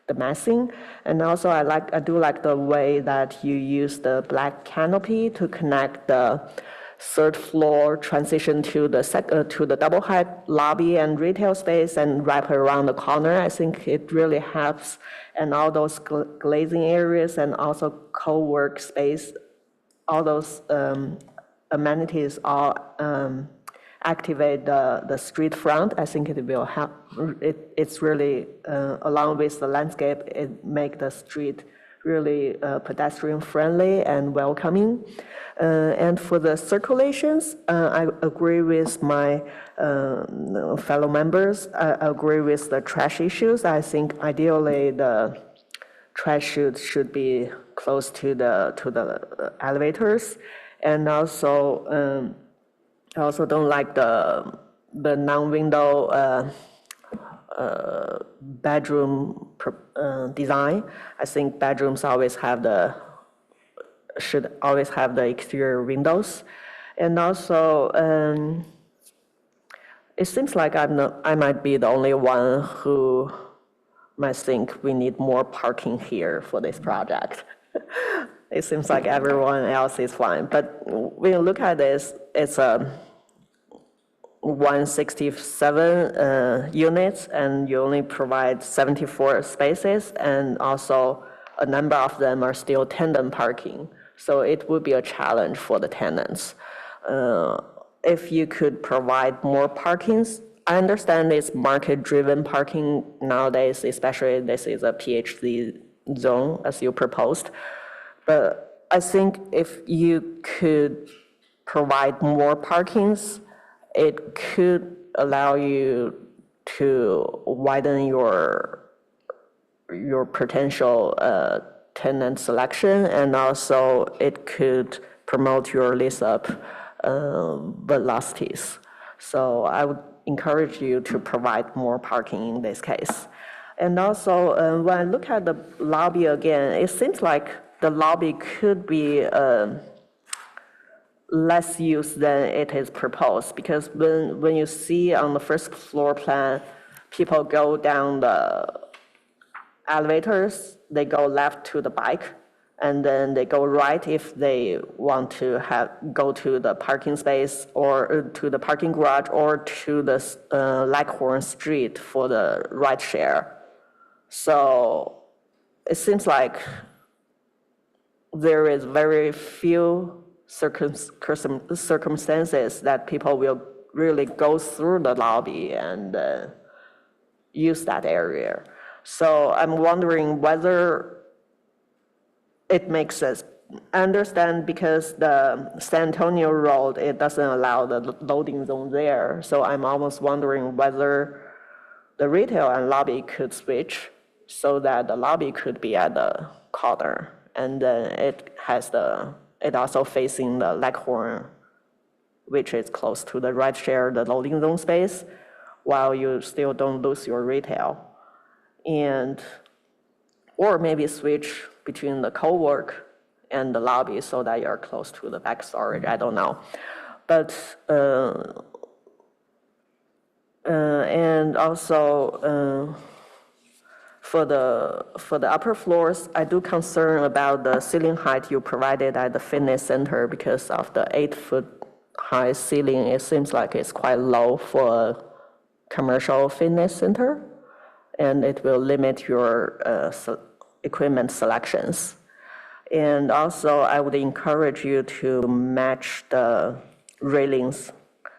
Speaker 1: the massing. And also I do like the way that you use the black canopy to connect the third floor transition to the double height lobby and retail space and wrap around the corner. I think it really helps, and all those glazing areas and also co-work space, all those amenities all activate the street front. I think it will help. It's really, along with the landscape, it make the street really pedestrian friendly and welcoming. And for the circulations, I agree with my fellow members. I agree with the trash issues. I think ideally the trash should be close to the elevators, and also I also don't like the non-window bedroom design. I think bedrooms should always have the exterior windows, and also it seems like I might be the only one who might think we need more parking here for this project. It seems like everyone else is fine, but when you look at this, it's a 167 units, and you only provide 74 spaces, and also a number of them are still tenant parking. So it would be a challenge for the tenants. If you could provide more parkings, I understand it's market-driven parking nowadays, especially this is a PHC zone as you proposed. But I think if you could provide more parkings, it could allow you to widen your potential tenant selection, and also it could promote your lease-up velocities. So I would encourage you to provide more parking in this case. And also, when I look at the lobby again, it seems like the lobby could be less used than it is proposed, because when you see on the first floor plan, people go down the elevators, they go left to the bike, and then they go right if they want to go to the parking space or to the parking garage or to the Leghorn Street for the ride share. So it seems like there is very few circumstances that people will really go through the lobby and use that area. So I'm wondering whether it makes sense. I understand because the San Antonio Road, it doesn't allow the loading zone there. So I'm almost wondering whether the retail and lobby could switch so that the lobby could be at the corner, and then it also facing the Leghorn, which is close to the ride share, the loading zone space, while you still don't lose your retail. Or maybe switch between the co-work and the lobby so that you're close to the back storage, I don't know. But, and also, for the upper floors, I do concern about the ceiling height you provided at the fitness center because of the 8-foot high ceiling. It seems like it's quite low for a commercial fitness center, and it will limit your equipment selections. And also, I would encourage you to match the railings,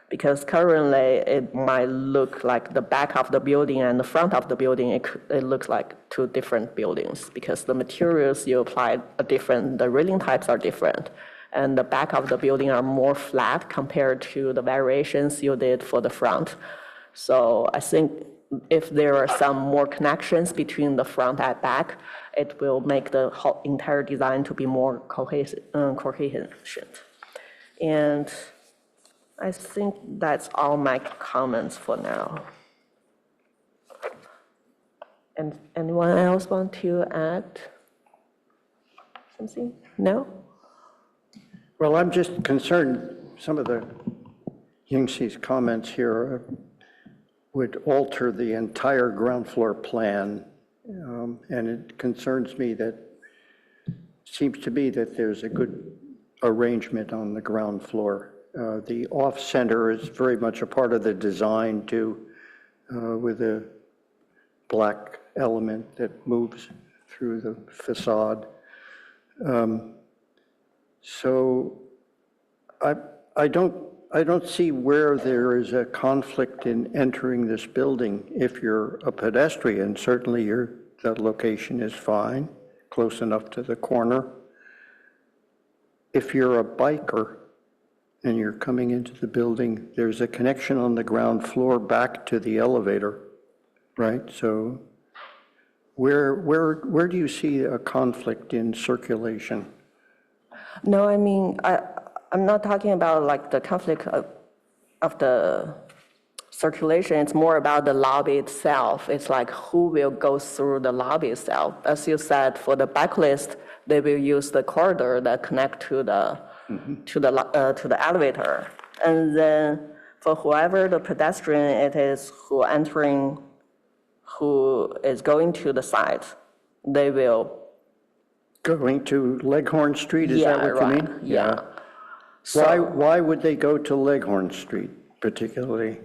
Speaker 1: because currently it might look like the back of the building and the front of the building, it looks like two different buildings because the materials you applied are different, the railing types are different, and the back of the building are more flat compared to the variations you did for the front. So I think if there are some more connections between the front and back, it will make the whole entire design to be more cohesive. And I think that's all my comments for now. And anyone else want to add something? No?
Speaker 9: Well, I'm just concerned, some of the Yingxi's comments here would alter the entire ground floor plan. And it concerns me that, seems to me that there's a good arrangement on the ground floor. The off-center is very much a part of the design too, with a black element that moves through the facade. So I don't see where there is a conflict in entering this building. If you're a pedestrian, certainly that location is fine, close enough to the corner. If you're a biker and you're coming into the building, there's a connection on the ground floor back to the elevator, right? So where do you see a conflict in circulation?
Speaker 1: No, I mean, I'm not talking about like the conflict of the circulation. It's more about the lobby itself. It's like who will go through the lobby itself. As you said, for the backlist, they will use the corridor that connect to the elevator. And then for whoever the pedestrian it is who is going to the site, they will.
Speaker 9: Going to Leghorn Street, is that what you mean?
Speaker 1: Yeah.
Speaker 9: Why would they go to Leghorn Street particularly?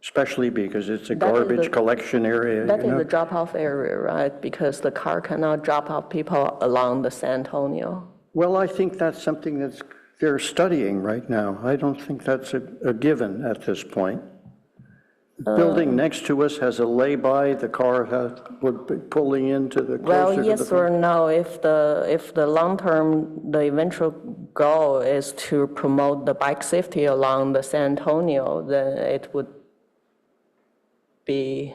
Speaker 9: Especially because it's a garbage collection area,
Speaker 1: That is the drop-off area, right? Because the car cannot drop off people along the San Antonio.
Speaker 9: Well, I think that's something they're studying right now. I don't think that's a given at this point. The building next to us has a lay-by, the car would be pulling into the
Speaker 1: Well,
Speaker 9: closer to
Speaker 1: yes
Speaker 9: the...
Speaker 1: or no. If the long-term, the eventual goal is to promote the bike safety along the San Antonio, then it would be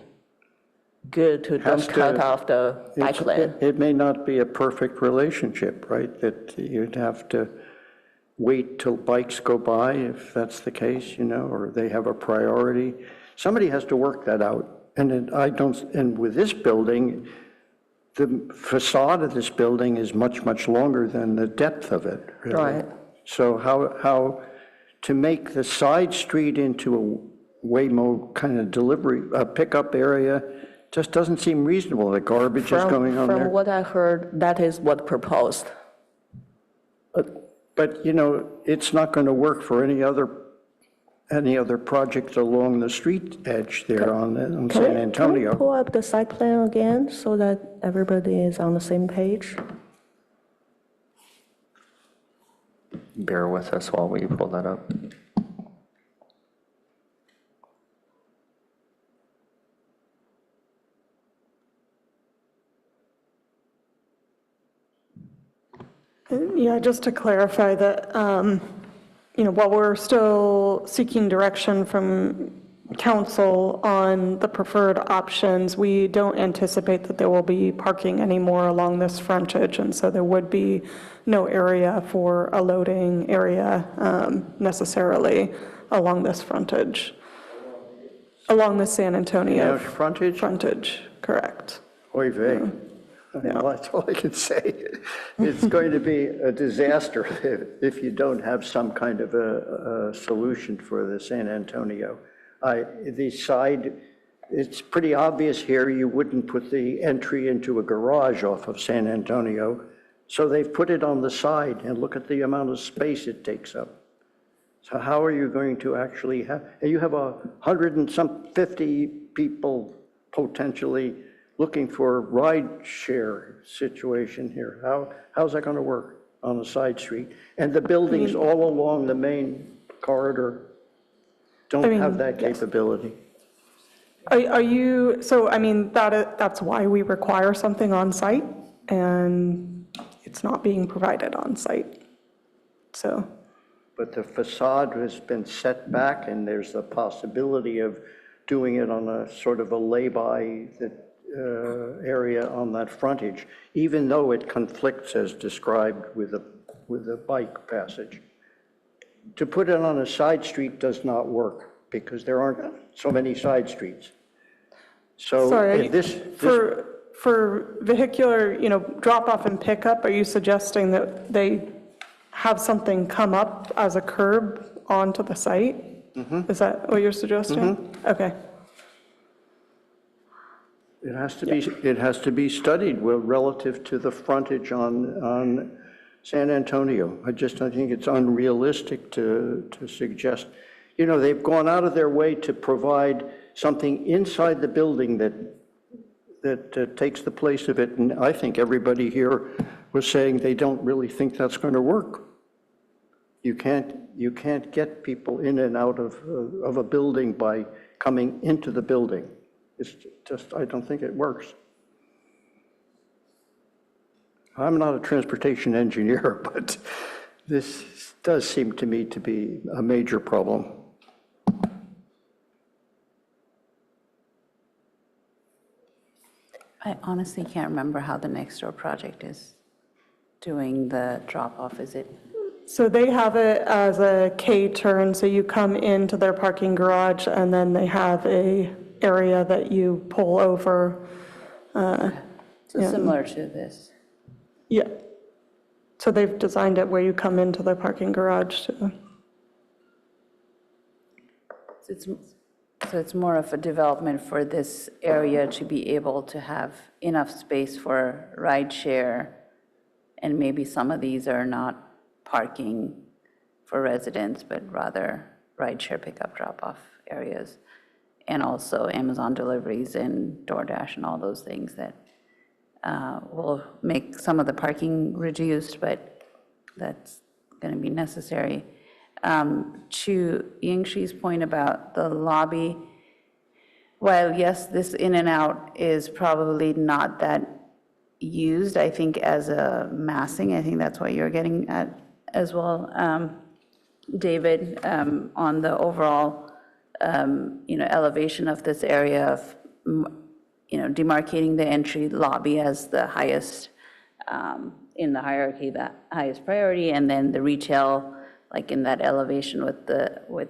Speaker 1: good to don't cut off the bike lane.
Speaker 9: It may not be a perfect relationship, right? That you'd have to wait till bikes go by, if that's the case, or they have a priority. Somebody has to work that out. And with this building, the facade of this building is much, much longer than the depth of it, really.
Speaker 1: Right.
Speaker 9: So how to make the side street into a Waymo kind of delivery, pickup area, just doesn't seem reasonable. The garbage is going on there.
Speaker 1: From what I heard, that is what proposed.
Speaker 9: But it's not going to work for any other project along the street edge there on San Antonio.
Speaker 1: Can we pull up the site plan again so that everybody is on the same page?
Speaker 5: Bear with us while we pull that up.
Speaker 7: Yeah, just to clarify that, while we're still seeking direction from council on the preferred options, we don't anticipate that there will be parking anymore along this frontage, and so there would be no area for a loading area necessarily along this frontage. Along the San Antonio.
Speaker 9: Frontage?
Speaker 7: Frontage, correct.
Speaker 9: Oy vey. Well, that's all I can say. It's going to be a disaster if you don't have some kind of a solution for the San Antonio. The side, it's pretty obvious here, you wouldn't put the entry into a garage off of San Antonio, so they've put it on the side, and look at the amount of space it takes up. So how are you going to actually have, you have 150 people potentially looking for a ride share situation here. How's that going to work on a side street? And the buildings all along the main corridor don't have that capability.
Speaker 7: That's why we require something on site, and it's not being provided on site, so.
Speaker 9: But the facade has been set back, and there's the possibility of doing it on a sort of a lay-by area on that frontage, even though it conflicts as described with a bike passage. To put it on a side street does not work because there aren't so many side streets. So
Speaker 7: Sorry,
Speaker 9: if
Speaker 7: for vehicular, drop-off and pickup, are you suggesting that they have something come up as a curb onto the site? Is that what you're suggesting? Okay.
Speaker 9: it has to be studied relative to the frontage on San Antonio. I think it's unrealistic to suggest, they've gone out of their way to provide something inside the building that takes the place of it, and I think everybody here was saying they don't really think that's going to work. You can't get people in and out of a building by coming into the building. It's just, I don't think it works. I'm not a transportation engineer, but this does seem to me to be a major problem.
Speaker 4: I honestly can't remember how the next door project is doing the drop-off. Is it?
Speaker 7: So they have it as a K-turn, so you come into their parking garage, and then they have a area that you pull over.
Speaker 4: So similar to this.
Speaker 7: Yeah. So they've designed it where you come into their parking garage.
Speaker 4: So it's more of a development for this area to be able to have enough space for ride share, and maybe some of these are not parking for residents, but rather ride share pickup drop-off areas, and also Amazon deliveries and DoorDash and all those things that will make some of the parking reduced, but that's going to be necessary. To Ying-Shi's point about the lobby, while yes, this in and out is probably not that used, I think as a massing, I think that's what you're getting at as well, David, on the overall, elevation of this area of, demarcating the entry lobby as the highest in the hierarchy, the highest priority, and then the retail, like in that elevation with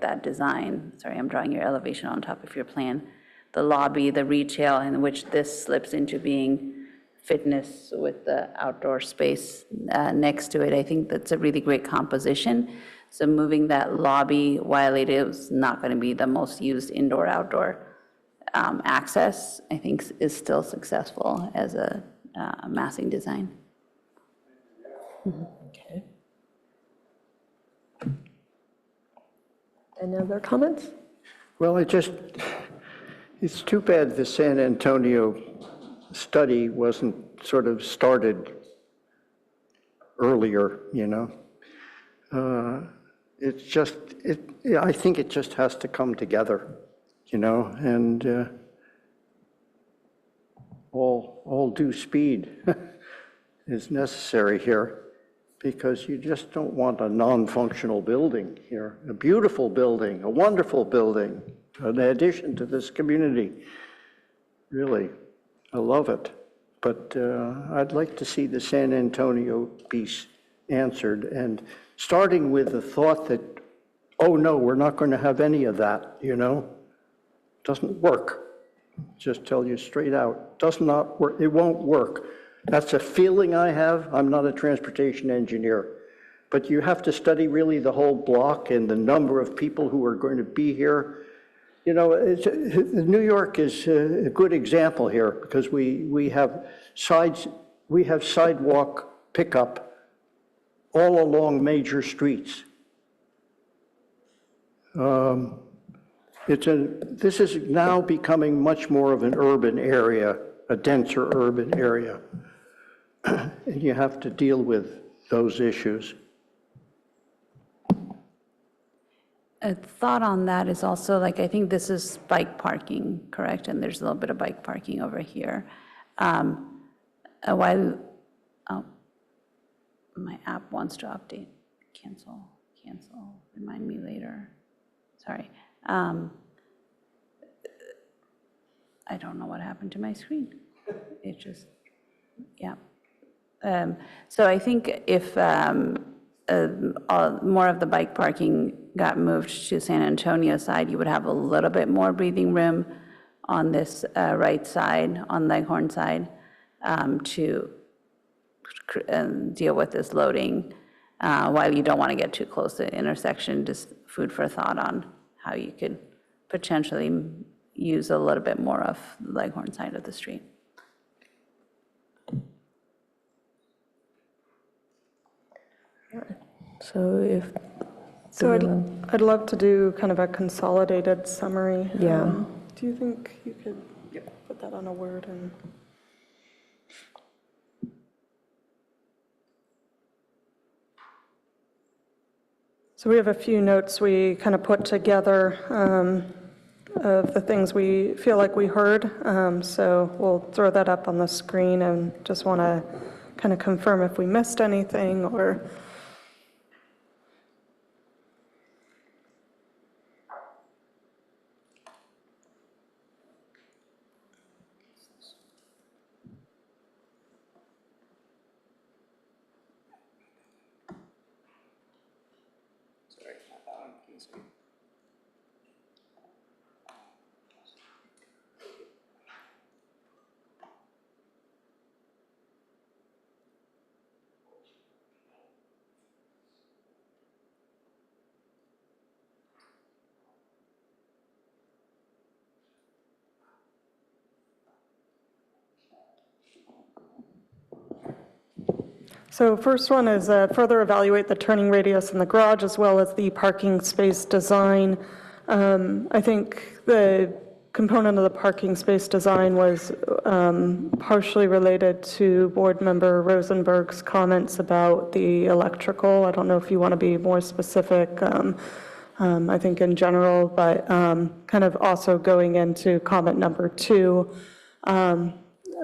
Speaker 4: that design. Sorry, I'm drawing your elevation on top of your plan. The lobby, the retail, in which this slips into being fitness with the outdoor space next to it. I think that's a really great composition. So moving that lobby, while it is not going to be the most used indoor-outdoor access, I think is still successful as a massing design.
Speaker 1: Okay. Any other comments?
Speaker 9: Well, it's too bad the San Antonio study wasn't sort of started earlier, I think it just has to come together, and all due speed is necessary here, because you just don't want a non-functional building here. A beautiful building, a wonderful building, an addition to this community. Really, I love it. But I'd like to see the San Antonio piece answered, and starting with the thought that, oh no, we're not going to have any of that, Doesn't work. Just tell you straight out, does not work. It won't work. That's a feeling I have. I'm not a transportation engineer, but you have to study really the whole block and the number of people who are going to be here. New York is a good example here, because we have sidewalk pickup all along major streets. This is now becoming much more of an urban area, a denser urban area. And you have to deal with those issues.
Speaker 4: A thought on that is also, I think this is bike parking, correct? And there's a little bit of bike parking over here. My app wants to update. Cancel, remind me later. Sorry. I don't know what happened to my screen. It just, yeah. So I think if more of the bike parking got moved to San Antonio side, you would have a little bit more breathing room on this right side, on Leghorn side, to deal with this loading, while you don't want to get too close to the intersection. Just food for thought on how you could potentially use a little bit more of the Leghorn side of the street.
Speaker 1: So if,
Speaker 7: So I'd love to do kind of a consolidated summary.
Speaker 1: Yeah.
Speaker 7: Do you think you could put that on a Word and? So we have a few notes we kind of put together of the things we feel like we heard. So we'll throw that up on the screen and just want to kind of confirm if we missed anything or. So first one is further evaluate the turning radius in the garage as well as the parking space design. I think the component of the parking space design was partially related to Board Member Rosenberg's comments about the electrical. I don't know if you want to be more specific, I think in general, but kind of also going into comment number 2.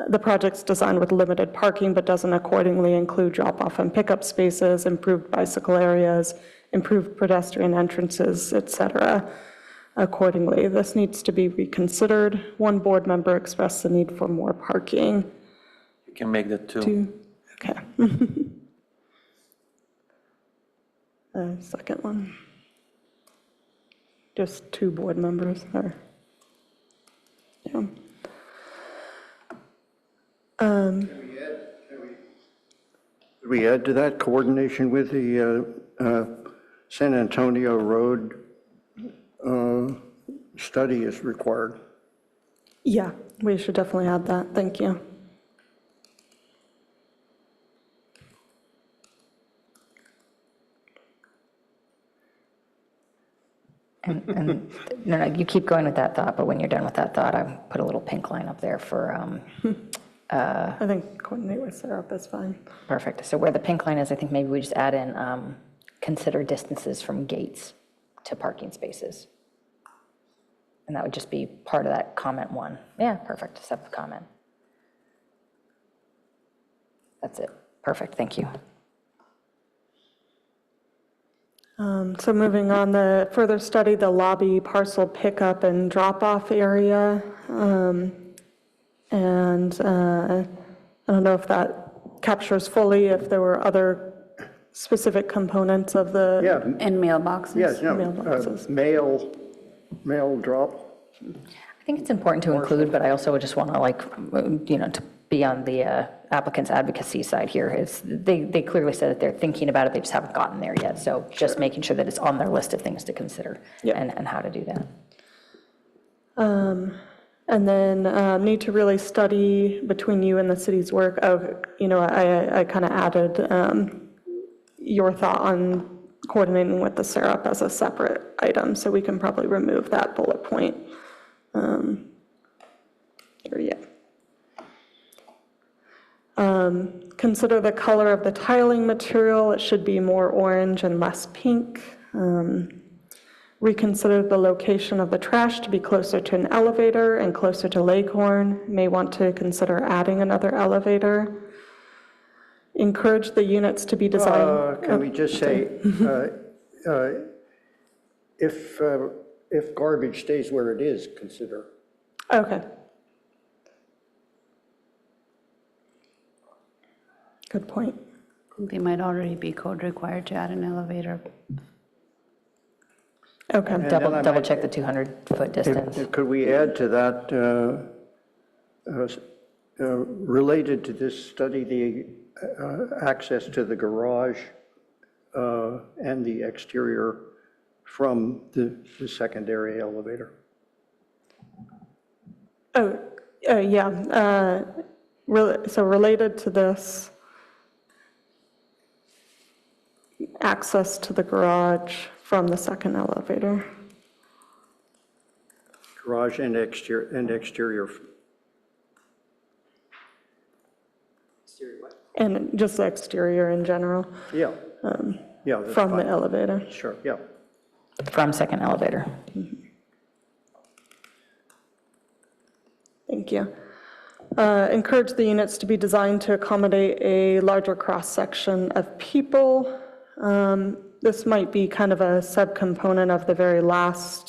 Speaker 7: The project's designed with limited parking, but doesn't accordingly include drop-off and pickup spaces, improved bicycle areas, improved pedestrian entrances, et cetera. Accordingly, this needs to be reconsidered. One board member expressed the need for more parking.
Speaker 14: You can make that 2.
Speaker 7: Okay. Second one. Just 2 board members, or, yeah.
Speaker 9: Could we add to that coordination with the San Antonio Road study is required?
Speaker 7: Yeah, we should definitely add that. Thank you.
Speaker 8: And no, you keep going with that thought, but when you're done with that thought, I put a little pink line up there for,
Speaker 7: I think coordinate with Sarah is fine.
Speaker 8: perfect. So where the pink line is, I think maybe we just add in, consider distances from gates to parking spaces. And that would just be part of that comment 1. Yeah, perfect, sub-comment. That's it. Perfect, thank you.
Speaker 7: So moving on, the further study the lobby parcel pickup and drop-off area. And I don't know if that captures fully if there were other specific components of the.
Speaker 9: Yeah.
Speaker 4: And mailboxes?
Speaker 9: Yes, no,
Speaker 7: Mailboxes.
Speaker 9: mail drop.
Speaker 8: I think it's important to include, but I also just want to to be on the applicant's advocacy side here. They clearly said that they're thinking about it, they just haven't gotten there yet. So just making sure that it's on their list of things to consider and how to do that.
Speaker 7: And then need to really study between you and the city's work. I kind of added your thought on coordinating with the SERAP as a separate item, so we can probably remove that bullet point. Consider the color of the tiling material. It should be more orange and less pink. Reconsider the location of the trash to be closer to an elevator and closer to Leghorn. May want to consider adding another elevator. Encourage the units to be designed.
Speaker 9: Can we just say, if garbage stays where it is, consider.
Speaker 7: Okay. Good point.
Speaker 4: They might already be code required to add an elevator.
Speaker 7: Okay.
Speaker 9: And then I
Speaker 8: Double
Speaker 9: might-
Speaker 8: check the 200-foot distance.
Speaker 9: Could we add to that, related to this study, the access to the garage and the exterior from the secondary elevator?
Speaker 7: Yeah. So related to this, access to the garage from the second elevator.
Speaker 9: Garage and exterior.
Speaker 7: And just the exterior in general,
Speaker 9: Yeah, yeah. that's
Speaker 7: from the
Speaker 9: fine.
Speaker 7: elevator.
Speaker 9: Sure, yeah.
Speaker 8: From second elevator.
Speaker 7: Thank you. Encourage the units to be designed to accommodate a larger cross-section of people. This might be kind of a subcomponent of the very last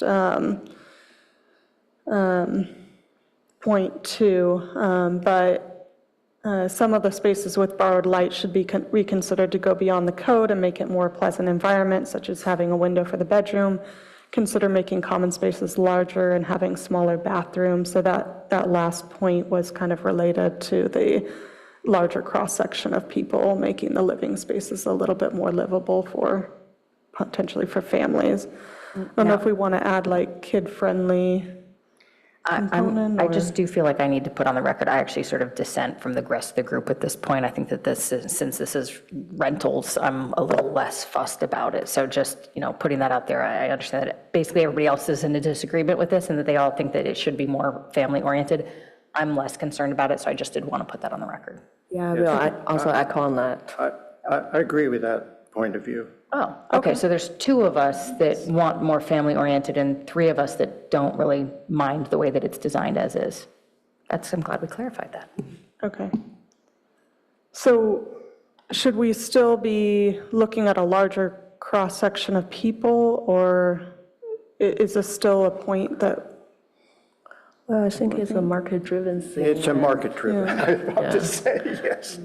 Speaker 7: point too, but some of the spaces with borrowed light should be reconsidered to go beyond the code and make it more pleasant environment, such as having a window for the bedroom. Consider making common spaces larger and having smaller bathrooms. So that last point was kind of related to the larger cross-section of people, making the living spaces a little bit more livable for, potentially for families. I don't know if we want to add like kid-friendly component.
Speaker 8: I just do feel like I need to put on the record, I actually sort of dissent from the rest of the group at this point. I think that this is, since this is rentals, I'm a little less fussed about it. So just, putting that out there, I understand that basically everybody else is in a disagreement with this and that they all think that it should be more family-oriented. I'm less concerned about it, so I just did want to put that on the record.
Speaker 1: Yeah, I also echo on that.
Speaker 9: I agree with that point of view.
Speaker 8: Oh, okay, so there's two of us that want more family-oriented and three of us that don't really mind the way that it's designed as is. I'm glad we clarified that.
Speaker 7: Okay. So should we still be looking at a larger cross-section of people, or is this still a point that?
Speaker 1: Well, I think it's a market-driven thing.
Speaker 9: It's a market-driven, I was about to say, yes.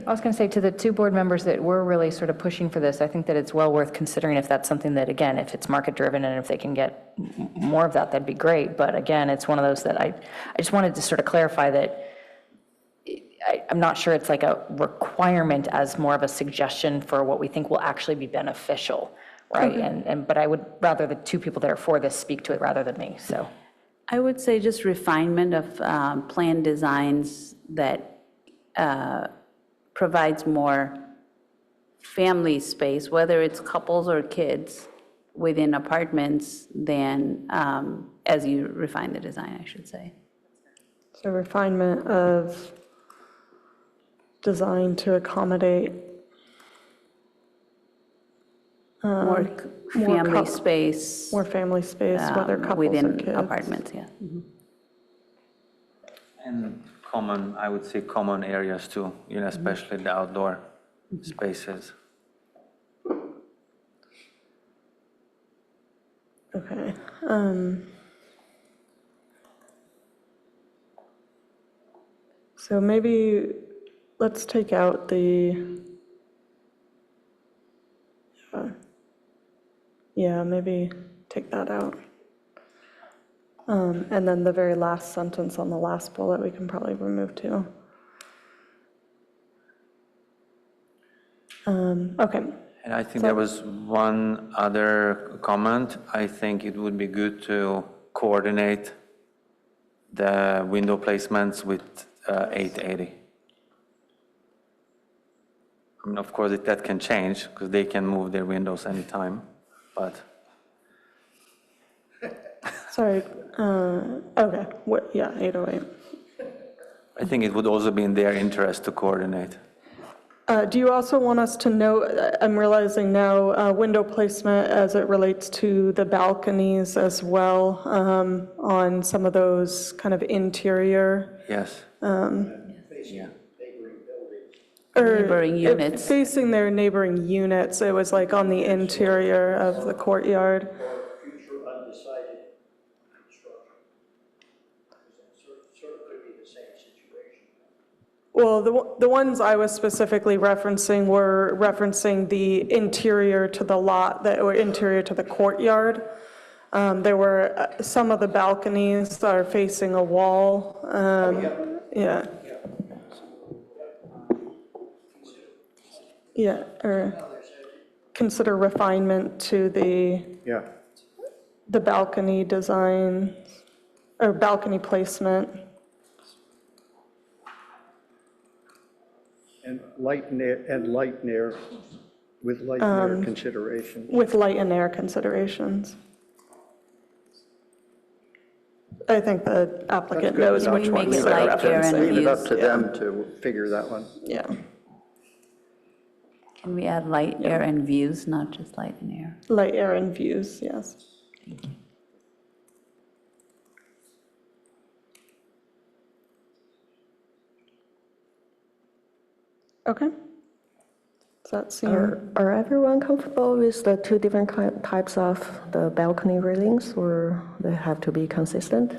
Speaker 8: I was going to say to the two board members that were really sort of pushing for this, I think that it's well worth considering if that's something that, again, if it's market-driven and if they can get more of that, that'd be great. But again, it's one of those that I just wanted to sort of clarify that I'm not sure it's like a requirement as more of a suggestion for what we think will actually be beneficial, right?
Speaker 7: Okay.
Speaker 8: But I would rather the two people that are for this speak to it rather than me, so.
Speaker 4: I would say just refinement of plan designs that provides more family space, whether it's couples or kids within apartments, than as you refine the design, I should say.
Speaker 7: So refinement of design to accommodate
Speaker 4: More family space.
Speaker 7: more family space, whether couples or
Speaker 4: Within
Speaker 7: kids.
Speaker 4: apartments, yeah.
Speaker 14: And I would say common areas too, especially the outdoor spaces.
Speaker 7: Okay. So maybe let's take out maybe take that out. And then the very last sentence on the last bullet, we can probably remove too. Okay.
Speaker 14: And I think there was one other comment. I think it would be good to coordinate the window placements with 880. I mean, of course, that can change because they can move their windows anytime, but.
Speaker 7: Sorry, okay, yeah, 808.
Speaker 14: I think it would also be in their interest to coordinate.
Speaker 7: Do you also want us to note, I'm realizing now, window placement as it relates to the balconies as well, on some of those kind of interior?
Speaker 14: Yes.
Speaker 4: Neighboring units.
Speaker 7: Facing their neighboring units, it was like on the interior of the courtyard.
Speaker 9: Future undecided construction. Sort of could be the same situation.
Speaker 7: Well, the ones I was specifically referencing were referencing the interior to the lot, or interior to the courtyard. There were some of the balconies that are facing a wall. Yeah. Yeah, or consider refinement to
Speaker 9: Yeah.
Speaker 7: the balcony design, or balcony placement.
Speaker 9: And light and air, with light and air consideration.
Speaker 7: With light and air considerations. I think the applicant knows
Speaker 4: Can
Speaker 7: which
Speaker 4: we make
Speaker 7: ones
Speaker 4: it
Speaker 7: they're
Speaker 4: light, air, and
Speaker 7: referencing.
Speaker 9: Leave it up to
Speaker 7: Yeah.
Speaker 9: them to figure that one.
Speaker 7: Yeah,
Speaker 4: Can we add light, air, and views, not just light and air?
Speaker 7: light, air, and views, yes. Okay. Does that seem?
Speaker 1: Are everyone comfortable with the two different types of the balcony railings, or they have to be consistent?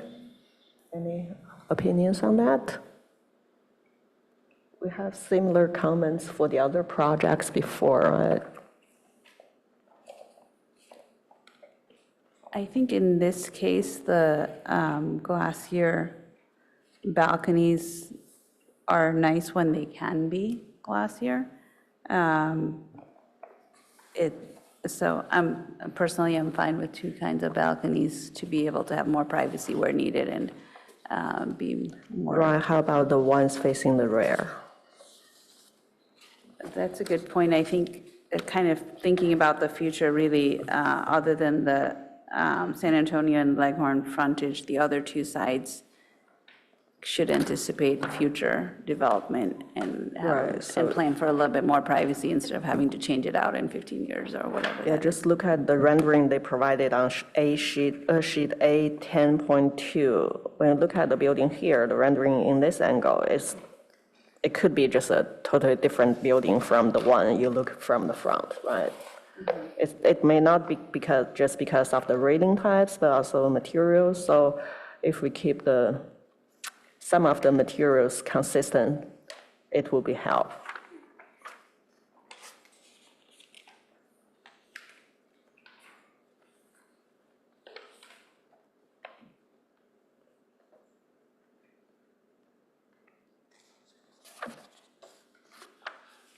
Speaker 1: Any opinions on that? We have similar comments for the other projects before, right?
Speaker 4: I think in this case, the glassier balconies are nice when they can be glassier. So personally, I'm fine with two kinds of balconies to be able to have more privacy where needed and be more.
Speaker 1: Right, how about the ones facing the rear?
Speaker 4: That's a good point. I think kind of thinking about the future, really, other than the San Antonio and Leghorn frontage, the other two sides should anticipate future development and and plan for a little bit more privacy instead of having to change it out in 15 years or whatever.
Speaker 1: Yeah, just look at the rendering they provided on sheet A 10.2. When you look at the building here, the rendering in this angle it could be just a totally different building from the one you look from the front, right? It may not be just because of the railing types, but also materials. So if we keep some of the materials consistent, it will be help.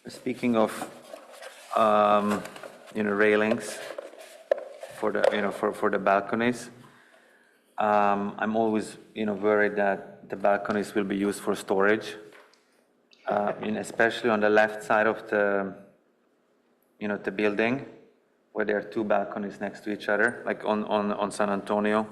Speaker 14: Speaking of, railings for the, for the balconies, I'm always, worried that the balconies will be used for storage, especially on the left side of the building, where there are two balconies next to each other, like on San Antonio.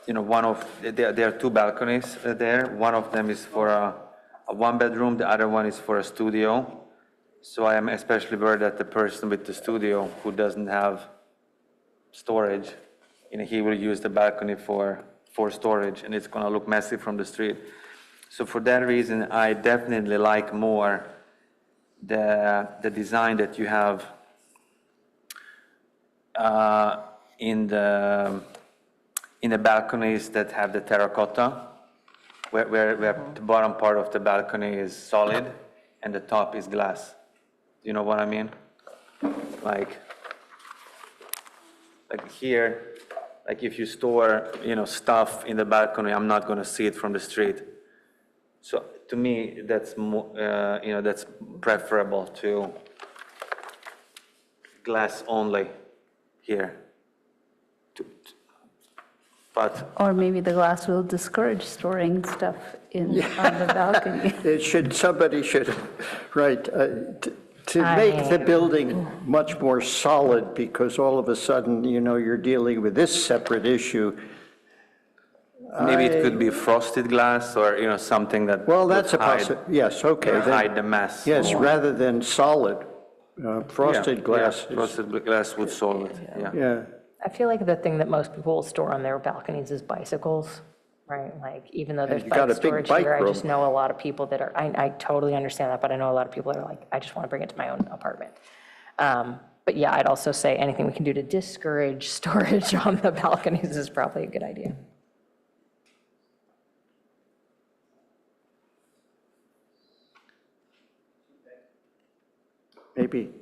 Speaker 14: There are two balconies there. One of them is for a one-bedroom, the other one is for a studio. So I am especially worried that the person with the studio who doesn't have storage, he will use the balcony for storage, and it's going to look messy from the street. So for that reason, I definitely like more the design that you have in the balconies that have the terracotta, where the bottom part of the balcony is solid and the top is glass. You know what I mean? Like here, like if you store, stuff in the balcony, I'm not going to see it from the street. So to me, that's more, that's preferable to glass only here. But
Speaker 4: Or maybe the glass will discourage storing stuff on the balcony.
Speaker 9: Somebody should, right, to make the building much more solid, because all of a sudden, you're dealing with this separate issue.
Speaker 14: maybe it could be frosted glass or, something that
Speaker 9: Well, that's a
Speaker 14: would hide,
Speaker 9: possibility, yes, okay. then-
Speaker 14: hide the mess.
Speaker 9: Yes, rather than solid, frosted
Speaker 14: Yeah,
Speaker 9: glass.
Speaker 14: yeah, frosted glass would solve it, yeah.
Speaker 9: Yeah,
Speaker 8: I feel like the thing that most people will store on their balconies is bicycles, right? Like, even though there's
Speaker 9: you got
Speaker 8: bike
Speaker 9: a big
Speaker 8: storage
Speaker 9: bike
Speaker 8: here, I just
Speaker 9: room.
Speaker 8: know a lot of people that are, I totally understand that, but I know a lot of people that are like, I just want to bring it to my own apartment. But yeah, I'd also say anything we can do to discourage storage on the balconies is probably a good idea.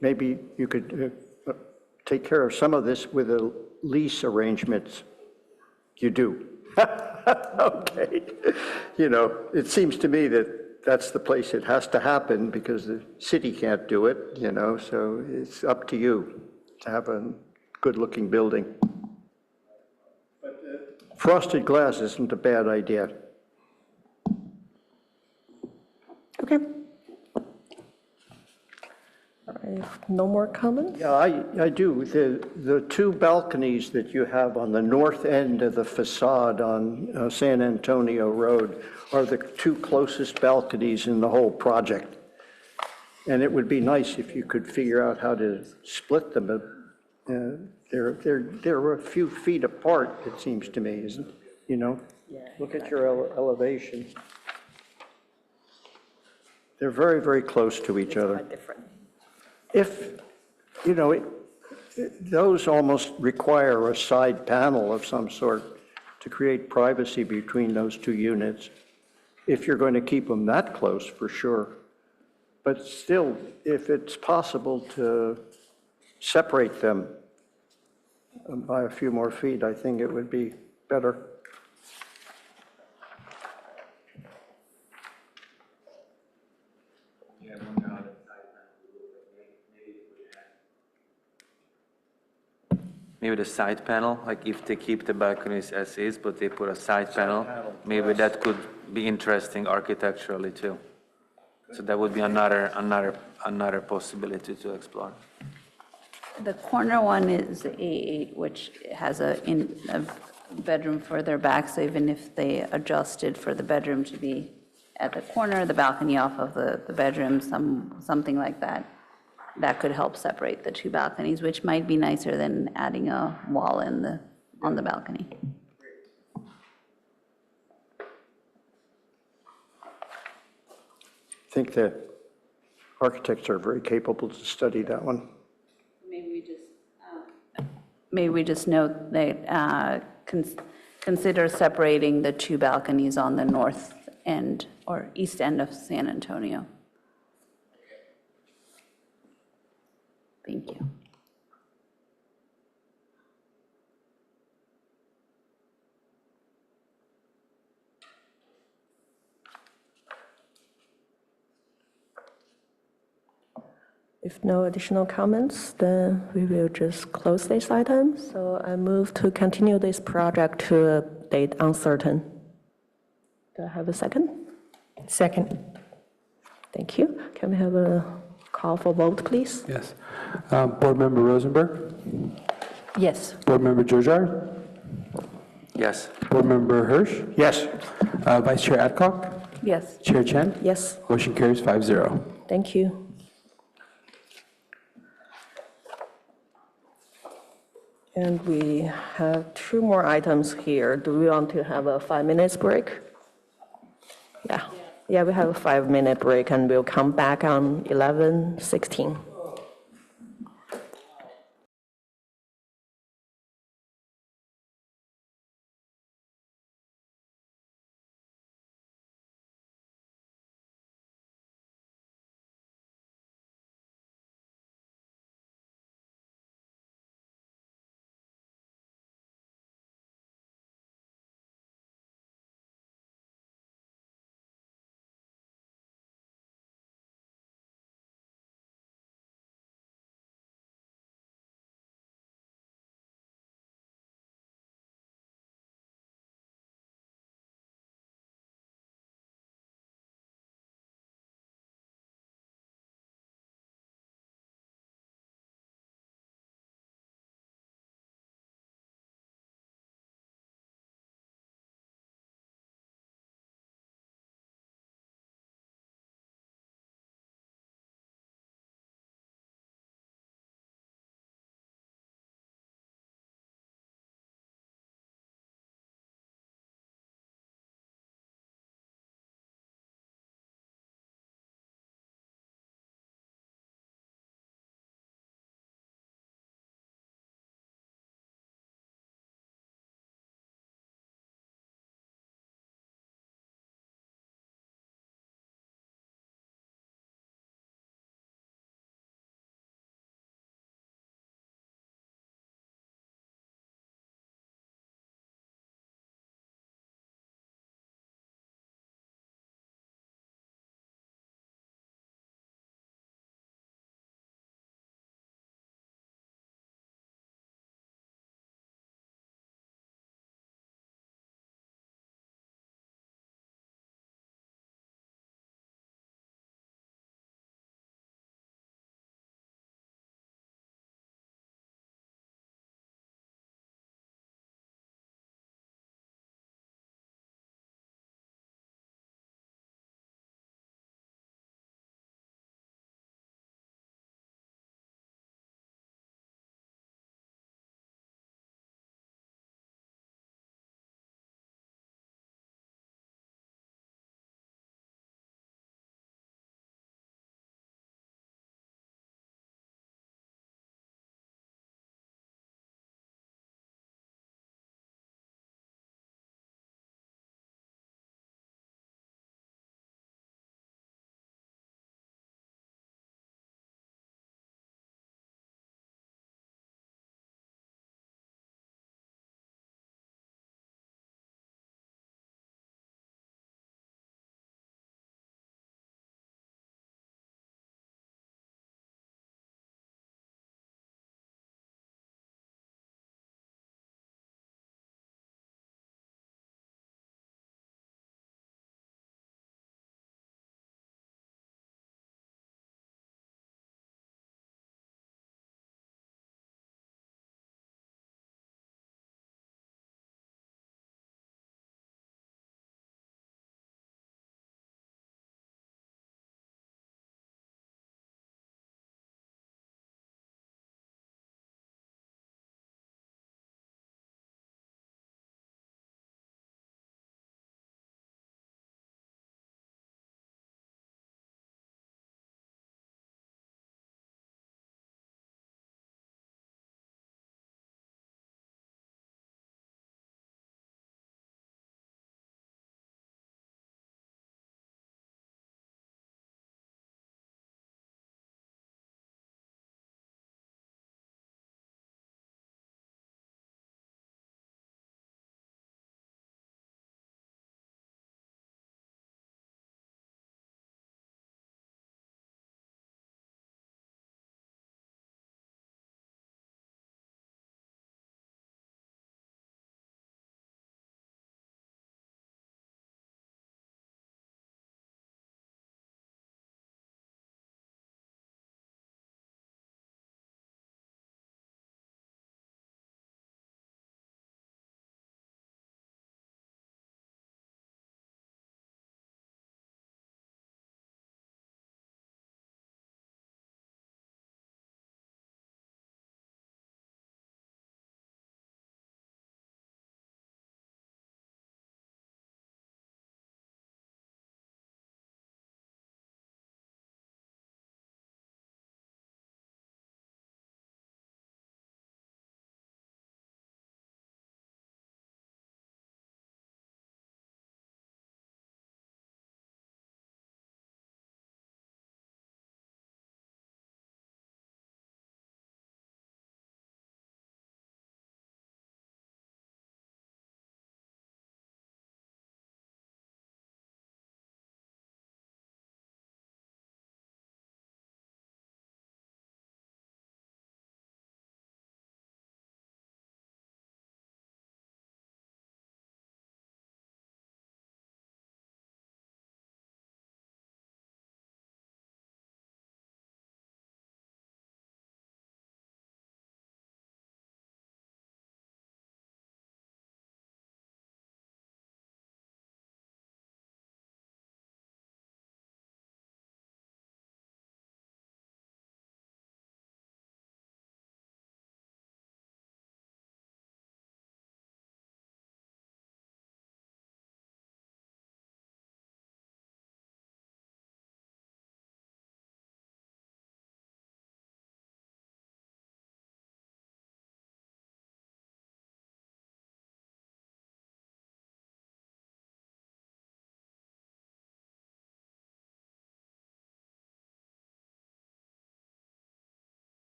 Speaker 9: Maybe you could take care of some of this with the lease arrangements. You do. Okay. You know, it seems to me that that's the place it has to happen because the city can't do it, you know, so it's up to you to have a good-looking building. Frosted glass isn't a bad idea.
Speaker 1: Okay. All right, if no more comments?
Speaker 9: Yeah, I do. The two balconies that you have on the north end of the facade on San Antonio Road are the two closest balconies in the whole project. And it would be nice if you could figure out how to split them. They're a few feet apart, it seems to me, isn't it? You know? Look at your elevation. They're very, very close to each other. If, you know, those almost require a side panel of some sort to create privacy between those two units, if you're going to keep them that close, for sure. But still, if it's possible to separate them by a few more feet, I think it would be better.
Speaker 14: Maybe the side panel, like if they keep the balconies as is, but they put a side panel, maybe that could be interesting architecturally too. So that would be another possibility to explore.
Speaker 4: The corner one is A8, which has a bedroom further back, so even if they adjusted for the bedroom to be at the corner, the balcony off of the bedroom, something like that, that could help separate the two balconies, which might be nicer than adding a wall on the balcony.
Speaker 9: I think that architects are very capable to study that one.
Speaker 4: Maybe we just note that consider separating the two balconies on the north end or east end of San Antonio. Thank you.
Speaker 1: If no additional comments, then we will just close this item. So I move to continue this project to a date uncertain. Do I have a second?
Speaker 8: Second.
Speaker 1: Thank you. Can we have a call for vote, please?
Speaker 3: Yes. Board Member Rosenberg?
Speaker 8: Yes.
Speaker 3: Board Member Jojar?
Speaker 14: Yes.
Speaker 3: Board Member Hirsch?
Speaker 9: Yes.
Speaker 3: Vice Chair Adcock?
Speaker 4: Yes.
Speaker 3: Chair Chen?
Speaker 1: Yes.
Speaker 3: Motion carries 5-0.
Speaker 1: Thank you. And we have two more items here. Do we want to have a 5 minutes break? Yeah. Yeah, we have a 5-minute break and we'll come back on 11:16.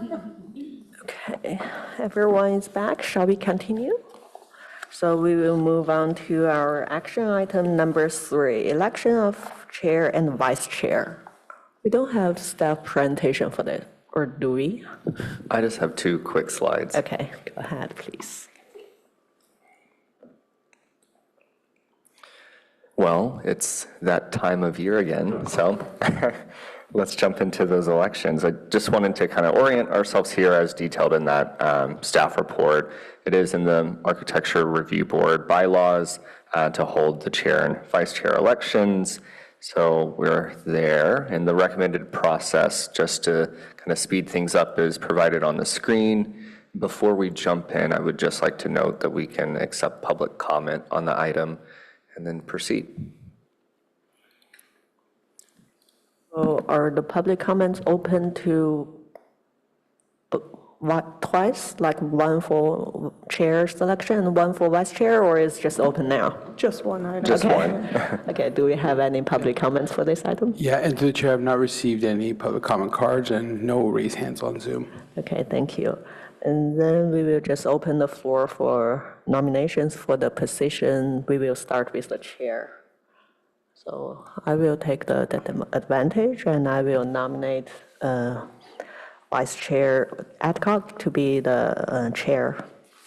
Speaker 1: Okay, everyone is back. Shall we continue? So we will move on to our action item number 3, election of chair and vice chair. We don't have staff presentation for that, or do we?
Speaker 5: I just have 2 quick slides.
Speaker 1: Okay, go ahead, please.
Speaker 5: Well, it's that time of year again, so let's jump into those elections. I just wanted to kind of orient ourselves here as detailed in that staff report. It is in the Architecture Review Board bylaws to hold the chair and vice chair elections. So we're there, and the recommended process, just to kind of speed things up, is provided on the screen. Before we jump in, I would just like to note that we can accept public comment on the item and then proceed.
Speaker 1: So are the public comments open to what, twice, like one for chair selection and one for vice chair, or is just open now?
Speaker 7: Just one item.
Speaker 5: Just
Speaker 1: Okay.
Speaker 5: one.
Speaker 1: Okay, do we have any public comments for this item?
Speaker 3: Yeah, and through the chair, I've not received any public comment cards and no raised hands on Zoom.
Speaker 1: Okay, thank you. And then we will just open the floor for nominations for the position. We will start with the chair. So I will take the advantage, and I will nominate Vice Chair Adcock to be the chair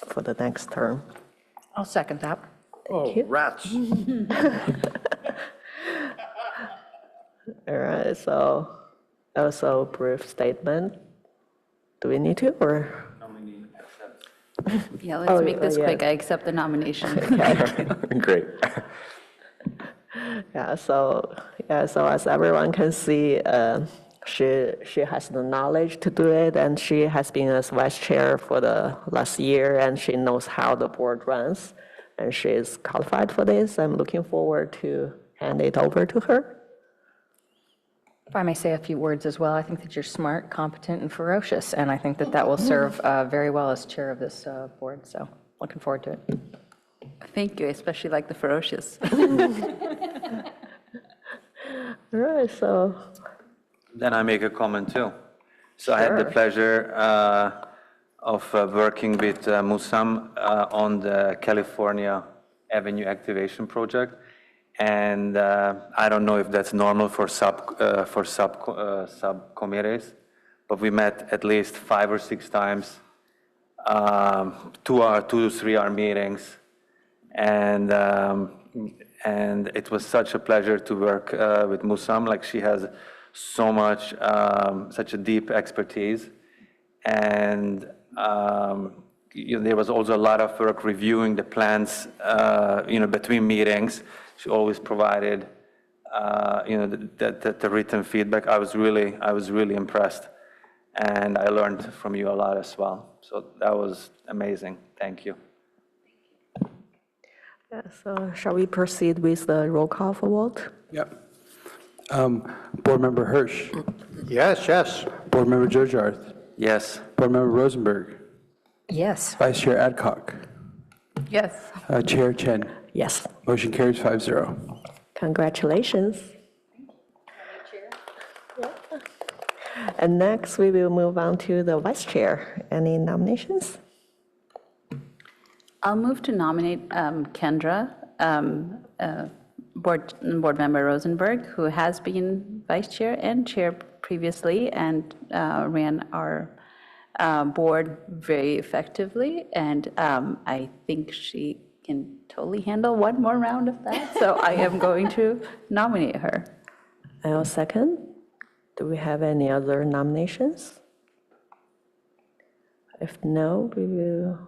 Speaker 1: for the next term.
Speaker 8: I'll second that.
Speaker 9: Oh, rats.
Speaker 1: All right, so also brief statement. Do we need to, or?
Speaker 4: Yeah, let's make this quick. I accept the nomination.
Speaker 5: Great.
Speaker 1: Yeah, so as everyone can see, she has the knowledge to do it, and she has been as vice chair for the last year, and she knows how the board runs, and she is qualified for this. I'm looking forward to hand it over to her.
Speaker 8: If I may say a few words as well, I think that you're smart, competent, and ferocious, and I think that that will serve very well as chair of this board, so looking forward to it.
Speaker 4: Thank you, I especially like the ferocious.
Speaker 1: All right, so.
Speaker 14: Then I make a comment too. So I had the pleasure of working with Musam on the California Avenue Activation Project. And I don't know if that's normal for subcommittees, but we met at least 5 or 6 times, 2 to 3 hour meetings. And it was such a pleasure to work with Musam. Like, she has so much, such a deep expertise. And there was also a lot of work reviewing the plans, between meetings. She always provided, the written feedback. I was really impressed, and I learned from you a lot as well. So that was amazing. Thank you.
Speaker 1: Yeah, so shall we proceed with the roll call for vote?
Speaker 3: Yep. Board Member Hirsch.
Speaker 9: Yes, yes.
Speaker 3: Board Member Jojarth.
Speaker 14: Yes.
Speaker 3: Board Member Rosenberg.
Speaker 8: Yes.
Speaker 3: Vice Chair Adcock.
Speaker 4: Yes.
Speaker 3: Chair Chen.
Speaker 1: Yes.
Speaker 3: Motion carries 5-0.
Speaker 1: Congratulations. And next, we will move on to the vice chair. Any nominations?
Speaker 4: I'll move to nominate Kendra, board member Rosenberg, who has been vice chair and chair previously and ran our board very effectively. And I think she can totally handle one more round of that. So I am going to nominate her.
Speaker 1: I'll second. Do we have any other nominations? If no, we will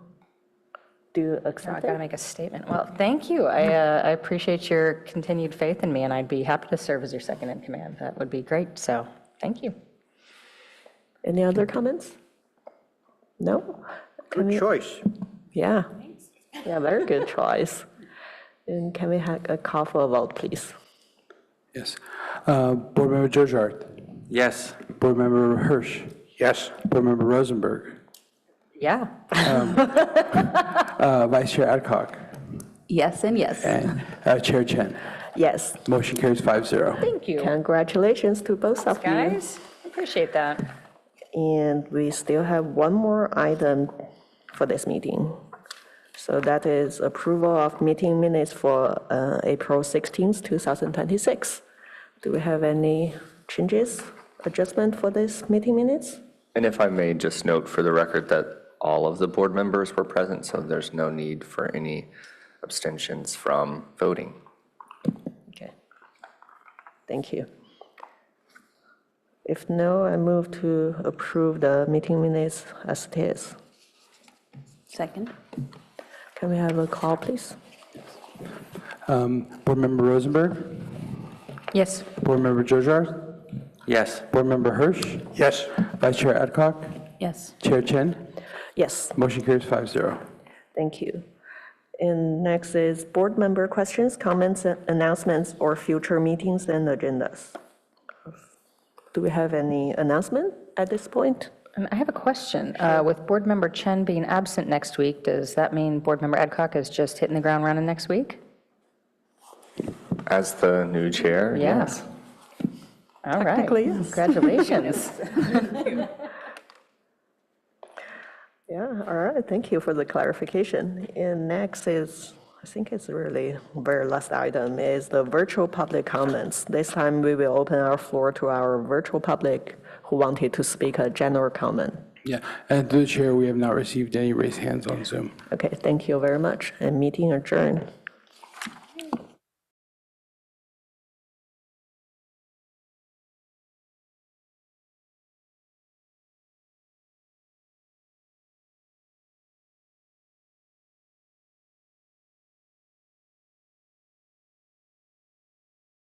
Speaker 1: do
Speaker 8: I
Speaker 1: accept
Speaker 8: got to
Speaker 1: it.
Speaker 8: make a statement. Well, thank you. I appreciate your continued faith in me, and I'd be happy to serve as your second in command. That would be great. So thank you.
Speaker 1: Any other comments? No? Can
Speaker 9: Good
Speaker 1: we-
Speaker 9: choice.
Speaker 1: Yeah. Yeah, very good choice. And can we have a call for a vote, please?
Speaker 3: Yes. Board Member Jojarth.
Speaker 14: Yes.
Speaker 3: Board Member Hirsch.
Speaker 9: Yes.
Speaker 3: Board Member Rosenberg.
Speaker 8: Yeah.
Speaker 3: Vice Chair Adcock.
Speaker 4: Yes and yes.
Speaker 3: And Chair Chen.
Speaker 1: Yes.
Speaker 3: Motion carries 5-0.
Speaker 8: Thank you,
Speaker 1: Congratulations to both of you.
Speaker 8: guys. Appreciate that.
Speaker 1: And we still have one more item for this meeting. So that is approval of meeting minutes for April 16th, 2026. Do we have any changes, adjustment for this meeting minutes?
Speaker 5: And if I may just note for the record that all of the board members were present, so there's no need for any abstentions from voting.
Speaker 1: Okay. Thank you. If no, I move to approve the meeting minutes as it is.
Speaker 4: Second?
Speaker 1: Can we have a call, please?
Speaker 3: Board Member Rosenberg,
Speaker 8: Yes.
Speaker 3: Board Member Jojar,
Speaker 14: Yes.
Speaker 3: Board Member Hirsch,
Speaker 9: Yes.
Speaker 3: Vice Chair Adcock,
Speaker 4: Yes.
Speaker 3: Chair Chen.
Speaker 1: Yes,
Speaker 3: Motion carries 5-0.
Speaker 1: thank you. And next is board member questions, comments, announcements, or future meetings and agendas. Do we have any announcement at this point?
Speaker 8: I have a question. With Board Member Chen being absent next week, does that mean Board Member Adcock is just hitting the ground running next week?
Speaker 5: As the new chair,
Speaker 8: Yeah.
Speaker 5: yes.
Speaker 8: All right.
Speaker 1: Technically, yes.
Speaker 8: Congratulations.
Speaker 1: Yeah, all right, thank you for the clarification. And next is, I think it's really very last item, is the virtual public comments. This time we will open our floor to our virtual public who wanted to speak a general comment.
Speaker 3: Yeah, and through the chair, we have not received any raised hands on Zoom.
Speaker 1: Okay, thank you very much, and meeting adjourned.